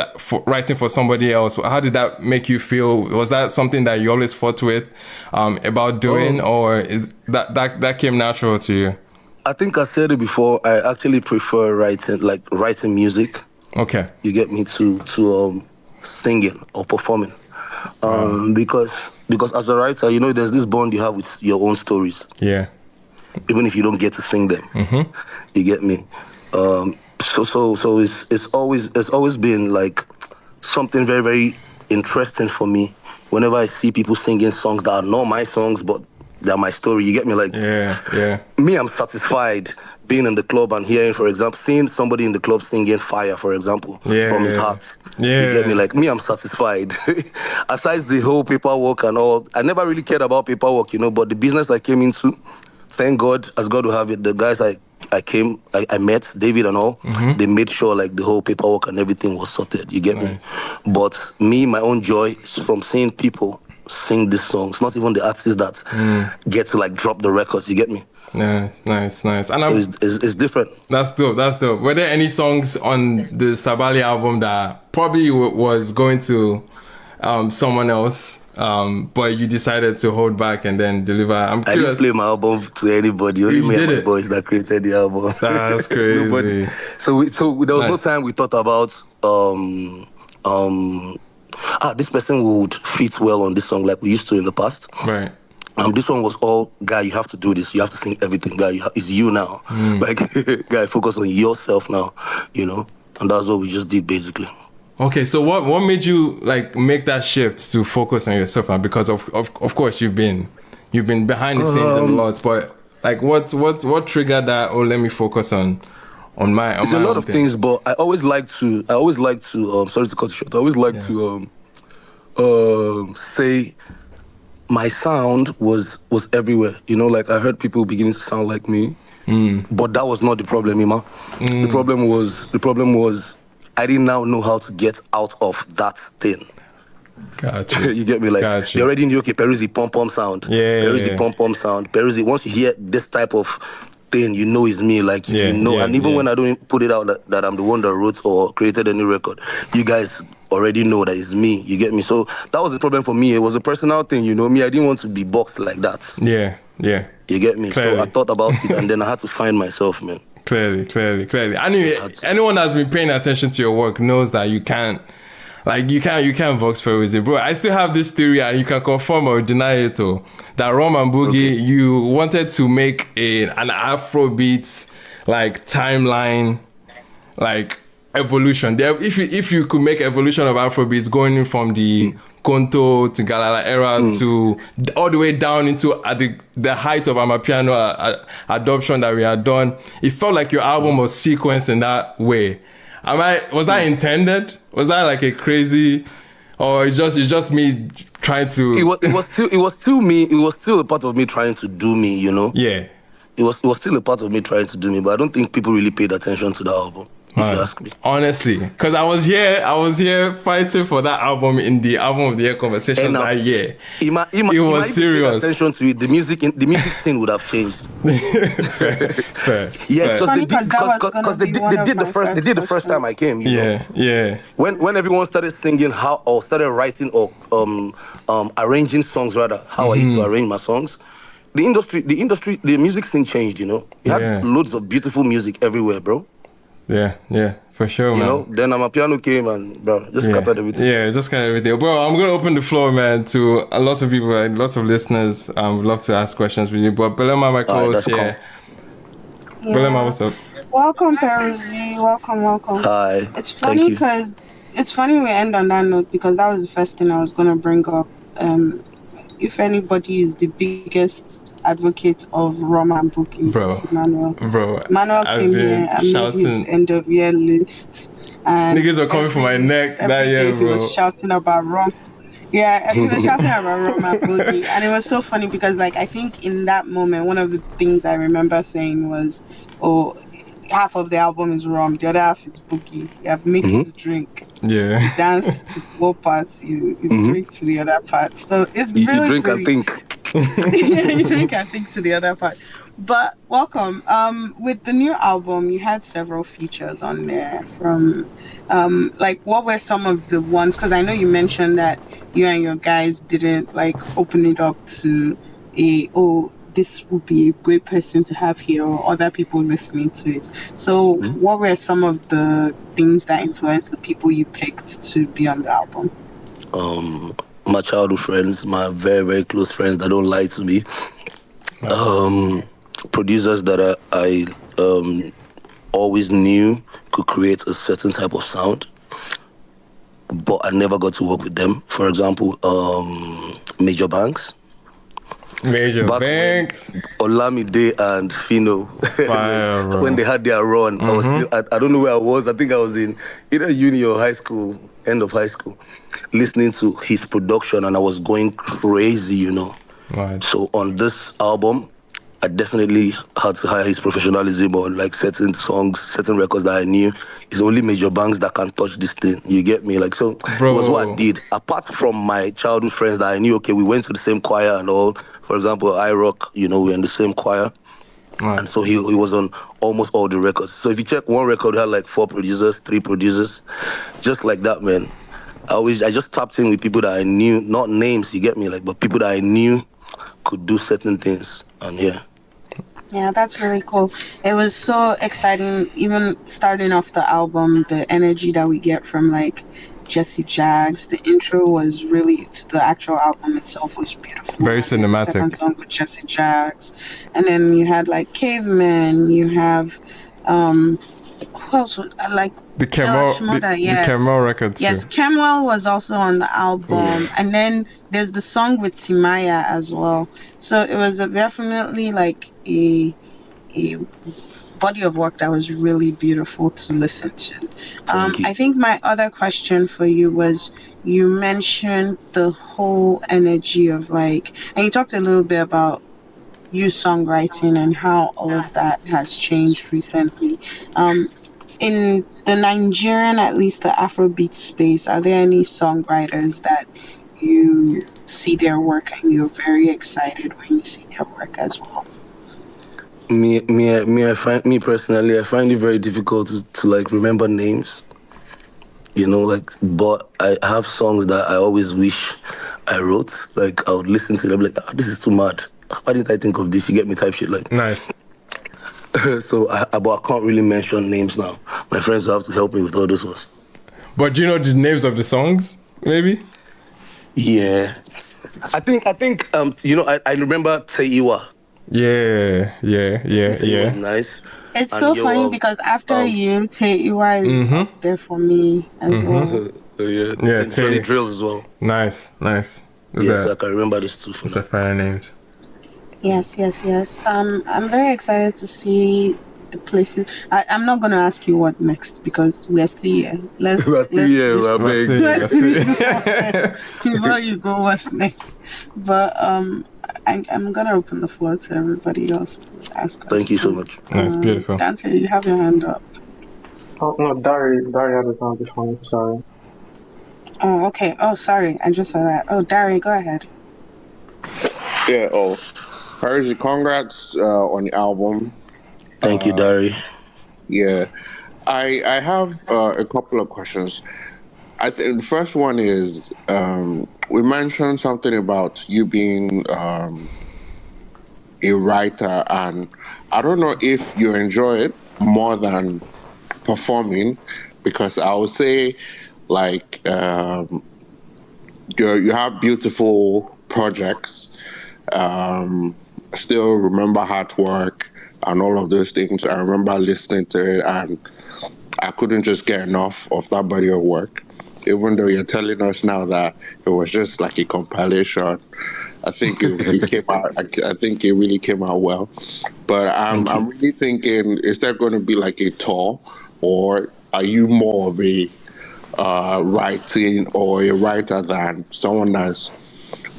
writing for somebody else? How did that make you feel? Was that something that you always fought with about doing, or is that came natural to you? I think I said it before. I actually prefer writing music. Okay. You get me to singing or performing. Because as a writer, you know, there's this bond you have with your own stories. Yeah. Even if you don't get to sing them, you get me. So it's always been like something very, very interesting for me. Whenever I see people singing songs that are not my songs, but they're my story, you get me? Like, me, I'm satisfied being in the club and hearing, for example, seeing somebody in the club singing Fire, for example, from his heart. You get me? Like, me, I'm satisfied. Aside the whole paperwork and all, I never really cared about paperwork, you know, but the business I came into, thank God, as God will have it, the guys I met, David and all, they made sure like the whole paperwork and everything was sorted, you get me? But me, my own joy is from seeing people sing these songs, not even the artists that get to like drop the records, you get me? Yeah, nice. And so it's different. That's dope. Were there any songs on the Sabali album that probably was going to someone else, but you decided to hold back and then deliver? I'm curious. I didn't play my album to anybody. Only me and my boys that created the album. That's crazy. So there was no time we thought about this person would fit well on this song like we used to in the past. Right. This one was all, guy, you have to do this. You have to sing everything, guy. It's you now. Like, guy, focus on yourself now, you know? And that's what we just did, basically. Okay, so what made you, like, make that shift to focus on yourself now? Because, of course, you've been behind the scenes a lot, but, like, what triggered that, let me focus on my There's a lot of things, but I always like to, sorry to cut you short, I always like to say, my sound was everywhere. You know, like I heard people beginning to sound like me, but that was not the problem, Ima. The problem was I didn't now know how to get out of that thing. Gotcha. You get me? Like, you already knew, okay, Peruzzi pom-pom sound. Peruzzi pom-pom sound. Peruzzi, once you hear this type of thing, you know it's me. Like, you know, and even when I don't put it out that I'm the one that wrote or created a new record, you guys already know that it's me. You get me? So that was the problem for me. It was a personal thing, you know. Me, I didn't want to be boxed like that. Yeah. You get me? Clearly. So I thought about it, and then I had to find myself, man. Clearly. Anyone that's been paying attention to your work knows that you can't box Peruzzi, bro. I still have this theory, and you can confirm or deny it, though. That Rema and Boogie, you wanted to make an Afrobeats like timeline, like evolution. If you could make evolution of Afrobeats going from the Konto to Galala era to all the way down into the height of Amapiano adoption that we had done, it felt like your album was sequenced in that way. Was that intended? Was that like a crazy, or it's just me trying to? It was still me. It was still a part of me trying to do me, you know. Yeah. it was still a part of me trying to do me, but I don't think people really paid attention to the album. If you ask me, honestly, because I was here fighting for that album in the album of the year conversations that year. It was serious. Attention to it, the music thing would have changed. fair. Yeah, because they did the first time I came. You know? When everyone started singing started writing or arranging songs rather, how I used to arrange my songs. The industry, the music scene changed. You know, you had loads of beautiful music everywhere, bro. Yeah, for sure, man. You know, then my piano came and, bro, just scattered everything. Yeah, just scattered everything. Bro, I'm going to open the floor, man, to a lot of people, and lots of listeners. Would love to ask questions with you. But Belema, my co-host here. Belema, what's up? Welcome, Peruzzi. Welcome. Hi. It's funny because we end on that note because that was the first thing I was going to bring up. If anybody is the biggest advocate of Rema and Boogie, Manuel came here and made his end of year list. And niggas were coming for my neck that year, bro. He was shouting about Rema. Yeah, he was shouting about Rema and Boogie. And it was so funny because, like, I think in that moment, one of the things I remember saying was, half of the album is Rum, the other half is Boogie. You have mixed his drink. Yeah. You dance to one part, you drink to the other part. So it's really you drink and think. You drink and think to the other part. But welcome. With the new album, you had several features on there from, like, what were some of the ones? Because I know you mentioned that you and your guys didn't, like, open it up to this would be a great person to have here or other people listening to it. So what were some of the things that influenced the people you picked to be on the album? My childhood friends, my very, very close friends that don't lie to me. Producers that I always knew could create a certain type of sound, but I never got to work with them. For example, Major Banks. Olamide and Fino. Fire, when they had their run, I was still, I don't know where I was. I think I was in either uni or high school, end of high school, listening to his production, and I was going crazy, you know. Right. So on this album, I definitely had to hire his professionalism on like certain songs, certain records that I knew. It's only Major Banks that can touch this thing. You get me? Like, so It was what I did. Apart from my childhood friends that I knew, okay, we went to the same choir and all. For example, iRock, you know, we're in the same choir. Right. And so he was on almost all the records. So if you check one record, we had like 4 producers, 3 producers. Just like that, man. I just tapped in with people that I knew, not names, you get me? Like, but people that I knew could do certain things. And yeah, that's really cool. It was so exciting, even starting off the album, the energy that we get from like Jesse Jaggs. The intro was really, the actual album itself was beautiful. Very cinematic. The second song with Jesse Jaggs. And then you had like Caveman, you have, who else was, like the Kemwell record too. Yes, Kemwell was also on the album. And then there's the song with Timaya as well. So it was definitely like a body of work that was really beautiful to listen to. I think my other question for you was, you mentioned the whole energy of like, and you talked a little bit about you songwriting and how all of that has changed recently. In the Nigerian, at least the Afrobeat space, are there any songwriters that you see their work and you're very excited when you see their work as well? Me personally, I find it very difficult to like remember names. You know, like, but I have songs that I always wish I wrote. Like, I would listen to them like, this is too mad. Why didn't I think of this? You get me type shit like. Nice. So, but I can't really mention names now. My friends will have to help me with all those ones. But do you know the names of the songs, maybe? Yeah. I think you know, I remember Teiwa. Yeah. It was nice. It's so funny because after you, Teiwa is up there for me as well. Yeah, Johnny Drills as well. Nice. Yes, I can remember this too. Those are fire names. Yes. I'm very excited to see the places. I'm not going to ask you what next because we're still here. Let's finish this before you go what's next. But I'm gonna open the floor to everybody else to ask questions. Thank you so much. Nice, beautiful. Dante, you have your hand up. Oh no, Dari had his hand before. Sorry. Oh, okay. Oh, sorry. I just saw that. Oh, Dari, go ahead. Yeah. Oh, Peruzzi, congrats on the album. Thank you, Dari. Yeah, I have a couple of questions. I think the first one is we mentioned something about you being a writer, and I don't know if you enjoy it more than performing, because I would say like you have beautiful projects. Still remember Hard Work and all of those things. I remember listening to it, and I couldn't just get enough of that body of work. Even though you're telling us now that it was just like a compilation, I think it came out. I think it really came out well. But I'm really thinking: is there going to be like a tour, or are you more of a writing or a writer than someone that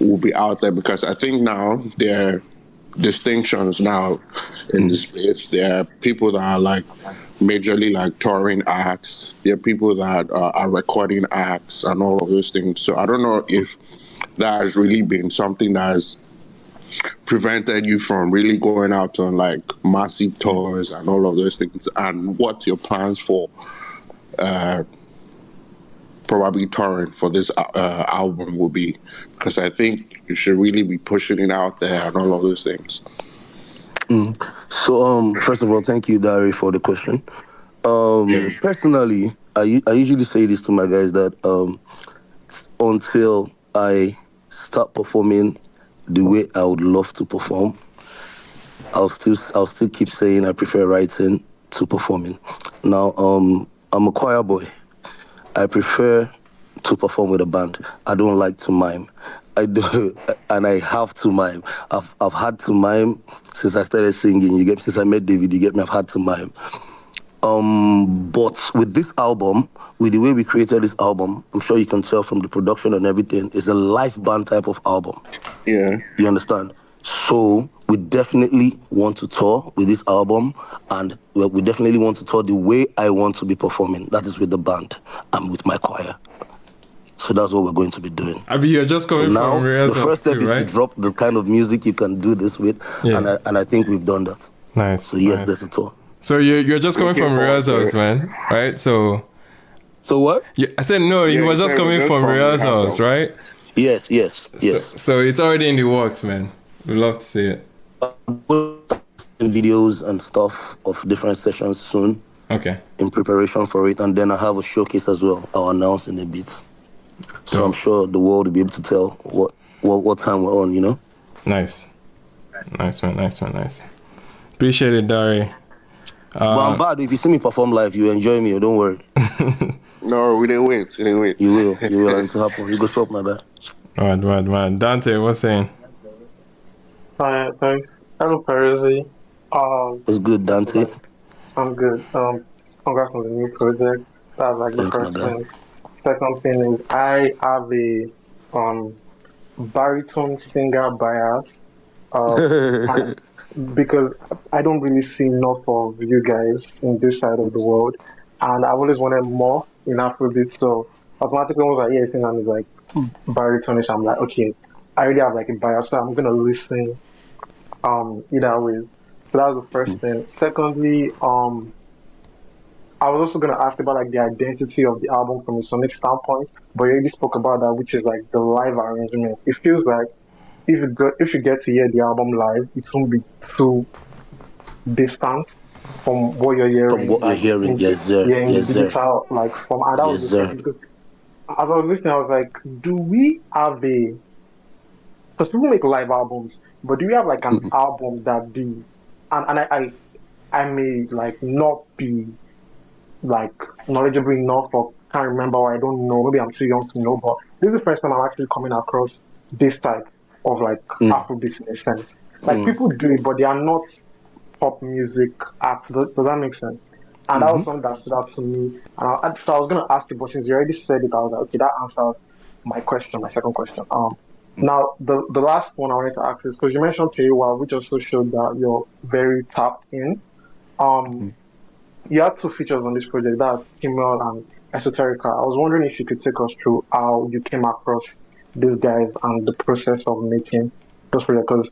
will be out there? Because I think now there are distinctions now in the space. There are people that are like majorly like touring acts. There are people that are recording acts and all of those things. So I don't know if that has really been something that has prevented you from really going out on like massive tours and all of those things, and what your plans for probably touring for this album will be, because I think you should really be pushing it out there and all of those things. So, first of all, thank you, Dari, for the question. Personally, I usually say this to my guys that until I start performing the way I would love to perform, I'll still keep saying I prefer writing to performing. Now, I'm a choir boy. I prefer to perform with a band. I don't like to mime. I do, and I have to mime. I've had to mime since I started singing. Since I met Davido, I've had to mime. But with this album, with the way we created this album, I'm sure you can tell from the production and everything, it's a live band type of album. Yeah. You understand? So we definitely want to tour with this album, and we definitely want to tour the way I want to be performing. That is with the band and with my choir. So that's what we're going to be doing. I mean, you're just coming now, from rehearsals the first step too, is right? to drop the kind of music you can do this with, and I think we've done that. Nice. So yes, nice. there's a tour. So you're just coming from rehearsals, man, right? So what? I said no. You were just coming from rehearsals, right? Yes. So it's already in the works, man. We'd love to see it. Videos and stuff of different sessions soon. Okay. In preparation for it, and then I have a showcase as well. I'll announce in a bit. So I'm sure the world will be able to tell what time we're on. You know. Nice, man. Appreciate it, Dari. But I'm bad. If you see me perform live, you enjoy me. Don't worry. No, we didn't wait. You will. It's happen. You go stop my bad. Right. Dante, what's saying? Hi, thanks. Hello, Peruzzi. What's good, Dante? I'm good. Congrats on the new project. That's like the first thing. Second thing is I have a baritone singer bias. Because I don't really see enough of you guys in this side of the world, and I've always wanted more in Afrobeats. So automatically, when I was like, yeah, singing is like baritonish. I'm like, okay, I already have like a bias, so I'm gonna listen either way. So that was the first thing. Secondly, I was also gonna ask about like the identity of the album from a sonic standpoint, but you already spoke about that, which is like the live arrangement. It feels like if you get to hear the album live, it won't be too distant from what you're hearing. From what you're hearing, yes, sir. Yeah, in yes, the digital like form. And that was the second, because as I was listening, I was like, do we have a? Because people make live albums, but do we have like an album that I may like not be like knowledgeable enough, or can't remember, or I don't know. Maybe I'm too young to know, but this is the first time I'm actually coming across this type of like Afrobeats in a sense. Like people do it, but they are not pop music acts. Does that make sense? And that was something that stood out to me. So I was gonna ask you, but since you already said it, I was like, okay, that answers my question, my second question. Now, the last one I wanted to ask is because you mentioned Tewa, which also showed that you're very tapped in. You had two features on this project, that's Female and Esoterica. I was wondering if you could take us through how you came across these guys and the process of making those projects. Because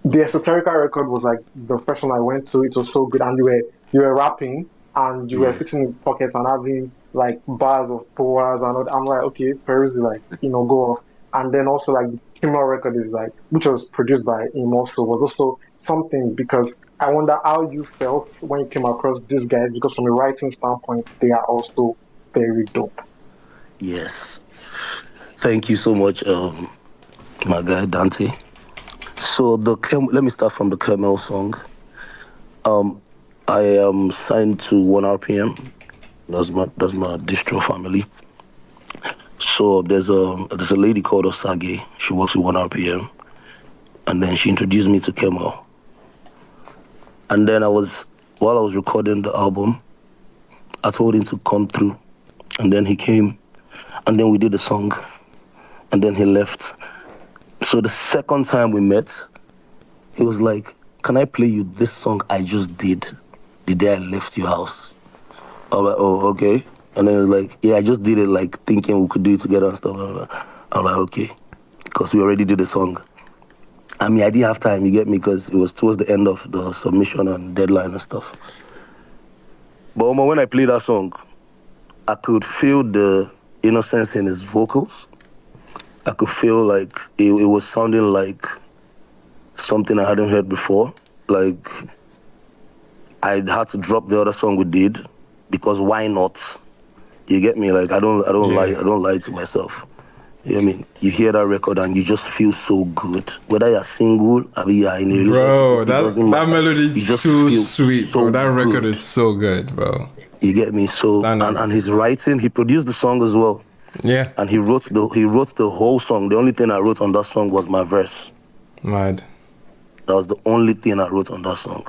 the Esoterica record was like the first one I went to. It was so good, and you were rapping and you were sitting in pockets and having like bars of poems and all. I'm like, okay, Peruzzi, like go off. And then also like the Female record is like, which was produced by him also, was also something because I wonder how you felt when you came across these guys because from a writing standpoint, they are also very dope. Yes. Thank you so much, my guy Dante. So let me start from the Camel song. I am signed to 1 RPM. That's my distro family. So there's a lady called Osage. She works with 1 RPM. And then she introduced me to Camel. And then while I was recording the album, I told him to come through. And then he came. And then we did the song. And then he left. So the second time we met, he was like, can I play you this song I just did the day I left your house? I was like, oh, okay. And then he was like, yeah, I just did it like thinking we could do it together and stuff. I'm like, okay. Because we already did the song. I mean, I didn't have time, you get me, because it was towards the end of the submission and deadline and stuff. But when I played that song, I could feel the innocence in his vocals. I could feel like it was sounding like something I hadn't heard before. Like, I had to drop the other song we did, because why not? You get me? Like, I don't lie to myself. You know what I mean? You hear that record and you just feel so good. Whether you're single, or you're in a relationship, bro, that melody is too sweet, bro. That record is so good, bro. You get me? So and his writing, he produced the song as well. Yeah. And he wrote the whole song. The only thing I wrote on that song was my verse. Mad. That was the only thing I wrote on that song.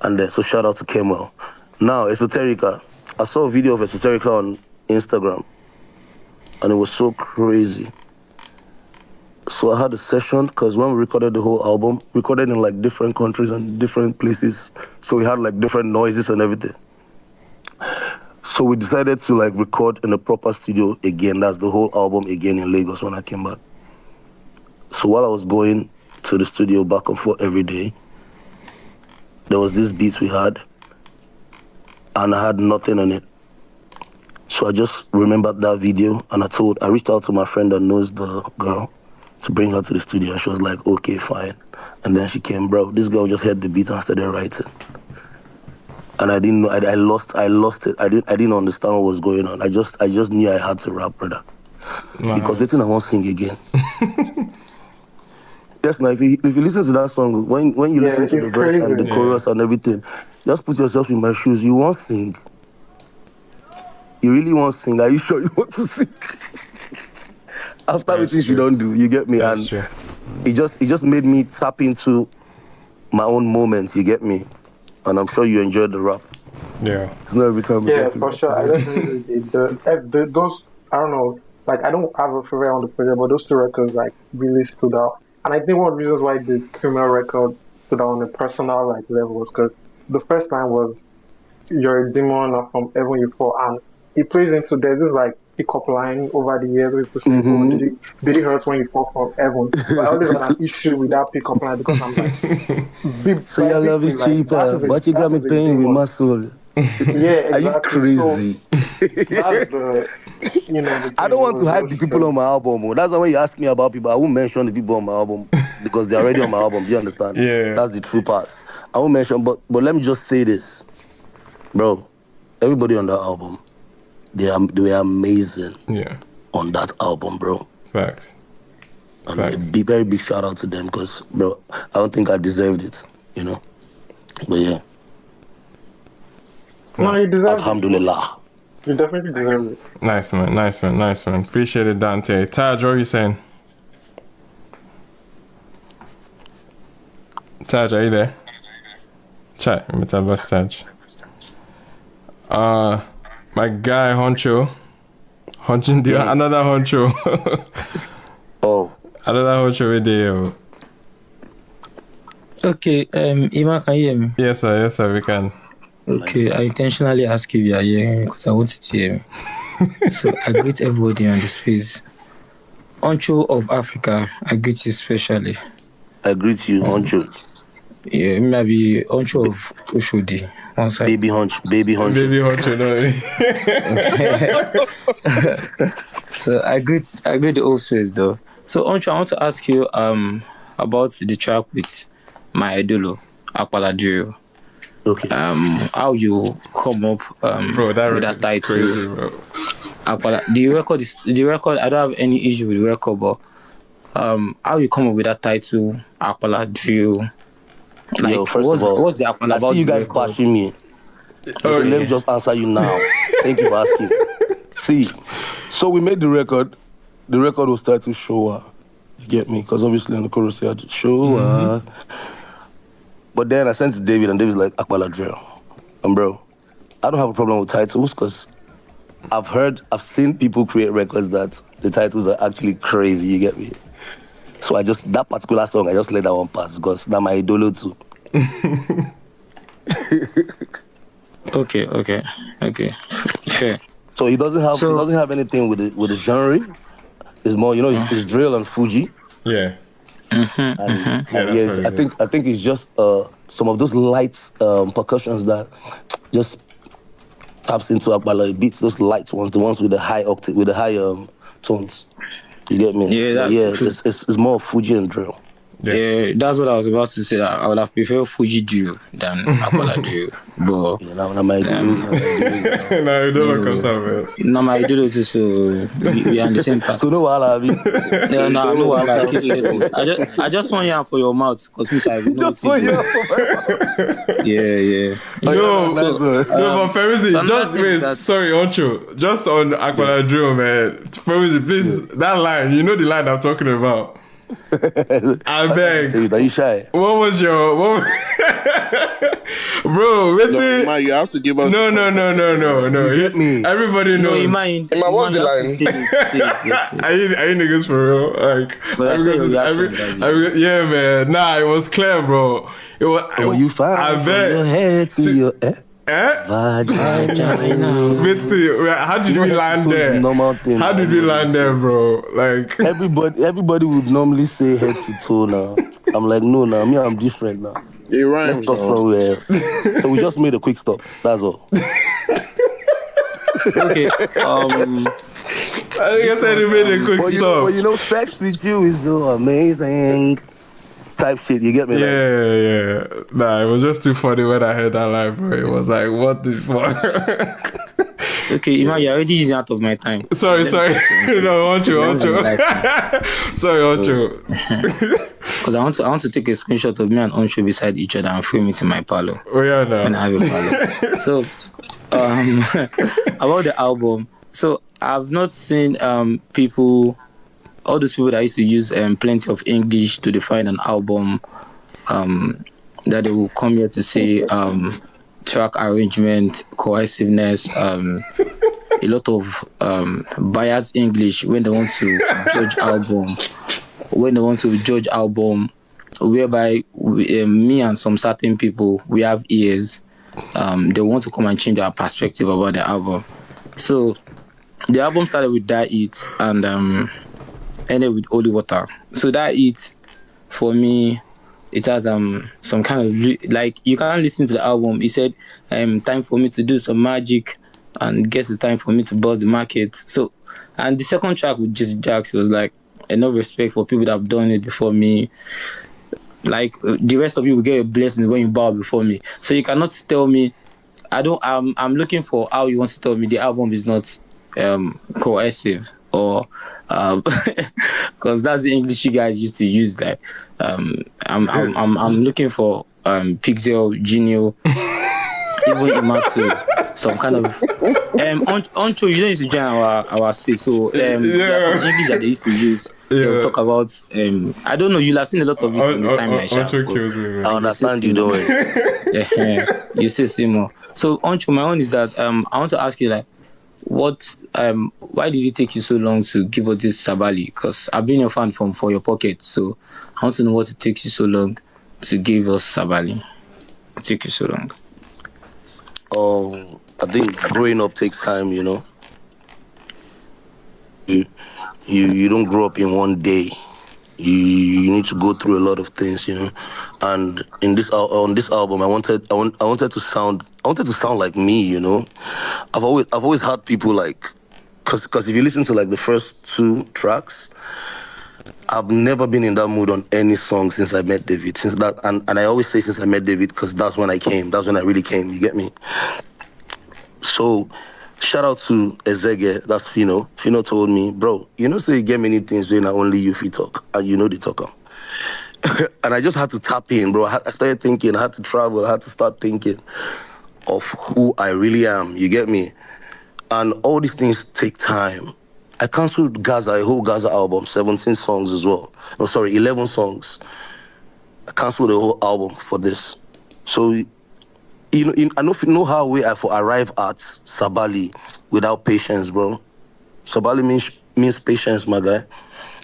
And then so shout out to Kemal. Now Esoterica. I saw a video of Esoterica on Instagram. And it was so crazy. So I had a session, because when we recorded the whole album, recorded in like different countries and different places. So we had like different noises and everything. So we decided to like record in a proper studio again. That's the whole album again in Lagos when I came back. So while I was going to the studio back and forth every day, there was this beat we had, and I had nothing on it. So I just remembered that video, and I reached out to my friend that knows the girl to bring her to the studio, and she was like, okay, fine. And then she came, bro. This girl just heard the beat and started writing. And I didn't know, I lost it. I didn't understand what was going on. I just knew I had to rap, brother. Wow. Because waiting, I won't sing again. Yes, now if you listen to that song, when you listen to the verse and the chorus and everything, just put yourself in my shoes. You won't sing. You really won't sing. Are you sure you want to sing? After everything you don't do, you get me? That's true. It just made me tap into my own moments, you get me? And I'm sure you enjoyed the rap. Yeah. It's not every time we get to for sure. I definitely did. Those, I don't know, like I don't have a favorite on the project, but those two records like really stood out. And I think one of the reasons why the Criminal record stood out on a personal like level was because the first line was "You're a demon from heaven you fall," and it plays into there's this like pickup line over the years with people saying, did it hurt when you fall from heaven? But I always had an issue with that pickup line because I'm like, so your love is cheaper, but you got me paying with my soul. Yeah, exactly. Are you crazy? So, that's the, I don't want to hype the people on my album. That's why when you ask me about people, I won't mention the people on my album because they're already on my album. Do you understand? Yeah. That's the true part. I won't mention, but let me just say this, bro. Everybody on that album, they were amazing. Yeah. On that album, bro. Facts. And a very big shout out to them because, bro, I don't think I deserved it, But yeah. No, you deserve Alhamdulillah. it. You definitely deserve it. Nice one. Appreciate it, Dante. Taj, what are you saying? Taj, are you there? Chat, I'm gonna Taj. My guy Honcho, another Honcho. Oh. I don't know what you're doing. Okay, Iman, can you hear me? Yes, sir, we can. Okay, I intentionally ask if you are hearing because I want you to hear me. So I greet everybody on the space. Oncho of Africa, I greet you especially. I greet you, Oncho. Yeah, maybe Oncho of Oshodi. One side. Baby Honcho. Baby Honcho, no. So I greet the old space though. So Oncho, I want to ask you about the track with my idolo, ATTW. Okay. How you come up bro, with that title? Crazy, bro. The record. I don't have any issue with the record, but how you come up with that title, ATTW? Like, yo, first of all, what's the Apala about? I see you guys bashing me. Okay, let me just answer you now. Thank you for asking. See, so we made the record. The record was titled Showa. You get me? Because obviously on the chorus you had Showa. But then I sent it to David, and David's like, ATTW. And bro, I don't have a problem with titles because I've seen people create records that the titles are actually crazy, you get me? So that particular song, I just let that one pass because that's my idolo too. Okay. Fair. So it doesn't have anything with the genre. It's more, it's drill and Fuji. Yeah. I think it's just some of those light percussions that just taps into ATTW beats, those light ones, the ones with the high octave, with the high tones. You get me? Yeah, it's more Fuji and drill. Yeah, that's what I was about to say. That I would have preferred Fuji drill than ATTW. But no, my idol is so we are on the same path. So no wahala. No wahala. I just want you for your mouth because I know just want you. Yeah. No, but Peruzzi, sorry, Oncho, just on ATTW, man. Peruzzi, please, that line, you know the line I'm talking about. I beg. Are you shy? What was your bro? Man, you have to give us. No. You get me? Everybody knows. No, Iman, what's the line? Are you niggas for real? Like, yeah, man. Nah, it was clear, bro. It was. You fine? I bet. Your head to your Mitzi, how did we land there? How did we land there, bro? Like everybody would normally say head to toe now. I'm like, no, me, I'm different now. It rhymes. Let's stop somewhere else. So we just made a quick stop. That's all. Okay. I think I said we made a quick stop. But sex with you is so amazing. Type shit, you get me? Yeah. Nah, it was just too funny when I heard that line, bro. It was like, what the fuck? Okay, Iman, you're already using out of my time. Sorry. No, Oncho. Sorry, Oncho. Because I want to take a screenshot of me and Oncho beside each other and frame it in my parlor. Oh yeah, no. When I have a parlor. So, about the album. So I've not seen people. All those people that used to use plenty of English to define an album, that they will come here to say track arrangement, cohesiveness, a lot of biased English when they want to judge album. Whereby me and some certain people, we have ears, they want to come and change our perspective about the album. So the album started with That It and ended with Holy Water. So That It, for me, it has some kind of like, you can't listen to the album. He said, time for me to do some magic, and guess it's time for me to buzz the market. So, and the second track with Jesse Jax was like, enough respect for people that have done it before me. Like the rest of you will get a blessing when you bow before me. So you cannot tell me, I'm looking for how you want to tell me the album is not cohesive, or because that's the English you guys used to use. Like I'm looking for Pixel, Genio, even Imatu, some kind of Oncho, you don't used to join our space. So there are some English that they used to use. They'll talk about I don't know, you'll have seen a lot of it in the time I understand you don't. You say more. So Oncho, my own is that I want to ask you, like, why did it take you so long to give us this Sabali? Because I've been your fan from For Your Pocket, so I want to know what it takes you so long to give us Sabali. It took you so long. I think growing up takes time, you know. You don't grow up in one day. You need to go through a lot of things, you know. And in this on this album, I wanted to sound like me, you know. I've always had people like, cause if you listen to like the first 2 tracks, I've never been in that mood on any song since I met David. Since that, and I always say since I met David, because that's when I came. That's when I really came. You get me? So, shout out to Ezege. That's Fino. Fino told me, bro, you know, so you get many things when only you fit talk, and you know the talker. And I just had to tap in, bro. I started thinking. I had to travel. I had to start thinking of who I really am. You get me? And all these things take time. I canceled Gaza, a whole Gaza album, 17 songs as well. No, sorry, 11 songs. I canceled the whole album for this. So, you know, I don't know how we I for arrive at Sabali without patience, bro. Sabali means patience, my guy.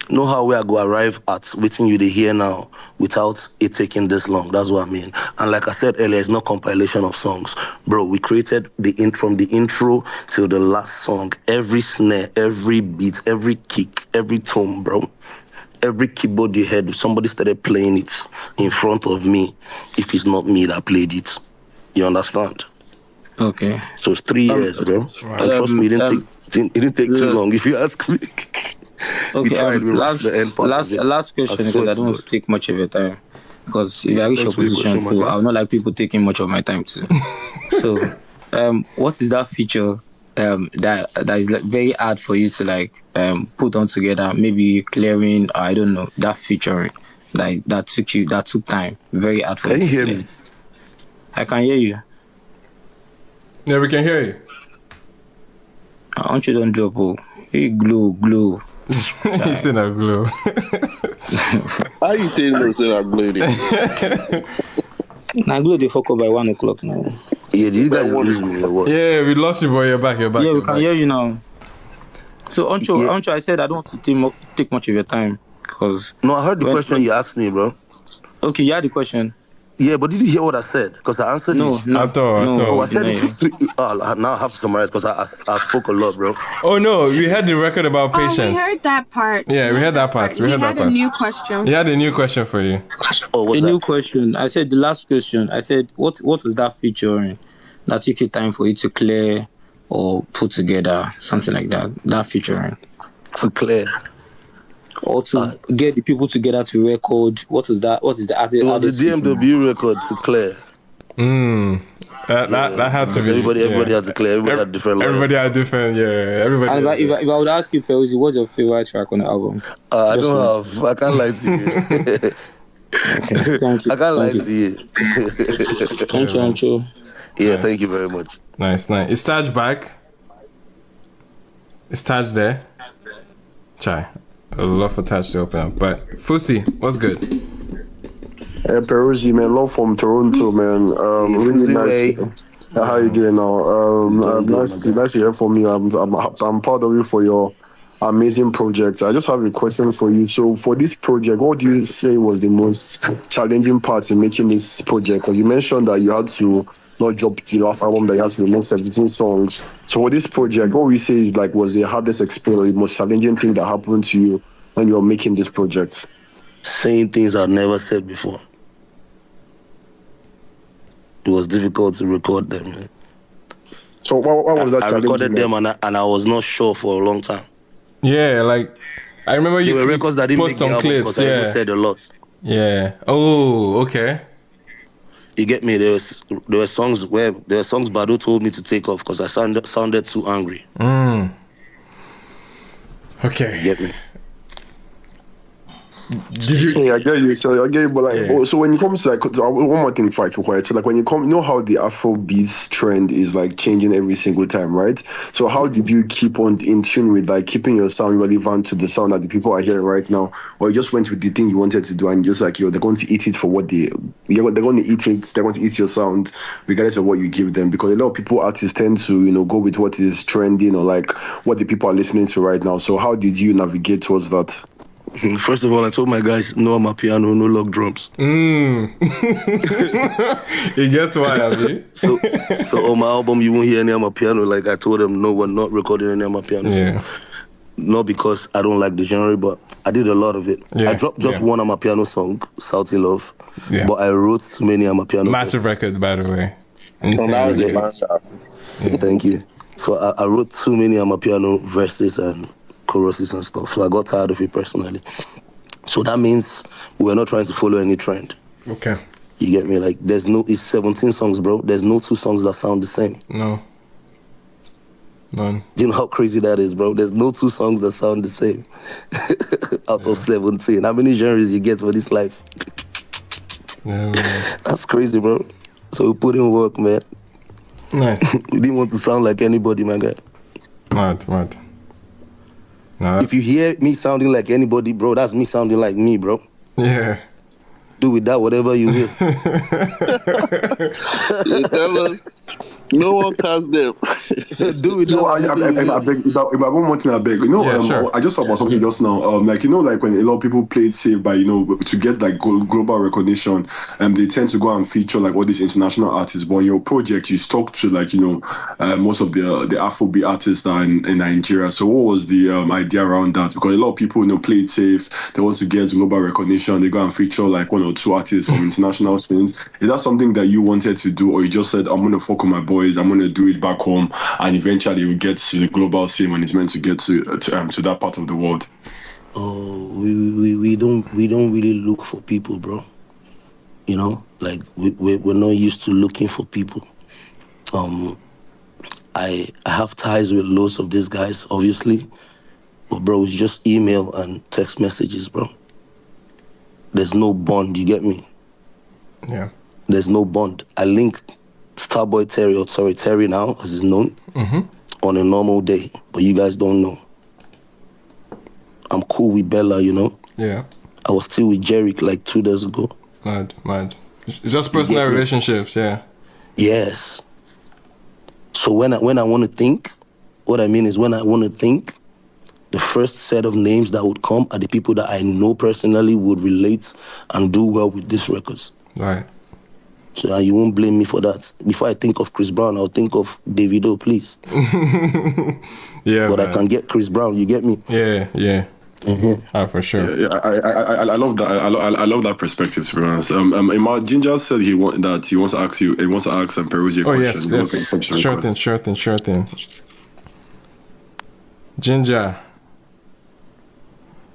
Know how we I go arrive at waiting you to hear now without it taking this long. That's what I mean. And like I said earlier, it's not compilation of songs. Bro, we created from the intro till the last song. Every snare, every beat, every kick, every tone, bro. Every keyboard you heard, somebody started playing it in front of me if it's not me that played it. You understand? Okay. So it's 3 years, bro. And trust me, it didn't take too long, if you ask me. Okay, last question, because I don't want to take much of your time. Because if I reach your position too, I will not like people taking much of my time too. So, what is that feature that is like very hard for you to like put on together? Maybe clearing, I don't know, that featuring, like that took time, very hard for you. Can you hear me? I can hear you. Yeah, we can hear you. I want you to drop. Hey, glow. He said I glow. How you saying no say I glow? Now glow they fuck up by 1 o'clock now. Yeah, do you guys lose me or what? Yeah, we lost you, boy. You're back. Yeah, we can hear you now. So, Ancho, I said I don't want to take much of your time because. No, I heard the question you asked me, bro. Okay, you had the question. Yeah, but did you hear what I said? Because I answered no, you. No, Oh, I said now I have to summarize because I spoke a lot, bro. Oh, no, we had the record about patience. We heard that part. Yeah, we heard that part. We heard that part. A new question. He had a new question for you. Oh, what's new question. I said the last question. I said, what was that featuring that took you time for you to clear or put together, something like that? That featuring. To clear. Or to get the people together to record. What was that? What is the it was the DMW record to clear. That had to be. Everybody had to clear. Everybody had different. Everybody had different. Yeah, everybody. And if I would ask you, Peruzzi, what's your favorite track on the album? I don't have. I can't lie to you. Okay, thank you. I can't lie to you. Thank you. Yeah, thank you very much. Nice. Is Taj back? Is Taj there? Chai. I'd love for Taj to open up. But Fusi, what's good? Hey, Peruzzi, man, love from Toronto, man. Really nice. How you doing now? Nice to hear from you. I'm proud of you for your amazing project. I just have a question for you. So, for this project, what do you say was the most challenging part in making this project? Because you mentioned that you had to not drop the last album, that you had to remove 17 songs. So, for this project, what would you say is like was the hardest experience, the most challenging thing that happened to you when you were making this project? Saying things I've never said before. It was difficult to record them. Man. So what was that? I recorded them and I was not sure for a long time. Yeah, like I remember you were records that didn't post make the some album clips. I said a lot. Yeah. Oh, okay. You get me? There were songs Badu told me to take off because I sounded too angry. Okay. You get me? Did you? Yeah, I get you. So I get you, but like, so when it comes to like, one more thing before I keep quiet. So like, when you come, you know how the Afrobeats trend is like changing every single time, right? So how did you keep on in tune with like keeping your sound relevant to the sound that the people are hearing right now, or you just went with the thing you wanted to do and just like, they're going to eat it for what they're going to eat it. They're going to eat your sound regardless of what you give them, because a lot of people artists tend to go with what is trending or like what the people are listening to right now. So how did you navigate towards that? First of all, I told my guys, no I'm a piano, no log drums. You get why, Abby? So on my album, you won't hear any of my piano. Like I told them, no, we're not recording any of my piano. Yeah. Not because I don't like the genre, but I did a lot of it. Yeah. I dropped just one on my piano song, Salty Love. Yeah. But I wrote too many on my piano. Massive record, by the way. Thank you. So I wrote too many on my piano verses and choruses and stuff. So I got tired of it personally. So that means we're not trying to follow any trend. Okay. You get me? Like it's 17 songs, bro. There's no 2 songs that sound the same. No. None. Do you know how crazy that is, bro? There's no 2 songs that sound the same. Out of 17. How many genres you get for this life? That's crazy, bro. So we put in work, man. Nice. We didn't want to sound like anybody, my guy. Mad. No, if you hear me sounding like anybody, bro, that's me sounding like me, bro. Yeah. Do with that whatever you will. You tell us. No one casts them. Do it. I beg, one more thing, I beg. Sure. I just thought about something just now. Like when a lot of people played safe by to get like global recognition, and they tend to go and feature like all these international artists. But in your project, you stuck to like most of the Afrobeat artists that are in Nigeria. So what was the idea around that? Because a lot of people played safe. They want to get global recognition. They go and feature like 1 or 2 artists from international scenes. Is that something that you wanted to do, or you just said, I'm gonna fuck with my boys, I'm gonna do it back home, and eventually we get to the global scene when it's meant to get to that part of the world? Oh, we don't really look for people, bro. Like we're not used to looking for people. I have ties with loads of these guys, obviously, but bro, it's just email and text messages, bro. There's no bond, you get me? Yeah. There's no bond. I linked Starboy Terry now, as is known, on a normal day, but you guys don't know. I'm cool with Bella, Yeah. I was still with Jerick like 2 days ago. Mad. It's just personal relationships, yeah. Yes. So when I want to think, what I mean is when I want to think, the first set of names that would come are the people that I know personally would relate and do well with these records. Right. So you won't blame me for that. Before I think of Chris Brown, I'll think of Davido, please. Yeah, but man. I can get Chris Brown, you get me? Yeah. For sure. Yeah, I love that. I love that perspective, to be honest. Ginger said he wants to ask Peruzzi a question. Yes. Sure thing. Ginger,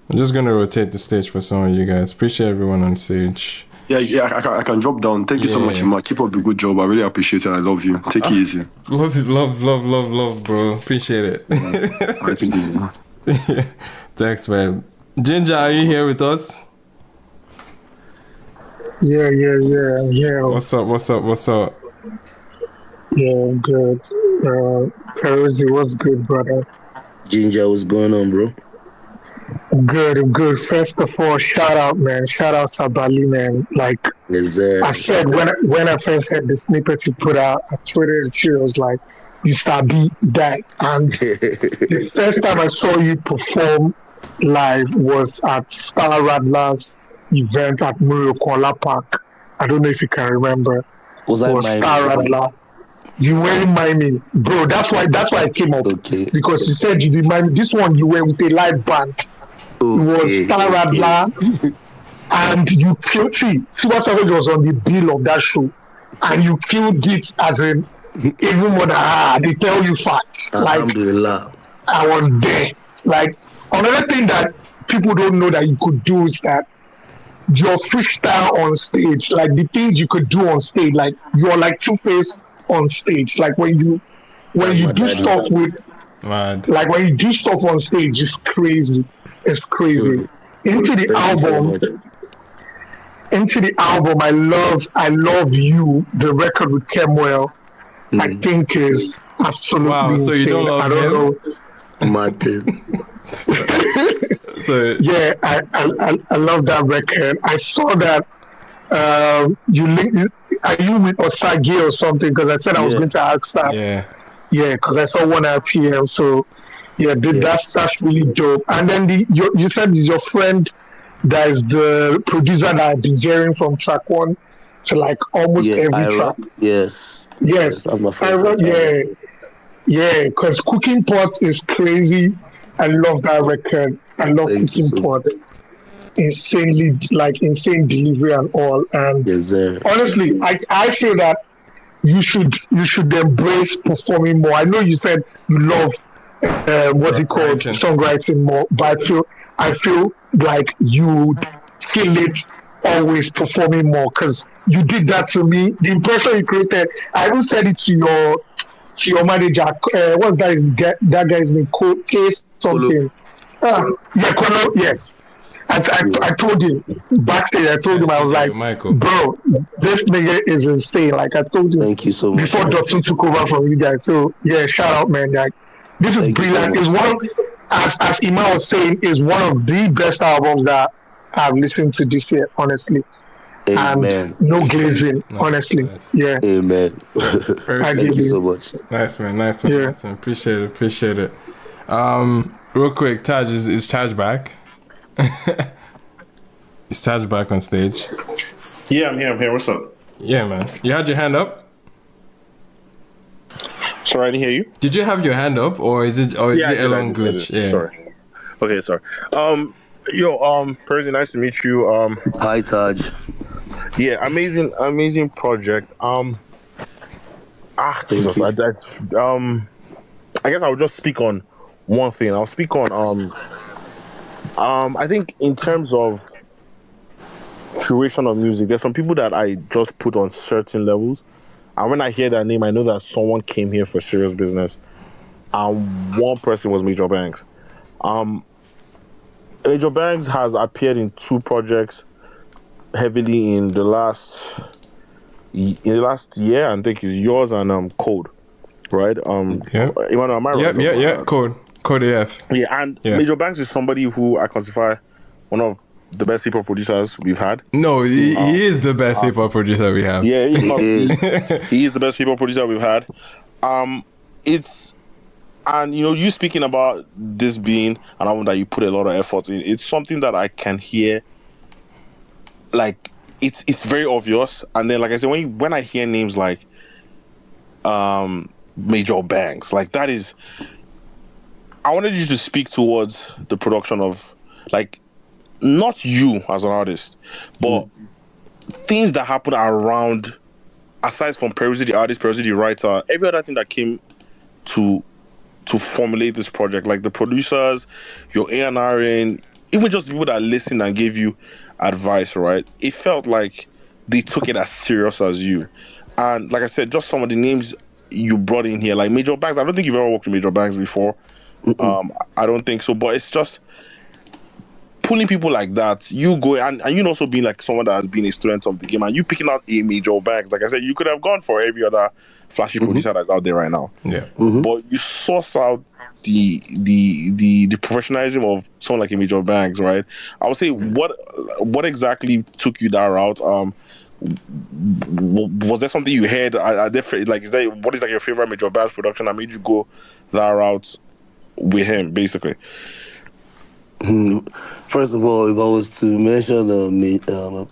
I'm just gonna rotate the stage for some of you guys. Appreciate everyone on stage. Yeah, I can drop down. Thank you so much, Emma. Keep up the good job. I really appreciate it. I love you. Take it easy. Love, bro. Appreciate it. I think yeah. Thanks, man. Ginger, are you here with us? Yeah. I'm here. What's up? Yeah, I'm good. Peruzzi, what's good, brother? Ginger, what's going on, bro? Good. First of all, shout out Sabali, man. Like I said, when I first had the snippet you put out, I tweeted it to you. I was like, you start beat that. And the first time I saw you perform live was at Star Radler's event at Muriel Park. I don't know if you can remember. Was I Star Radler? You weren't miming, bro. That's why I came up. Okay. Because you said you did mime. This one you went with a live band. Okay. It was Star Radler, and you killed. Super Savage was on the bill of that show, and you killed it as in even more than they tell you facts. Alhamdulillah. I was there. Like another thing that people don't know that you could do is that your freestyle on stage, like the things you could do on stage, like you're like Two-Face on stage. Like when you do stuff with, like when you do stuff on stage, it's crazy. Into the album, I love you. The record with Kemuel, I think is absolutely so insane. you don't love I don't him? know. Martin. So yeah, I love that record. I saw that you linked. Are you with Osagi or something? Because I said I was going to ask that. Yeah, because I saw 1 RPM. So yeah, that's really dope. And then you said your friend that is the producer that I've been hearing from track 1 to like almost every track. Yes, I'm a Ayra, yeah, because Cooking Pot is crazy. I love that record. I love Cooking Pot. Insanely, like insane delivery and all. And honestly, I feel that you should embrace performing more. I know you said you love what's it called, songwriting more, but I feel like you feel it always performing more because you did that to me. The impression you created, I even said it to your manager. What's that guy's name? Case something. Kolo, yes. I told him backstage. I told him I was like, bro, this nigga is insane. Like I told him. Thank you so much. Before Dotun took over from you guys. So yeah, shout out, man. Like this is brilliant. It's one, as Ima was saying, is one of the best albums that I've listened to this year. Honestly. Amen. And no glazing, honestly. Yeah. Amen. Thank you so much. Nice man. Nice man. Appreciate it. Real quick, Taj, is Taj back? Is Taj back on stage? Yeah, I'm here. What's up? Yeah, man. You had your hand up? Sorry, I didn't hear you. Did you have your hand up, or is it a long glitch? Yeah. Sorry. Okay, sorry. Peruzzi, nice to meet you. Hi, Taj. Yeah, amazing project. Jesus, I guess I'll just speak on one thing. I'll speak on I think in terms of curation of music, there's some people that I just put on certain levels, and when I hear that name, I know that someone came here for serious business. One person was Major Banks. Major Banks has appeared in 2 projects heavily in the last year. I think it's yours and Code, right? Emmanuel, am I right? Yeah. Code AF. Yeah, and Major Banks is somebody who I classify one of the best hip hop producers we've had. No, he is the best hip hop producer we have. Yeah, he is the best hip hop producer we've had. And you speaking about this being an album that you put a lot of effort in, it's something that I can hear. Like it's very obvious, and then like I said, when I hear names like Major Banks, like that is. I wanted you to speak towards the production of, like, not you as an artist, but things that happen around, aside from Peruzzi the artist, Peruzzi the writer, every other thing that came to formulate this project, like the producers, your A&R, even just people that listened and gave you advice, right? It felt like they took it as serious as you. And like I said, just some of the names you brought in here, like Major Banks. I don't think you've ever worked with Major Banks before. I don't think so, but it's just pulling people like that. You go and you also being like someone that has been a student of the game, and you picking out a Major Banks. Like I said, you could have gone for every other flashy producer that's out there right now. Yeah, but you source out the professionalism of someone like a Major Banks, right? I would say what exactly took you that route? Was there something you heard? What is like your favorite Major Banks production that made you go that route with him, basically? First of all, if I was to mention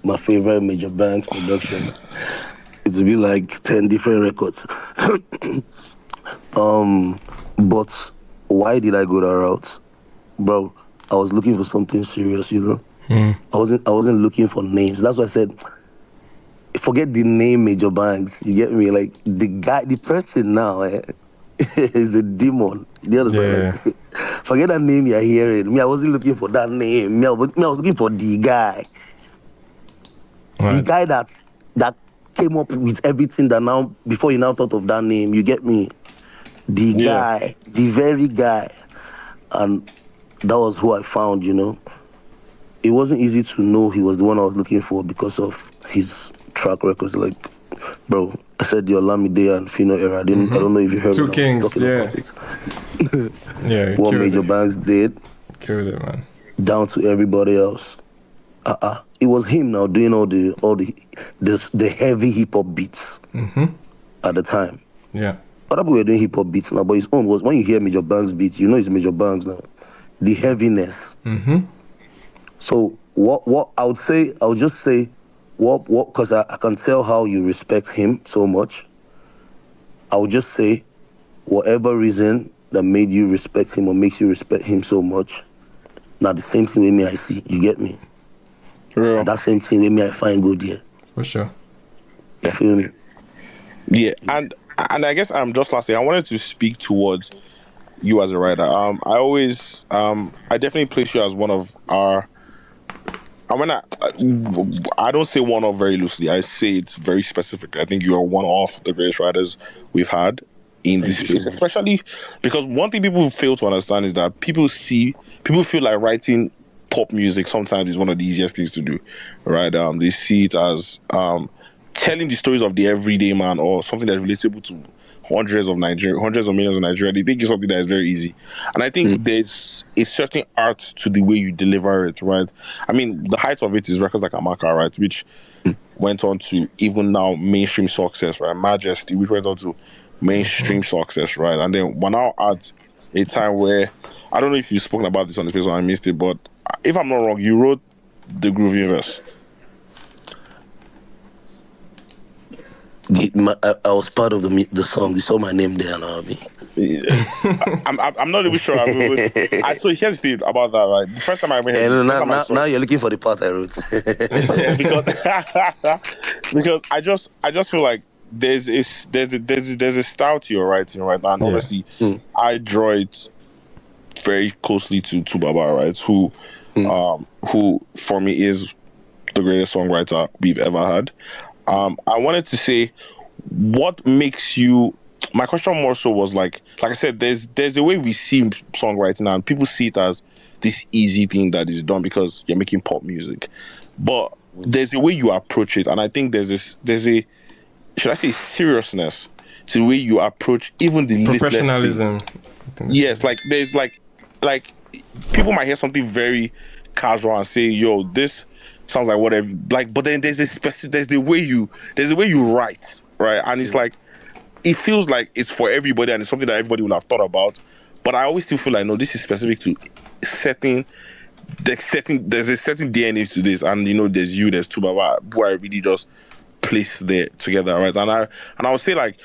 my favorite Major Banks production, it would be like 10 different records. But why did I go that route? Bro, I was looking for something serious, I wasn't looking for names. That's why I said, forget the name Major Banks. You get me? Like the person now is the demon. You understand? Yeah. Like, forget that name you're hearing. Me, I wasn't looking for that name. I was looking for the guy. Right. The guy that came up with everything that now, before you now thought of that name, you get me? The guy, the very guy. And that was who I found, it wasn't easy to know he was the one I was looking for because of his track records. Like, bro, I said the Olamide and Fino era. I don't know if you heard Two when Kings, I was talking yeah. about it. Yeah, what Major Banks did. Killed it, man. Down to everybody else. It was him now doing all the heavy hip hop beats at the time. Yeah. Other people were doing hip hop beats now, but his own was when you hear Major Banks beats, you know it's Major Banks now. The heaviness. So what I would just say because I can tell how you respect him so much. I would just say whatever reason that made you respect him or makes you respect him so much. Now the same thing with me I see. You get me? Real. That same thing with me I find good here. For sure. You feel me? Yeah, and I guess just lastly, I wanted to speak towards you as a writer. I definitely place you as one of our. I don't say one of very loosely. I say it's very specific. I think you are one of the greatest writers we've had in this space, especially because one thing people fail to understand is that people feel like writing pop music sometimes is one of the easiest things to do, right? They see it as telling the stories of the everyday man or something that's relatable to hundreds of millions of Nigeria. They think it's something that is very easy. And I think there's a certain art to the way you deliver it, right? I mean, the height of it is records like Amaka, right? Which went on to even now mainstream success, right? Majesty, which went on to mainstream success, right? And then we're now at a time where, I don't know if you've spoken about this on the space or I missed it, but if I'm not wrong, you wrote the Groovy verse. I was part of the song. You saw my name there now. I'm not even sure. So here's the thing about that, right? The first time I ever heard now you're looking for the part I wrote. because I just feel like there's a style to your writing, right? And obviously I draw it very closely to Baba, right? Who for me is the greatest songwriter we've ever had. I wanted to say, what makes you? My question more so was like I said, there's a way we see songwriting, and people see it as this easy thing that is done because you're making pop music, but there's a way you approach it, and I think there's a should I say seriousness to the way you approach even the professionalism. Yes, like there's like people might hear something very casual and say, "Yo, this." Sounds like whatever, like, but then there's the way you write, right? And it's like, it feels like it's for everybody and it's something that everybody will have thought about. But I always still feel like, no, this is specific to there's a certain DNA to this, and there's there's Tubaba, who I really just place there together, right? And I would say like,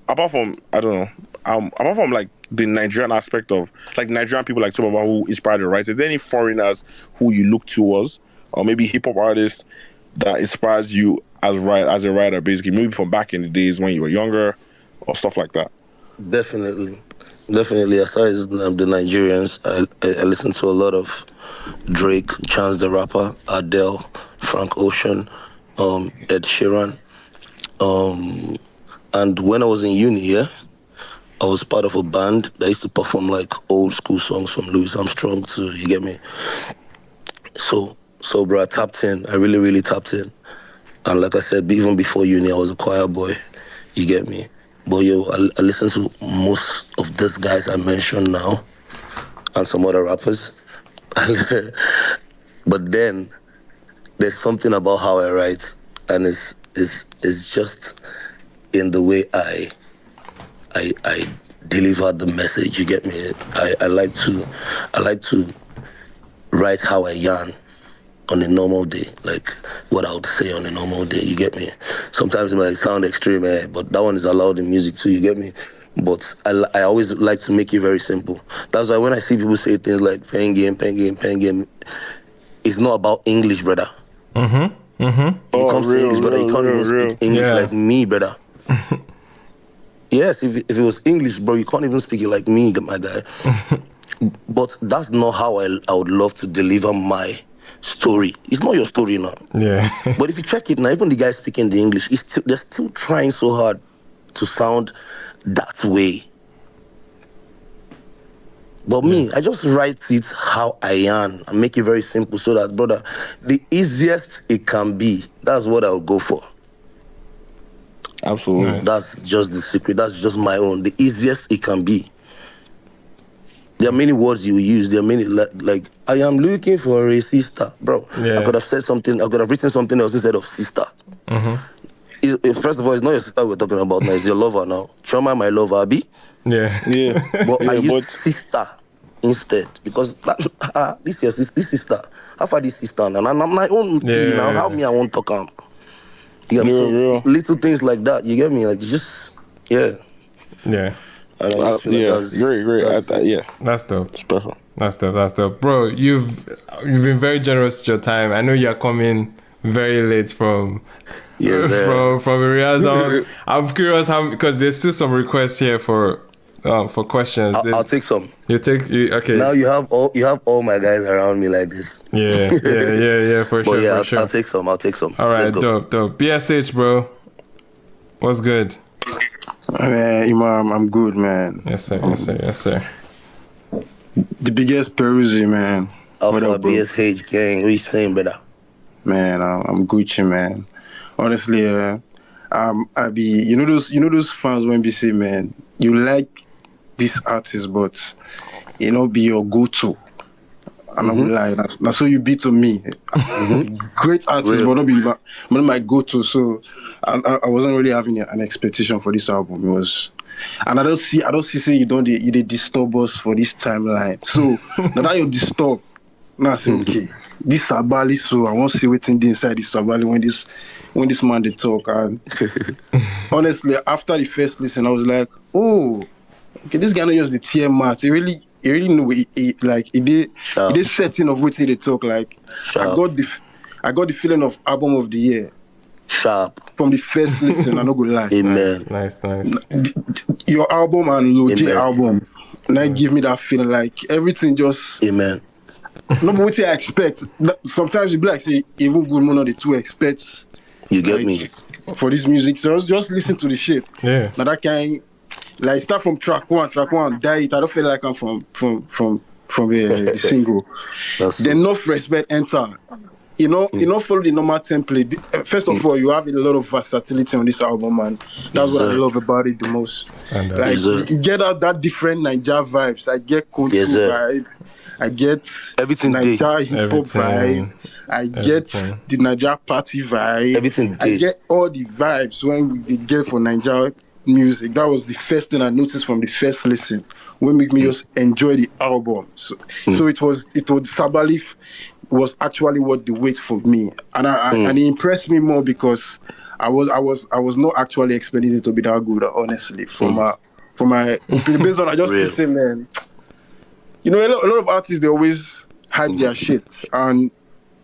apart from like the Nigerian aspect of like Nigerian people like Tubaba who inspired the writer, is there any foreigners who you look towards? Or maybe hip hop artist that inspires you as a writer, basically, maybe from back in the days when you were younger, or stuff like that. Definitely. As far as the Nigerians, I listen to a lot of Drake, Chance the Rapper, Adele, Frank Ocean, Ed Sheeran, and when I was in uni, I was part of a band that used to perform like old school songs from Louis Armstrong too. You get me? So, bro, I tapped in. I really, really tapped in. And like I said, even before uni, I was a choir boy. You get me? But I listen to most of these guys I mentioned now and some other rappers. But then there's something about how I write, and it's just in the way I deliver the message. You get me? I like to write how I yarn on a normal day, like what I would say on a normal day, you get me? Sometimes it might sound extreme, but that one is allowed in music too, you get me? But I always like to make it very simple. That's why when I see people say things like pen game, it's not about English, brother. You come to English, brother, you can't even speak English like me, brother. Yes, if it was English, bro, you can't even speak it like me, my guy. But that's not how I would love to deliver my story. It's not your story now. Yeah. But if you check it now, even the guys speaking the English, they're still trying so hard to sound that way. But me, I just write it how I am and make it very simple so that, brother, the easiest it can be, that's what I'll go for. Absolutely. Nice. That's just the secret. That's just my own. The easiest it can be. There are many words you use. There are many, like I am looking for a sister. Bro, I could have said something, I could have written something else instead of sister. First of all, it's not your sister we're talking about now, it's your lover now. Choma, my lover, Abi. Yeah. But I used sister instead because this is this sister. How far this sister? And I'm my own thing now. How me I won't talk on. You get me? So little things like that. You get me? Like just Yeah. And I feel like that's great. That's dope. Special. That's dope. Bro, you've been very generous with your time. I know you're coming very late from area zone. I'm curious how, because there's still some requests here for questions. I'll take some. Okay. Now you have all my guys around me like this. Yeah, for sure. But for sure. I'll take some. All right, dope. BSH, bro. What's good? Man, Imam, I'm good, man. Yes, sir. The biggest Peruzzi, man. What up, BSH gang? What you saying, brother? Man, I'm Gucci, man. Honestly, I be you know those fans when they say, man, you like this artist, but be your go-to. I'm not gonna lie, that's so you be to me. Great artist, but not be my go-to. So I wasn't really having an expectation for this album. It was, and I don't see say you disturb us for this timeline. So now that you disturb, now I say okay, this Sabali. So I won't see what's inside this Sabali when this man they talk. And honestly, after the first listen, I was like, oh, okay, this guy not just the TM He really know it did setting of what they talk like. I got the feeling of album of the year. Sharp. From the first listen, I'm not gonna lie. Amen. Nice. Your album and Log album, now give me that feeling like everything just. Amen. Not what I expect. Sometimes you be like, say, even good one of the two expects. You get me. For this music, so just listen to the shit. Yeah. Now that kind, like start from track one, die it. I don't feel like I'm from the single. Then enough respect enter. You know, follow the normal template. First of all, you have a lot of versatility on this album, man. That's what I love about it the most. Standard. Like you get out that different Niger vibes. I get country vibe. I get everything. Niger hip hop vibe. I get the Niger party vibe. Everything. I get all the vibes when we get for Niger music. That was the first thing I noticed from the first listen. What make me just enjoy the album. So it was Sabali was actually what the wait for me, and and it impressed me more because I was not actually expecting it to be that good. Honestly, from my opinion, based on I just listen, man. A lot of artists, they always hype their shit, and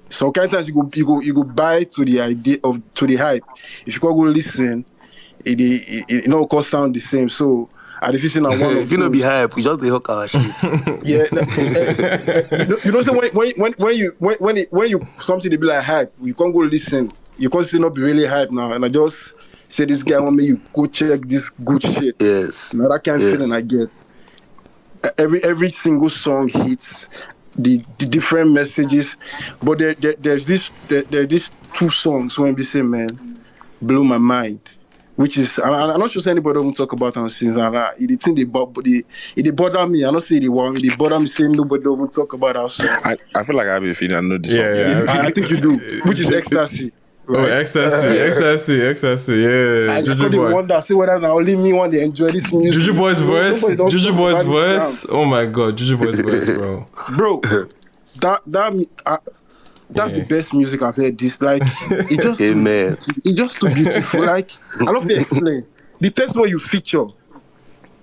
so kind of times you go buy to the idea of to the hype. If you go listen, it of course sound the same. So I defeat one of if you don't be hype, we just the hook our shit. Yeah, so when you something to be like hype, you can't go listen. You can't still not be really hype now. And I just say this guy want me you go check this good shit. Yes. Now that kind of feeling I get. Every single song hits the different messages, but there's these two songs when we say, man, blew my mind. Which is, I'm not sure anybody will talk about them since it bother me. I don't say it bother me saying nobody will talk about our song. I feel like I have a feeling I know this song. Yeah. I think you do, which is Ecstasy. Right? Oh, Ecstasy, yeah. I couldn't wonder, say whether now only me want to enjoy this music. Juju Boy's voice. Oh my God, Juju Boy's voice, bro. Bro, that's the best music I've heard. This it just it's just too beautiful. Like I love to explain. The first one you feature,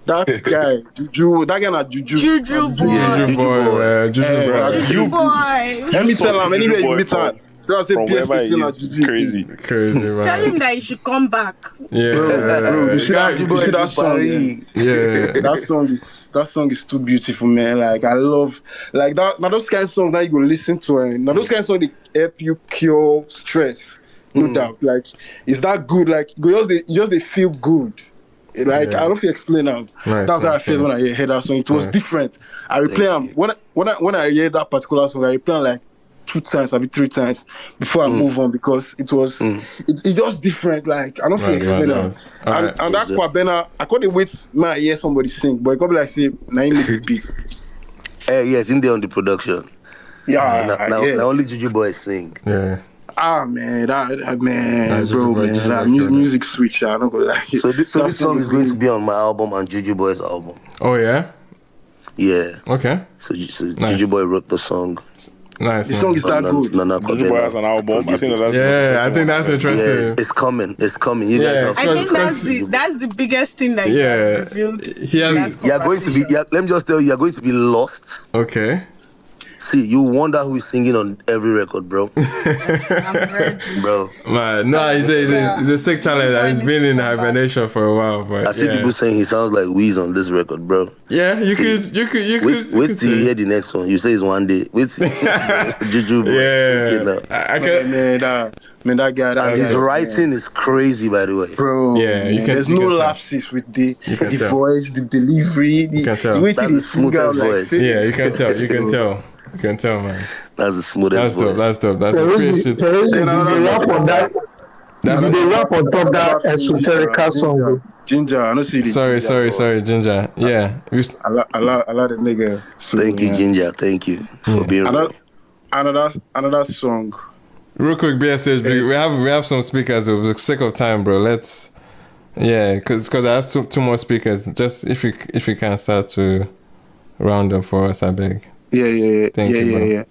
that guy Juju, that guy not Juju. Juju boy. Juju boy. Let me tell him anywhere you meet him. So I say crazy, man. Tell him that he should come back. Yeah, bro. You see that song? Yeah, that song is too beautiful, man. Like I love like that. Now those kind of songs that you go listen to, and now those kind of songs they help you cure stress, no doubt. Like it's that good. Like you just they feel good. Like I don't feel explain now. Nice, That's how I felt when I heard that song. It was different. I replay them when I heard that particular song. I replay like 2 times, maybe 3 times before I move on because it was it's just different. Like I don't feel explain now. And that Kwabena, I couldn't wait my hear somebody sing, but it could be like say now he make the beat. Yes, in there on the production. Yeah, now only Juju boys sing. Yeah. Ah man, that music switch. I'm not gonna lie. So this song is going to be on my album and Juju Boy's album. Oh yeah. Yeah. Okay. So Juju Boy wrote the song. Nice. The song is that good. Juju Boy has an album. I think that's interesting. Yeah, it's coming. You guys have. I think that's the biggest thing that revealed. You're going to be. Let me just tell you, you're going to be lost. Okay. See, you wonder who is singing on every record, bro. I'm ready. Bro. Man, no, he's a sick talent that has been in hibernation for a while. But I see people saying he sounds like Weez on this record, bro. Yeah, you could. Wait till you hear the next one. You say it's one day. Wait till Juju, bro. Yeah. Man, that guy. And his writing is crazy, by the way. Bro, there's no lapses with the voice, the delivery, the way the smoothest voice. Yeah, you can tell. You can tell, man. That's the smoothest voice. That's dope. That's the shit. They rap on top that esoterica song. Ginger, I don't see the Sorry, Ginger. Yeah. I like the nigga. Thank you, Ginger. Thank you for being another song. Real quick, BSH, we have some speakers. We're sick of time, bro. Let's, because I have two more speakers. Just if you can start to round up for us, I beg. Yeah. Thank you,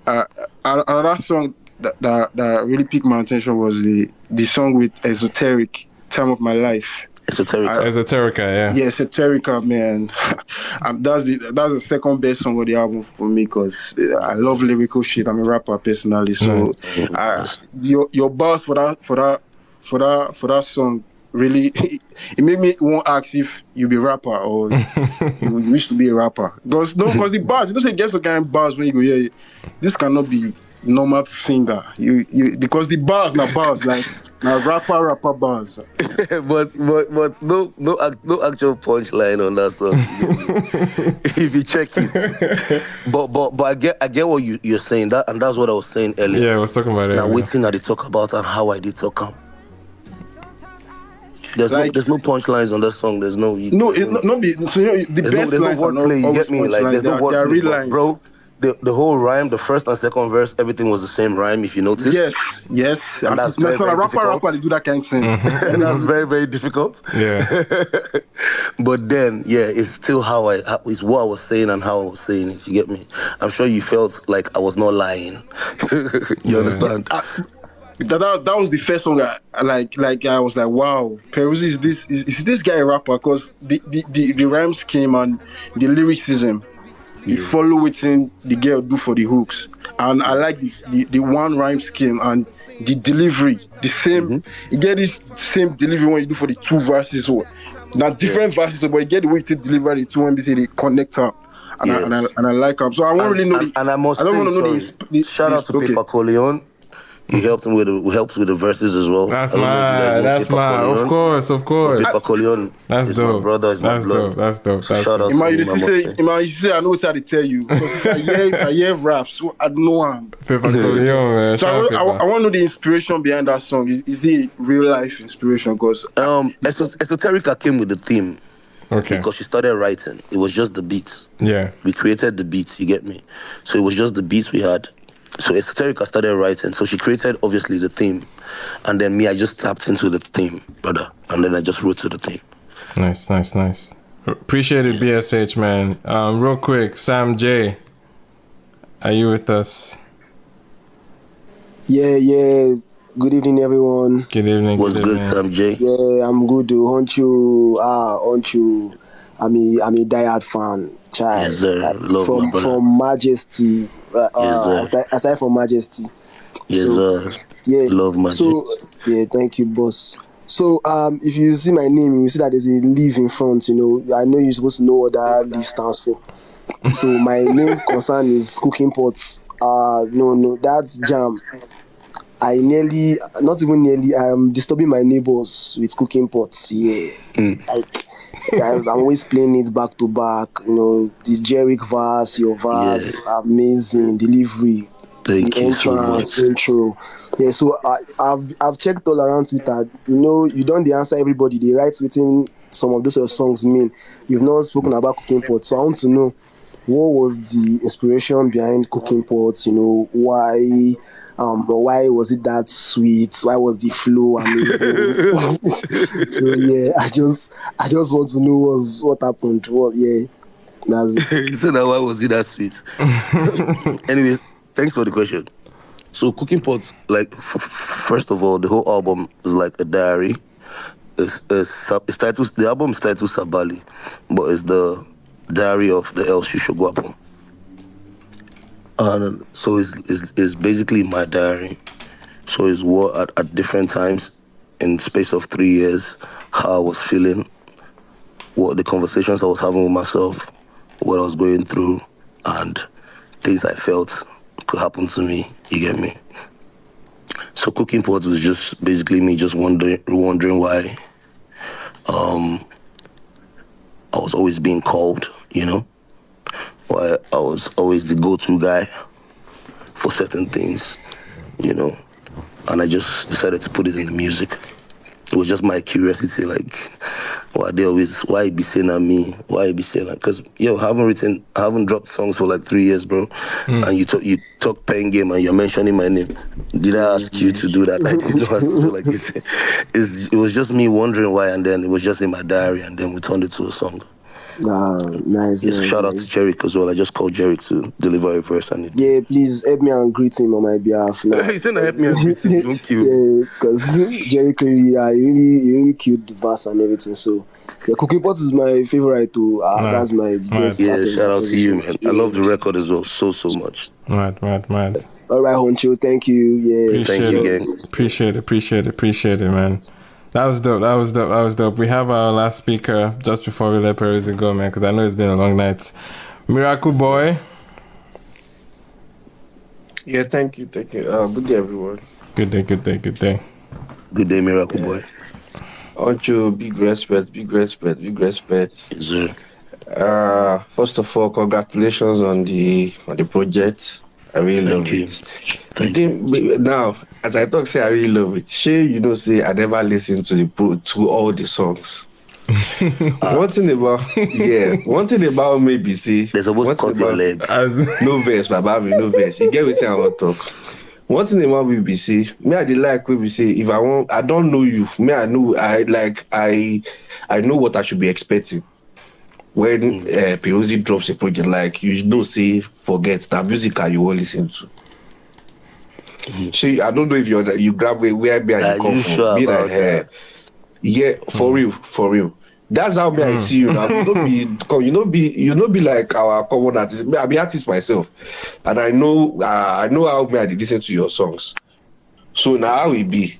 bro. Another song that really piqued my attention was the song with Esoteric, Time of My Life. Esoterica, yeah. Yeah, Esoterica, man. That's the second best song of the album for me because I love lyrical shit. I'm a rapper personally, so your bars for that song really it made me want to ask if you be a rapper or you wish to be a rapper. Because the bars, you don't say get some kind of bars when you go, this cannot be normal singer. You because the bars na bars like. Now rapper bars. but no actual punchline on that song. If you check it. But I get what you're saying, that and that's what I was saying earlier. Yeah, I was talking about it. Now waiting that they talk about and how I did talk them. There's no punchlines on that song. There's no the best there's no wordplay. You get me? Like there's no wordplay, bro. The whole rhyme, the first and second verse, everything was the same rhyme, if you notice. Yes. And that's very, very rapper, they do that kind of thing. And that's very, very difficult. Yeah. But then, it's still it's what I was saying and how I was saying it, you get me? I'm sure you felt like I was not lying. You understand? That was the first song I was like, wow, Peruzzi is this guy a rapper? Because the rhymes came and the lyricism. He follow what the girl do for the hooks, and I like the one rhyme scheme and the delivery, the same. You get this same delivery when you do for the 2 verses, or not different verses, but you get the way to deliver the 2 when they connect up, and I like them. So I won't really know I don't want to know the shout out to Paper Corleone. He helped him with the verses as well. That's mine. Of course. Paper Corleone. That's dope. My brother, is my blood. That's dope. Shout out to him. You say I know what to tell you. Because I hear raps, so I know him. Paper Corleone, man. So I want to know the inspiration behind that song. Is it real life inspiration? Because Esoterica came with the theme. Okay. Because she started writing. It was just the beats. Yeah. We created the beats, you get me? So it was just the beats we had. So Esoterica started writing. So she created, obviously, the theme. And then I just tapped into the theme, brother. And then I just wrote to the theme. Nice. Appreciate it, BSH, man. Real quick, Sam J, are you with us? Yeah. Good evening, everyone. Good evening. What's good, Sam J? Yeah, I'm good. Aren't you? I'm a diehard fan. Child. Yes, sir. Love my brother. From Majesty. Yes, sir. Aside from Majesty. Yes, sir. Yeah. Love Majesty. So, thank you, boss. So, if you see my name, you see that there's a leaf in front, I know you're supposed to know what that leaf stands for. So, my main concern is cooking pots. No, that's jam. I nearly, not even nearly, I'm disturbing my neighbors with cooking pots. Yeah. Like, I'm always playing it back to back. You know, this Jerick verse, your verse, amazing delivery. Thank the you so entrance, much. intro. Yeah, so I've checked all around Twitter. You know, you don't the answer everybody. They write within some of those your songs mean. You've not spoken about cooking pots. So I want to know what was the inspiration behind cooking pots, you know, why was it that sweet? Why was the flow amazing? So yeah, I just want to know what happened. What that's He said that why was it that sweet? Anyways, thanks for the question. So cooking pots, like first of all, the whole album is like a diary. It's titled, the album is titled Sabali, but it's the diary of the El Shisho GUAPO. And so it's basically my diary. So it's what at different times in space of 3 years, how I was feeling, what the conversations I was having with myself, what I was going through, and things I felt could happen to me. You get me? So cooking pots was just basically me just wondering why I was always being called, you know? Why I was always the go-to guy for certain things, you know? And I just decided to put it in the music. It was just my curiosity, like, why you be saying at me? Why you be saying that? Because, I haven't dropped songs for like 3 years, bro. And you talk pen game and you're mentioning my name. Did I ask you to do that? I didn't ask you. So, like, it was just me wondering why, and then it was just in my diary, and then we turned it to a song. Nice. Yes, shout out to Jerick as well. I just called Jerick to deliver a verse. Yeah, please help me and greet him on my behalf. Now. He said help me and greet him. Don't kill. Yeah, because Jerick, he really killed the verse and everything. So, yeah, Cooking Pot is my favorite too. That's my best. Yeah, shout out to you, man. I love the record as well, so much. Mad. All right, Honcho, thank you. Yeah, thank you again. Appreciate it, man. That was dope. We have our last speaker just before we let Peruzzi go, man, because I know it's been a long night. Miracle Boy. Yeah, thank you. Good day, everyone. Good day. Good day, Miracle Boy. Oncho, big respect. Yes, sir. First of all, congratulations on the project. I really love it. Now, as I talk, say I really love it. Say I never listened to all the songs. One thing about maybe say they're supposed to cut your leg. No verse, Baba, no verse. You get what I want to talk. One thing about we say, me I like we say if I don't know you, me I know I know what I should be expecting. When Peruzzi drops a project, like say forget that music you will listen to. See, I don't know if you grab where me and you come from. Sure about that? Yeah, for real. That's how me I see you now. You know be like our common artist. I be artist myself, and I know how me I listen to your songs. So now how it be.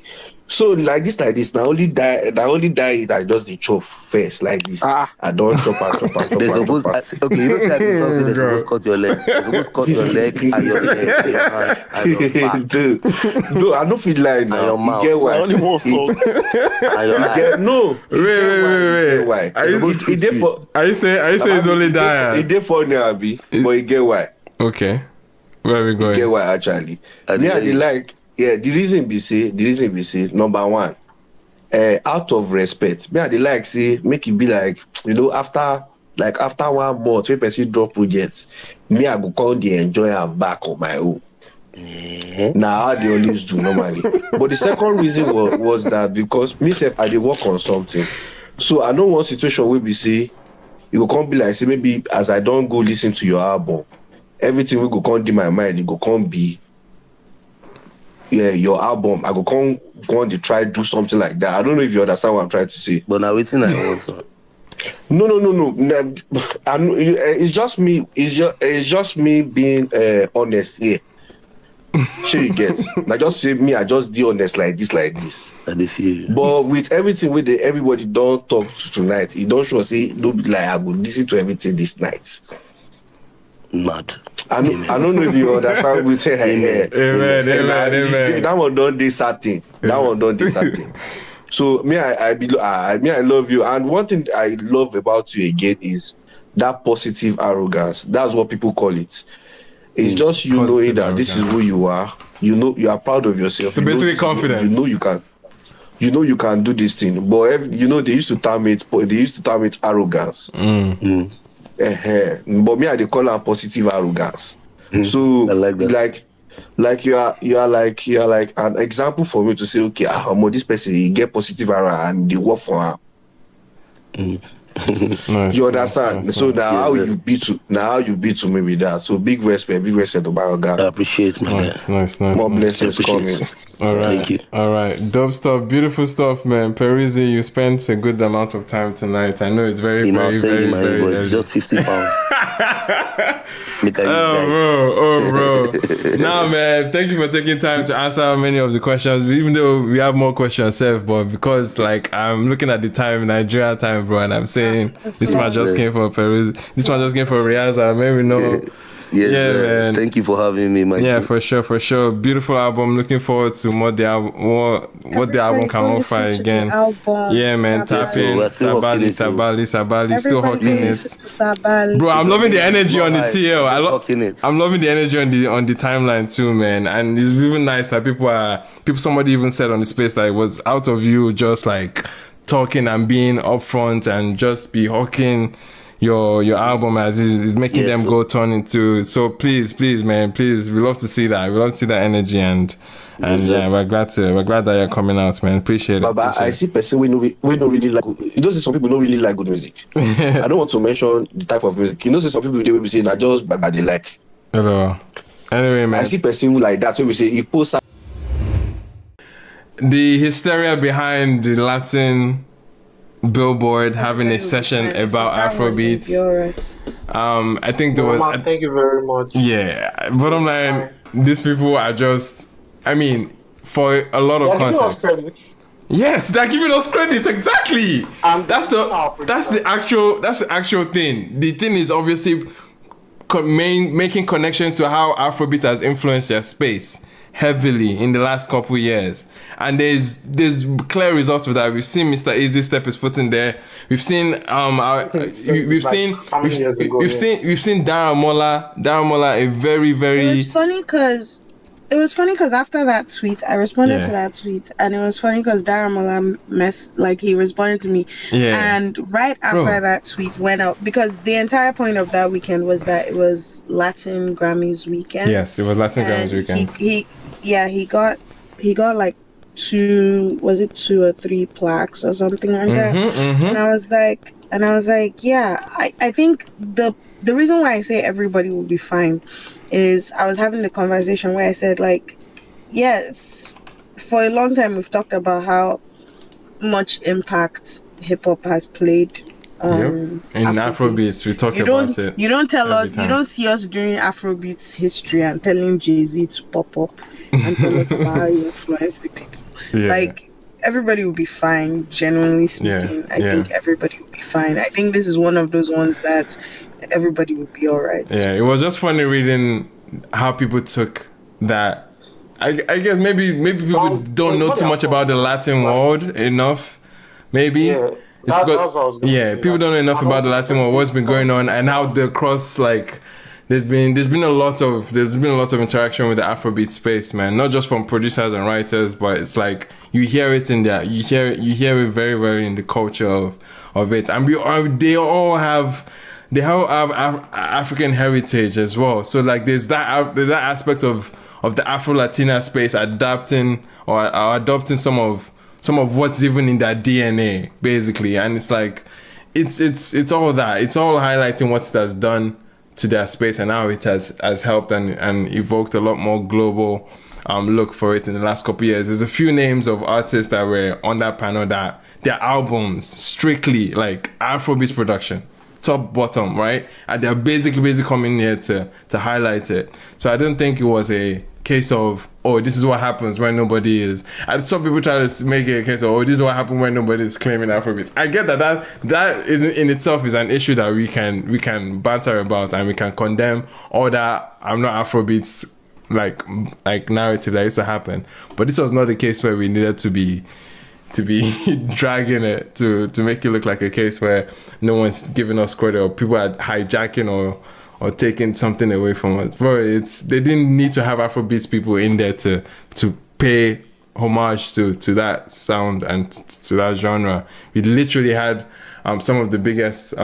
So like this, now only die it. I just the chop first like this. I don't chop. Okay, you know that they're supposed to cut your leg. They're supposed to cut your leg and your leg and your hand and your back. No, I don't feel like now. And your mouth. You get why? And your eye. No. Wait. Are you saying it's only die? It did for now, Abi, but you get why? Okay. Where are we going? You get why actually? The reason be say number one, out of respect, me I like say make it be like after 1 month 3 person drop projects, me I go call the enjoy am back on my own. Now how they always do normally. But the second reason was that because myself I did work on something, so I know one situation where we say it will come be like say maybe as I don't go listen to your album, everything will go come in my mind, it go come be your album. I go come to try do something like that. I don't know if you understand what I'm trying to say. But now waiting I want. No. It's just me. It's just me being honest here. Sure you get. Now just say me. I just be honest like this. And if you. But with everything with everybody don't talk tonight. It don't show say don't be like I go listen to everything this night. Mad. I don't know if you understand what we say here. Amen. That one don't do certain. That one don't do certain. So I love you. And one thing I love about you again is that positive arrogance. That's what people call it. It's just you knowing that this is who you are. You know you are proud of yourself. So basically confidence. You know you can. You know you can do this thing. But they used to term it. They used to term it arrogance. But me, I they call it positive arrogance. So I like that. Like you are like an example for me to say, okay, this person he get positive arrogance and they work for her. Nice, you understand? nice. So now how you be to me with that. So big respect to my God. I appreciate my nice. More blessings coming. All right. Thank you. All right. Dope stuff. Beautiful stuff, man. Peruzzi, you spent a good amount of time tonight. I know it's very early. Just 50 pounds. Bro. Nah, man. Thank you for taking time to answer many of the questions. Even though we have more questions, but because I'm looking at the time, Nigeria time, bro, and I'm saying this man just came for Peruzzi. This one just came for Riaza. Maybe no. Yes, man. Thank you for having me, man. Yeah, for sure. Beautiful album. Looking forward to what the album can offer again. Yeah, man. Tap in. Sabali. Still hawking it. Bro, I'm loving the energy on the TL. I'm loving the energy on the timeline too, man. And it's even nice that somebody even said on the space that it was out of you just like talking and being upfront and just be hawking your album as is making them go turn into. So please, man, we love to see that. We love to see that energy and we're glad that you're coming out, man. Appreciate it. But I see person we don't really like. You know, some people don't really like good music. I don't want to mention the type of music. You know, some people they will be saying I just but they like. Hello. Anyway, man. I see person who like that. So we say he posts the hysteria behind the Latin Billboard having a session about Afrobeats. I think there was. Thank you very much. Yeah, bottom line, these people are just. I mean, for a lot of context. Yes, they're giving us credit exactly. That's the actual thing. The thing is obviously making connections to how Afrobeats has influenced their space heavily in the last couple years, and there's clear results of that. We've seen Mr. Easy step his foot in there. We've seen we've seen Daramola, a very It was funny because after that tweet, I responded to that tweet, and it was funny because Daramola he responded to me, and right after that tweet went out, because the entire point of that weekend was that it was Latin Grammys weekend. Yes, it was Latin Grammys weekend. He got like 2 or 3 plaques or something like that, and I was like, I think the reason why I say everybody will be fine is I was having the conversation where I said, like, yes, for a long time we've talked about how much impact hip-hop has played on Afrobeats. We talk about it. You don't tell us, you don't see us doing Afrobeats history and telling Jay-Z to pop up and tell us about how he influenced the people. Like, everybody will be fine, genuinely speaking. I think everybody will be fine. I think this is one of those ones that everybody will be all right. Yeah, it was just funny reading how people took that. I guess maybe people don't know too much about the Latin world enough. Maybe it's because people don't know enough about the Latin world, what's been going on, and how the cross there's been a lot of interaction with the Afrobeat space, man. Not just from producers and writers, but it's like you hear it in there. You hear it very, very in the culture of it, and they all have African heritage as well. So like there's that aspect of the Afro-Latina space adapting or adopting some of what's even in their DNA, basically. And it's like it's all that. It's all highlighting what it has done to their space and how it has helped and evoked a lot more global look for it in the last couple of years. There's a few names of artists that were on that panel that their albums strictly like Afrobeats production, top bottom, right? And they're basically coming here to highlight it. So I don't think it was a case of, oh, this is what happens when nobody is. And some people try to make it a case of, oh, this is what happens when nobody is claiming Afrobeats. I get that in itself is an issue that we can banter about, and we can condemn all that I'm not Afrobeats like narrative that used to happen. But this was not the case where we needed to be dragging it to make it look like a case where no one's giving us credit, or people are hijacking or taking something away from us. Bro, they didn't need to have Afrobeats people in there to pay homage to that sound and to that genre. We literally had some of the biggest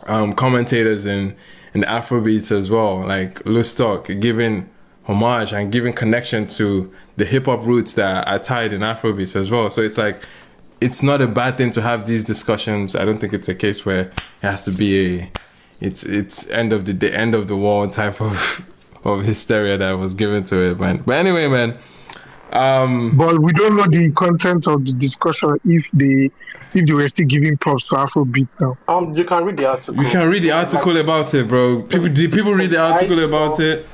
commentators in Afrobeats as well, like Loose Talk, giving homage and giving connection to the hip-hop roots that are tied in Afrobeats as well. So it's like, it's not a bad thing to have these discussions. I don't think it's a case where it has to be it's end of the world type of hysteria that was given to it, man. But anyway, man. But we don't know the content of the discussion if they were still giving props to Afrobeats now. You can read the article. You can read the article about it, bro. People read the article about it?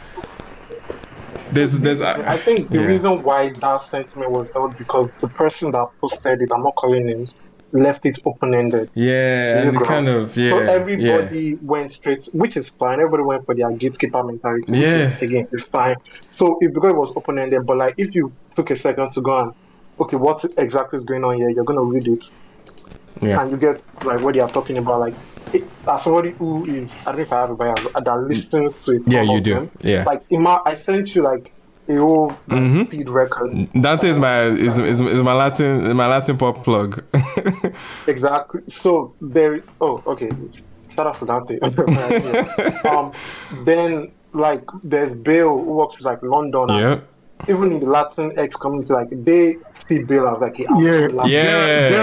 I think the reason why that sentiment was held because the person that posted it, I'm not calling names, left it open-ended. Yeah, and kind of, So everybody went straight, which is fine. Everybody went for their gatekeeper mentality. Yeah. Again, it's fine. So it's because it was open-ended, but like if you took a second to go and, okay, what exactly is going on here? You're going to read it. Yeah. And you get like what they are talking about. Like, as somebody who is, I don't know if I have a bias, that listens to it. Yeah, you do. Yeah. Like, I sent you like a whole speed record. That is my Latin pop plug. Exactly. So there. Oh, okay. Shout out to Dante. Then like there's Bill who works with like London. Yeah. Even in the Latin X community, like they see Bill as like there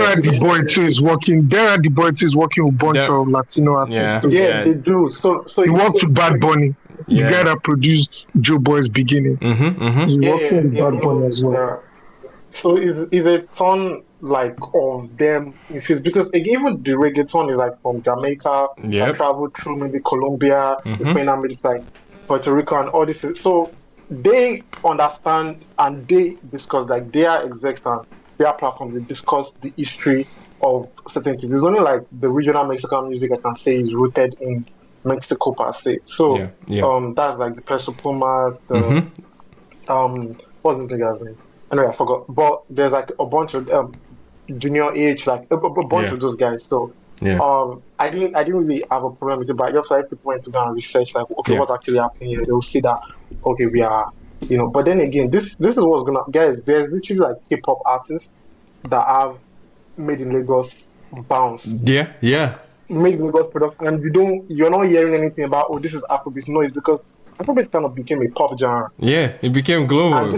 are the boy too is working. There are the boy too is working with a bunch of Latino artists. Yeah, they do. So he worked with Bad Bunny. The guy that produced Joe Boy's Beginning. He's working with Bad Bunny as well. So it's a ton like of them issues because even the reggaeton is like from Jamaica. I traveled through maybe Colombia, it's like Puerto Rico and all this. So they understand and they discuss, like their execs and their platforms, they discuss the history of certain things. It's only like the regional Mexican music I can say is rooted in Mexico per se. So that's like the Peso Pumas, the what's this guy's name? Anyway, I forgot. But there's like a bunch of Junior H, like a bunch of those guys. So I didn't really have a problem with it, but I just like people went to go and research like what's actually happening here. They'll see that we are but then again this is what's gonna guys, there's literally like hip hop artists that have made in Lagos bounce. Made in Lagos production, and you're not hearing anything about this is Afrobeats. No, it's because Afrobeats kind of became a pop genre. Yeah, it became global.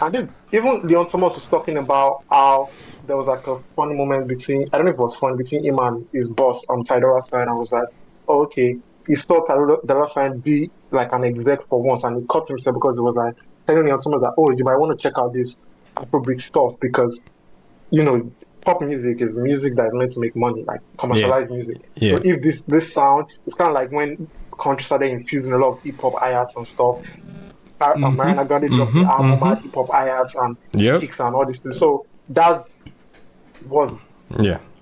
And this even Leon Thomas was talking about how there was like a funny moment between, I don't know if it was funny, between him and his boss on Tyla side. I was like, oh, okay. He saw Tyla side be like an exec for once, and he cut himself because it was like telling Leon Thomas that, oh, you might want to check out this Afrobeat stuff because, pop music is music that is meant to make money, like commercialized music. So if this sound, it's kind of like when country started infusing a lot of hip hop hi-hats and stuff. Mariana Grande dropped the album, hip hop hi-hats and kicks and all this thing. So that was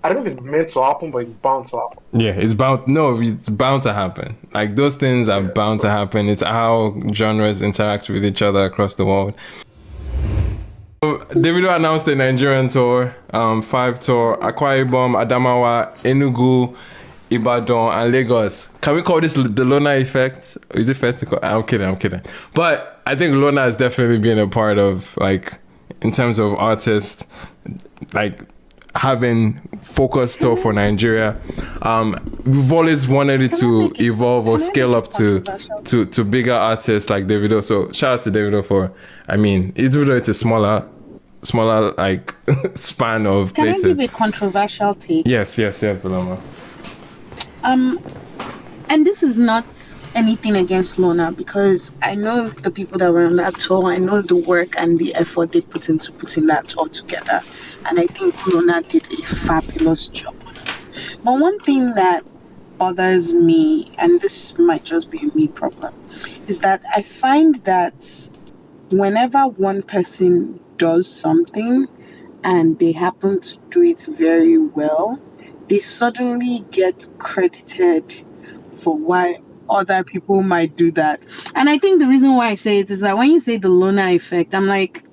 I don't know if it's meant to happen, but it's bound to happen. Yeah, it's bound to happen. Like those things are bound to happen. It's how genres interact with each other across the world. Davido announced a Nigerian tour, 5 tour, Akwa Ibom, Adamawa, Enugu, Ibadan, and Lagos. Can we call this the Lona effect? Is it fair to call? I'm kidding. But I think Lona has definitely been a part of, like, in terms of artists, like, having focused tour for Nigeria. We've always wanted it to evolve or scale up to bigger artists like Davido. So shout out to Davido for, even though it's a smaller like span of places. Can I give a controversial take? Yes, Paloma. And this is not anything against Lona, because I know the people that were on that tour. I know the work and the effort they put into putting that tour together, and I think Lona did a fabulous job on it. But one thing that bothers me, and this might just be a me problem, is that I find that whenever one person does something and they happen to do it very well, they suddenly get credited for why other people might do that. And I think the reason why I say it is that when you say the Lona effect, I'm like,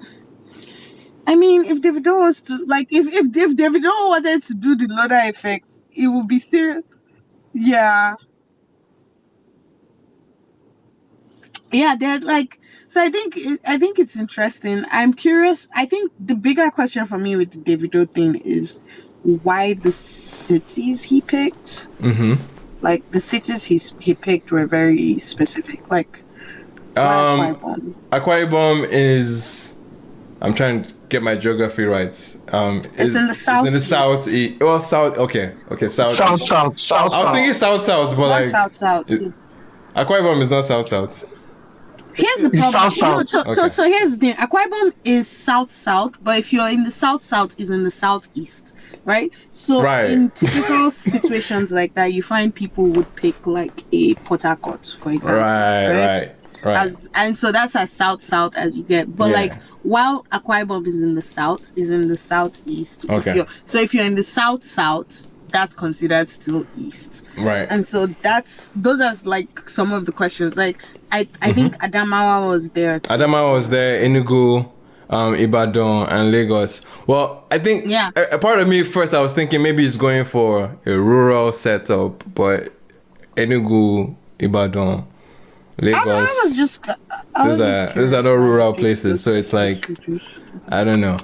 I mean, if Davido was to, like, if Davido wanted to do the Lona effect, it would be serious. Yeah. Yeah, they're like, so I think it's interesting. I'm curious. I think the bigger question for me with the Davido thing is why the cities he picked. Mm-hmm. Like the cities he picked were very specific. Like Akwa Ibom is, I'm trying to get my geography right. It's in the south. It's in the south. Well, south. Okay, south. South. I was thinking south, but like south. Akwa Ibom is not south. Here's the problem. South. So here's the thing. Akwa Ibom is south, but if you're in the south, is in the southeast, right? So in typical situations like that, you find people would pick like a Port Harcourt, for example. Right. And so that's as south as you get. But like while Akwa Ibom is in the southeast. Okay. If you're in the south, that's considered still east. Right. And so those are like some of the questions. Like I think Adamawa was there. Adamawa was there, Enugu, Ibadan, and Lagos. Well, I think a part of me first I was thinking maybe it's going for a rural setup, but Enugu, Ibadan, Lagos. Those are not rural places, so it's like I don't know.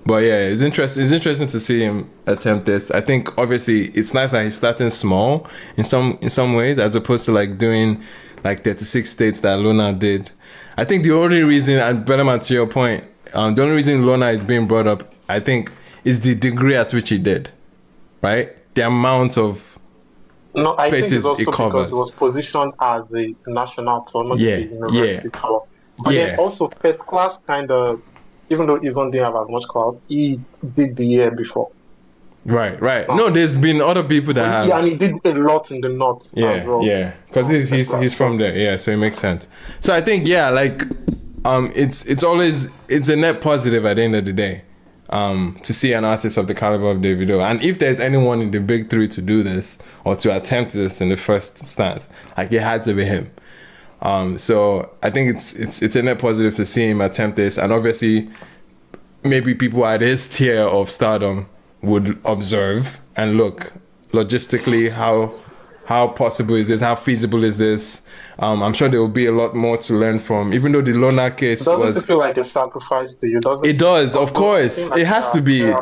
But yeah, it's interesting to see him attempt this. I think obviously it's nice that he's starting small in some ways, as opposed to like doing like 36 states that Lona did. I think the only reason, and Benjamin, to your point, the only reason Lona is being brought up, I think, is the degree at which he did, right? The amount of places it covers. Because it was positioned as a national tour, not a university tour. But then also first class kind of, even though Izon didn't have as much clout, he did the year before. Right. No, there's been other people that have. Yeah, and he did a lot in the north as well. Yeah, because he's from there. Yeah, so it makes sense. So I think it's a net positive at the end of the day, to see an artist of the caliber of Davido, and if there's anyone in the big three to do this or to attempt this in the first stance, like it had to be him. So I think it's a net positive to see him attempt this, and obviously maybe people at his tier of stardom would observe and look logistically how possible is this, how feasible is this. I'm sure there will be a lot more to learn from, even though the Lona case doesn't it feel like a sacrifice to you? It does, of course. It has to be.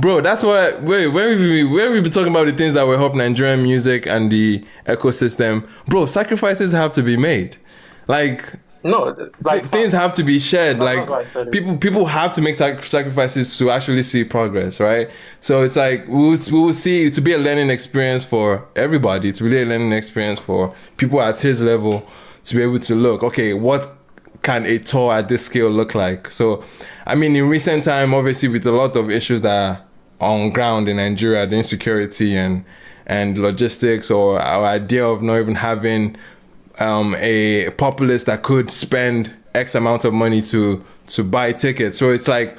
Bro, that's why when we've been talking about the things that will help Nigerian music and the ecosystem, bro, sacrifices have to be made. Like things have to be shared. Like people have to make sacrifices to actually see progress, right? So it's like we will see it to be a learning experience for everybody. It's really a learning experience for people at his level to be able to look, okay, what can a tour at this scale look like? So I mean, in recent time, obviously with a lot of issues that are on ground in Nigeria, the insecurity and logistics, or our idea of not even having a populace that could spend X amount of money to buy tickets. So it's like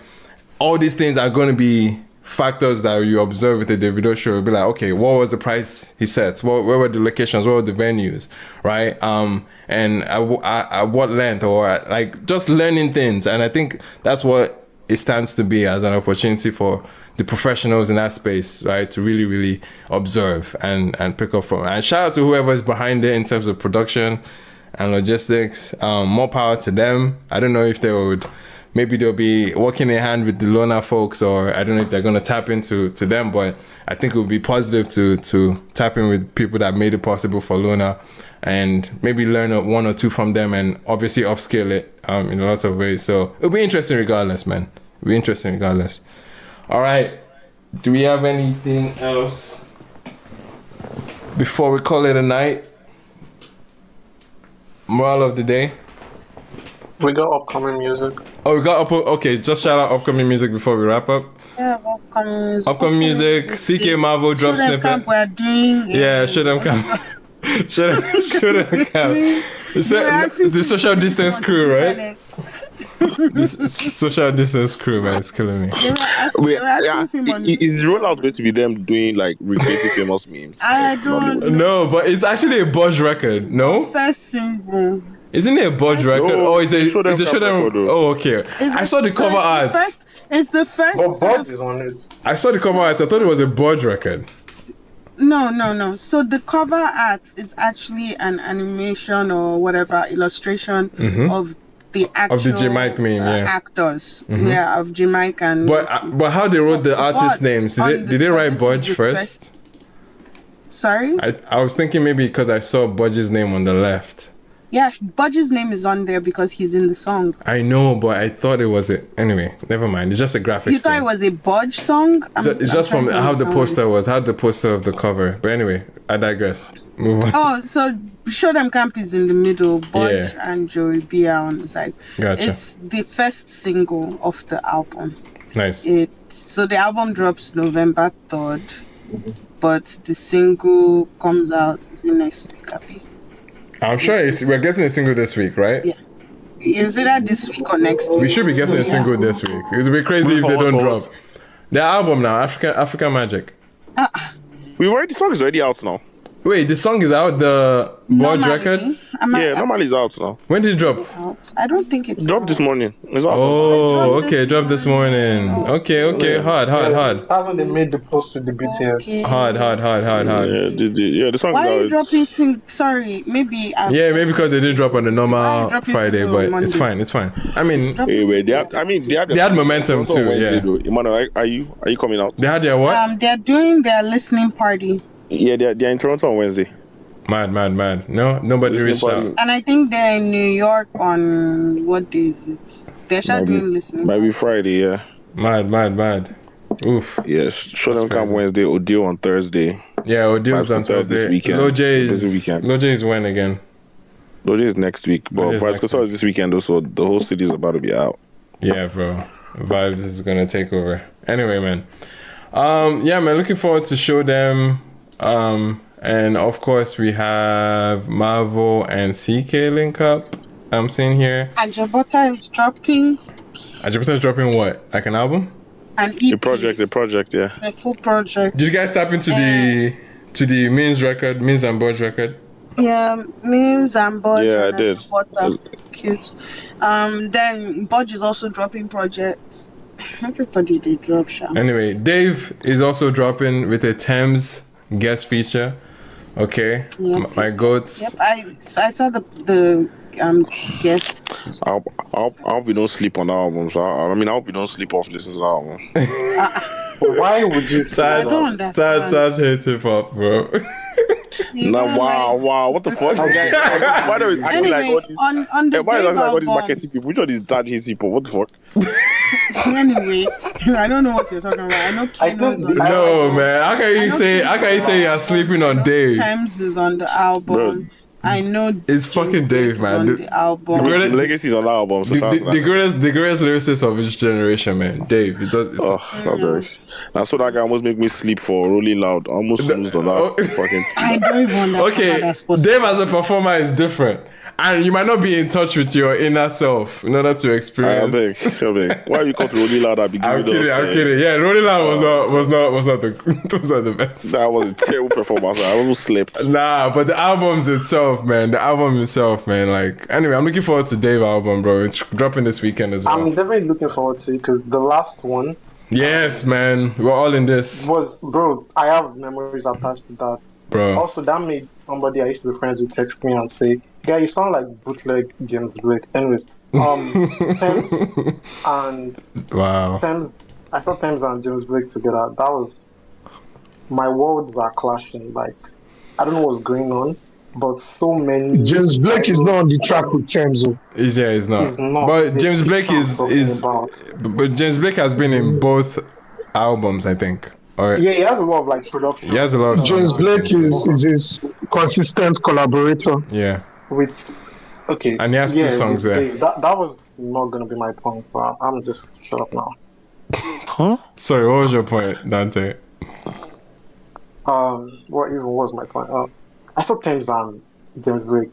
all these things are going to be factors that you observe with the Davido show. You'll be like, okay, what was the price he set? Where were the locations? Where were the venues? Right? And at what length? Or like just learning things. And I think that's what it stands to be, as an opportunity for the professionals in that space, right, to really, really observe and pick up from. And shout out to whoever is behind it in terms of production and logistics. More power to them. I don't know if maybe they'll be working in hand with the Lona folks, or I don't know if they're going to tap into them, but I think it would be positive to tap in with people that made it possible for Lona, and maybe learn one or two from them, and obviously upscale it in a lot of ways. So it'll be interesting regardless, man. It'll be interesting regardless. All right, do we have anything else before we call it a night? Moral of the day? We got upcoming music. Oh, we got okay. Just shout out upcoming music before we wrap up. Yeah, upcoming music. Upcoming music. CK Marvel drop snippet. Camp we're doing. Yeah, show them camp. show them camp. It's the social distance crew, right? This social distance crew, man, it's killing me. Is rollout going to be them doing like recreating famous memes? I don't know. No, but it's actually a Budge record. No, first single. Isn't it a Budge record? Oh, it's a show them. Oh, okay. I saw the cover art. It's the first. But Budge is on it. I saw the cover art. I thought it was a Budge record. No. So the cover art is actually an animation or whatever illustration of the actual of the Jamaican meme, actors, of Jamaican. But how they wrote the artist names? Did they write Budge first? Sorry, I was thinking maybe because I saw Budge's name on the left. Yeah, Budge's name is on there because he's in the song. I know, but I thought it was it. Anyway, never mind. It's just a graphics. You thought it was a Budge song? It's just from how the poster was, how the poster of the cover. But anyway, I digress. Move on. Oh, so Show Them Camp is in the middle. Budge and Joey B are on the side. Gotcha. It's the first single of the album. Nice. So the album drops November 3rd, but the single comes out next week, Happy. I'm sure we're getting a single this week, right? Yeah. Is it that this week or next week? We should be getting a single this week. It would be crazy if they don't drop. Their album now, African Magic. The song is already out now. Wait, the song is out, the Budge record? Normally it's out now. When did it drop? I don't think it's dropped this morning. It's out. Oh, okay, dropped this morning. Okay, hard. That's when they made the post with the BTS. Hard. Yeah, the song Why is are you out. Dropping Sorry, maybe. Maybe because they didn't drop on the normal Friday, but it's fine. I mean, they had momentum too. Yeah. Emmanuel, are you coming out? They had their what? They're doing their listening party. Yeah, they're in Toronto on Wednesday. Mad. No, nobody reached out. And I think they're in New York on what day is it? They're doing listening. Maybe Friday, yeah. Mad. Oof. Yes, Show Them Camp Wednesday, Odio on Thursday. Yeah, Odio's on Thursday. Loj is when again? Loj is next week, but Vibez is this weekend also. The whole city is about to be out. Yeah, bro. Vibez is gonna take over. Anyway, man. Man, looking forward to Show Them. And of course we have Marvel and CK link up. I'm seeing here. Ajabota is dropping. Ajabota is dropping what? Like an album? An EP. The project, yeah. The full project. Did you guys tap into the Means and Budge record? Yeah, Means and Budge. Yeah, I did. Kids. Then Budge is also dropping projects. Everybody did drop shot. Anyway, Dave is also dropping with a Thames guest feature. Okay. Yep. My goats. Yep, I saw the guests. I hope we don't sleep on the album. So I hope we don't sleep off listening to the album. Why would you I don't understand. That's hate hip hop, bro. Wow, what the fuck? Why do we acting like all these? On the why is acting like all these marketing people? Which one is dad hates hip hop? What the fuck? Anyway, I don't know what you're talking about. I know No, man. How can you say you're sleeping on Dave? Times is on the album. Bro. I know it's fucking Dave, man. The album. The legacy is on the album. So the greatest lyricist of his generation, man. Dave. Not very. That's what that guy almost make me sleep for Rolling Loud. I almost snoozed on that fucking. I don't even understand. Okay, Dave as a performer is different. And you might not be in touch with your inner self in order to experience. I beg. Why you come to Rolling Loud? I'm kidding. Yeah, Rolling Loud was not the best. That was a terrible performance. I almost slept. Nah, but the album itself, man. Like, anyway, I'm looking forward to Dave album, bro. It's dropping this weekend as well. I'm definitely looking forward to it because the last one. Yes, man. We're all in this. Bro, I have memories attached to that. Bro. Also, that made somebody I used to be friends with text me and say, "Guy, you sound like bootleg James Blake." Anyways, Thames and wow. I saw Thames and James Blake together. That was my worlds are clashing. Like, I don't know what's going on, but so many. James Blake is not on the track with Thames. He's not. But James Blake but James Blake has been in both albums, I think. Yeah, he has a lot of like production. He has a lot of James Blake is his consistent collaborator. Yeah. With Okay. And he has 2 songs there. That was not going to be my point, but I'm just shut up now. Huh? Sorry, what was your point, Dante? What even was my point? I saw Thames and James Blake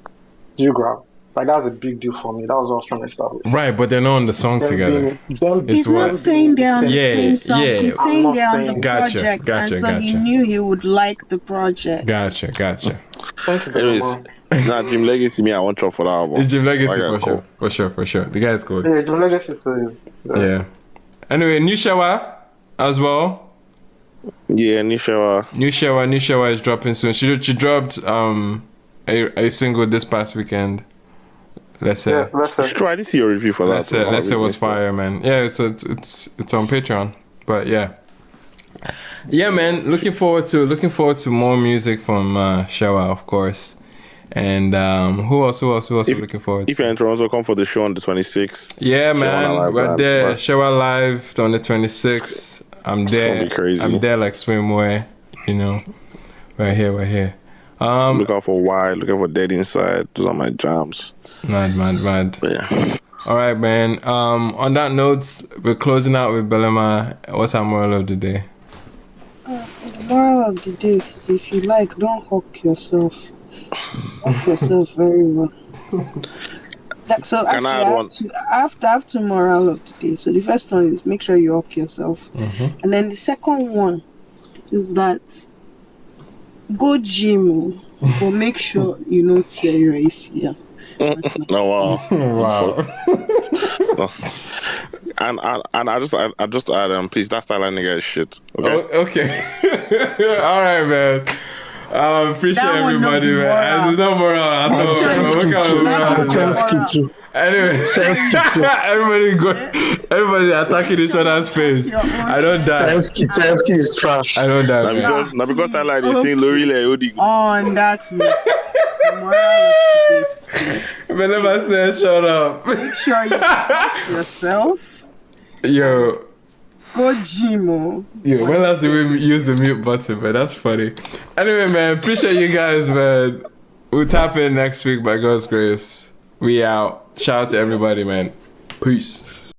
Geograph. Like, that was a big deal for me. That was what I was trying to establish. Right, but they're not on the song together. He's not saying they're on the same song. Yeah. He's saying they're on the project. Gotcha. And so he knew he would like the project. Gotcha. Thank you very much. Nah, Jim Legacy, me, I want to for that album. It's Jim Legacy for sure. The guy's good. Yeah, Jim Legacy is. Yeah. Anyway, New Shower as well. Yeah, New Shower is dropping soon. She dropped a single this past weekend. Let's say. I didn't see your review for that. Let's say it was fire, man. Yeah, it's on Patreon. But yeah, man. Looking forward to more music from Shower, of course. And who else are we looking forward to? If you're in Toronto, come for the show on the 26th. Yeah, man. We're there. Shower Live on the 26th. I'm there. It's gonna be crazy. I'm there like swimwear. You know, we're here. Look out for Why. Look out for Dead Inside. Those are my jams. Mad. But yeah. All right, man. On that note, we're closing out with Belema. What's our moral of the day? The moral of the day is, if you like, don't hawk yourself. Hawk yourself very well. So actually, I have two moral of the day. So the first one is make sure you hawk yourself. Mm-hmm. And then the second one is that go gym, but make sure you don't tear your ACL. Wow. And I just add please, that Tyla nigga is shit. Okay. All right, man. Appreciate everybody, man. It's not moral. Anyway, everybody attacking each other's face. I don't die. Tensky is trash. I don't die. Now because I like this thing, Lorilla Odi. On that note, moral of today's Whenever say shut up. Make sure you help yourself. Yo. Go gym. Yo, when last did we use the mute button, man? That's funny. Anyway, man, appreciate you guys, man. We'll tap in next week by God's grace. We out. Shout out to everybody, man. Peace.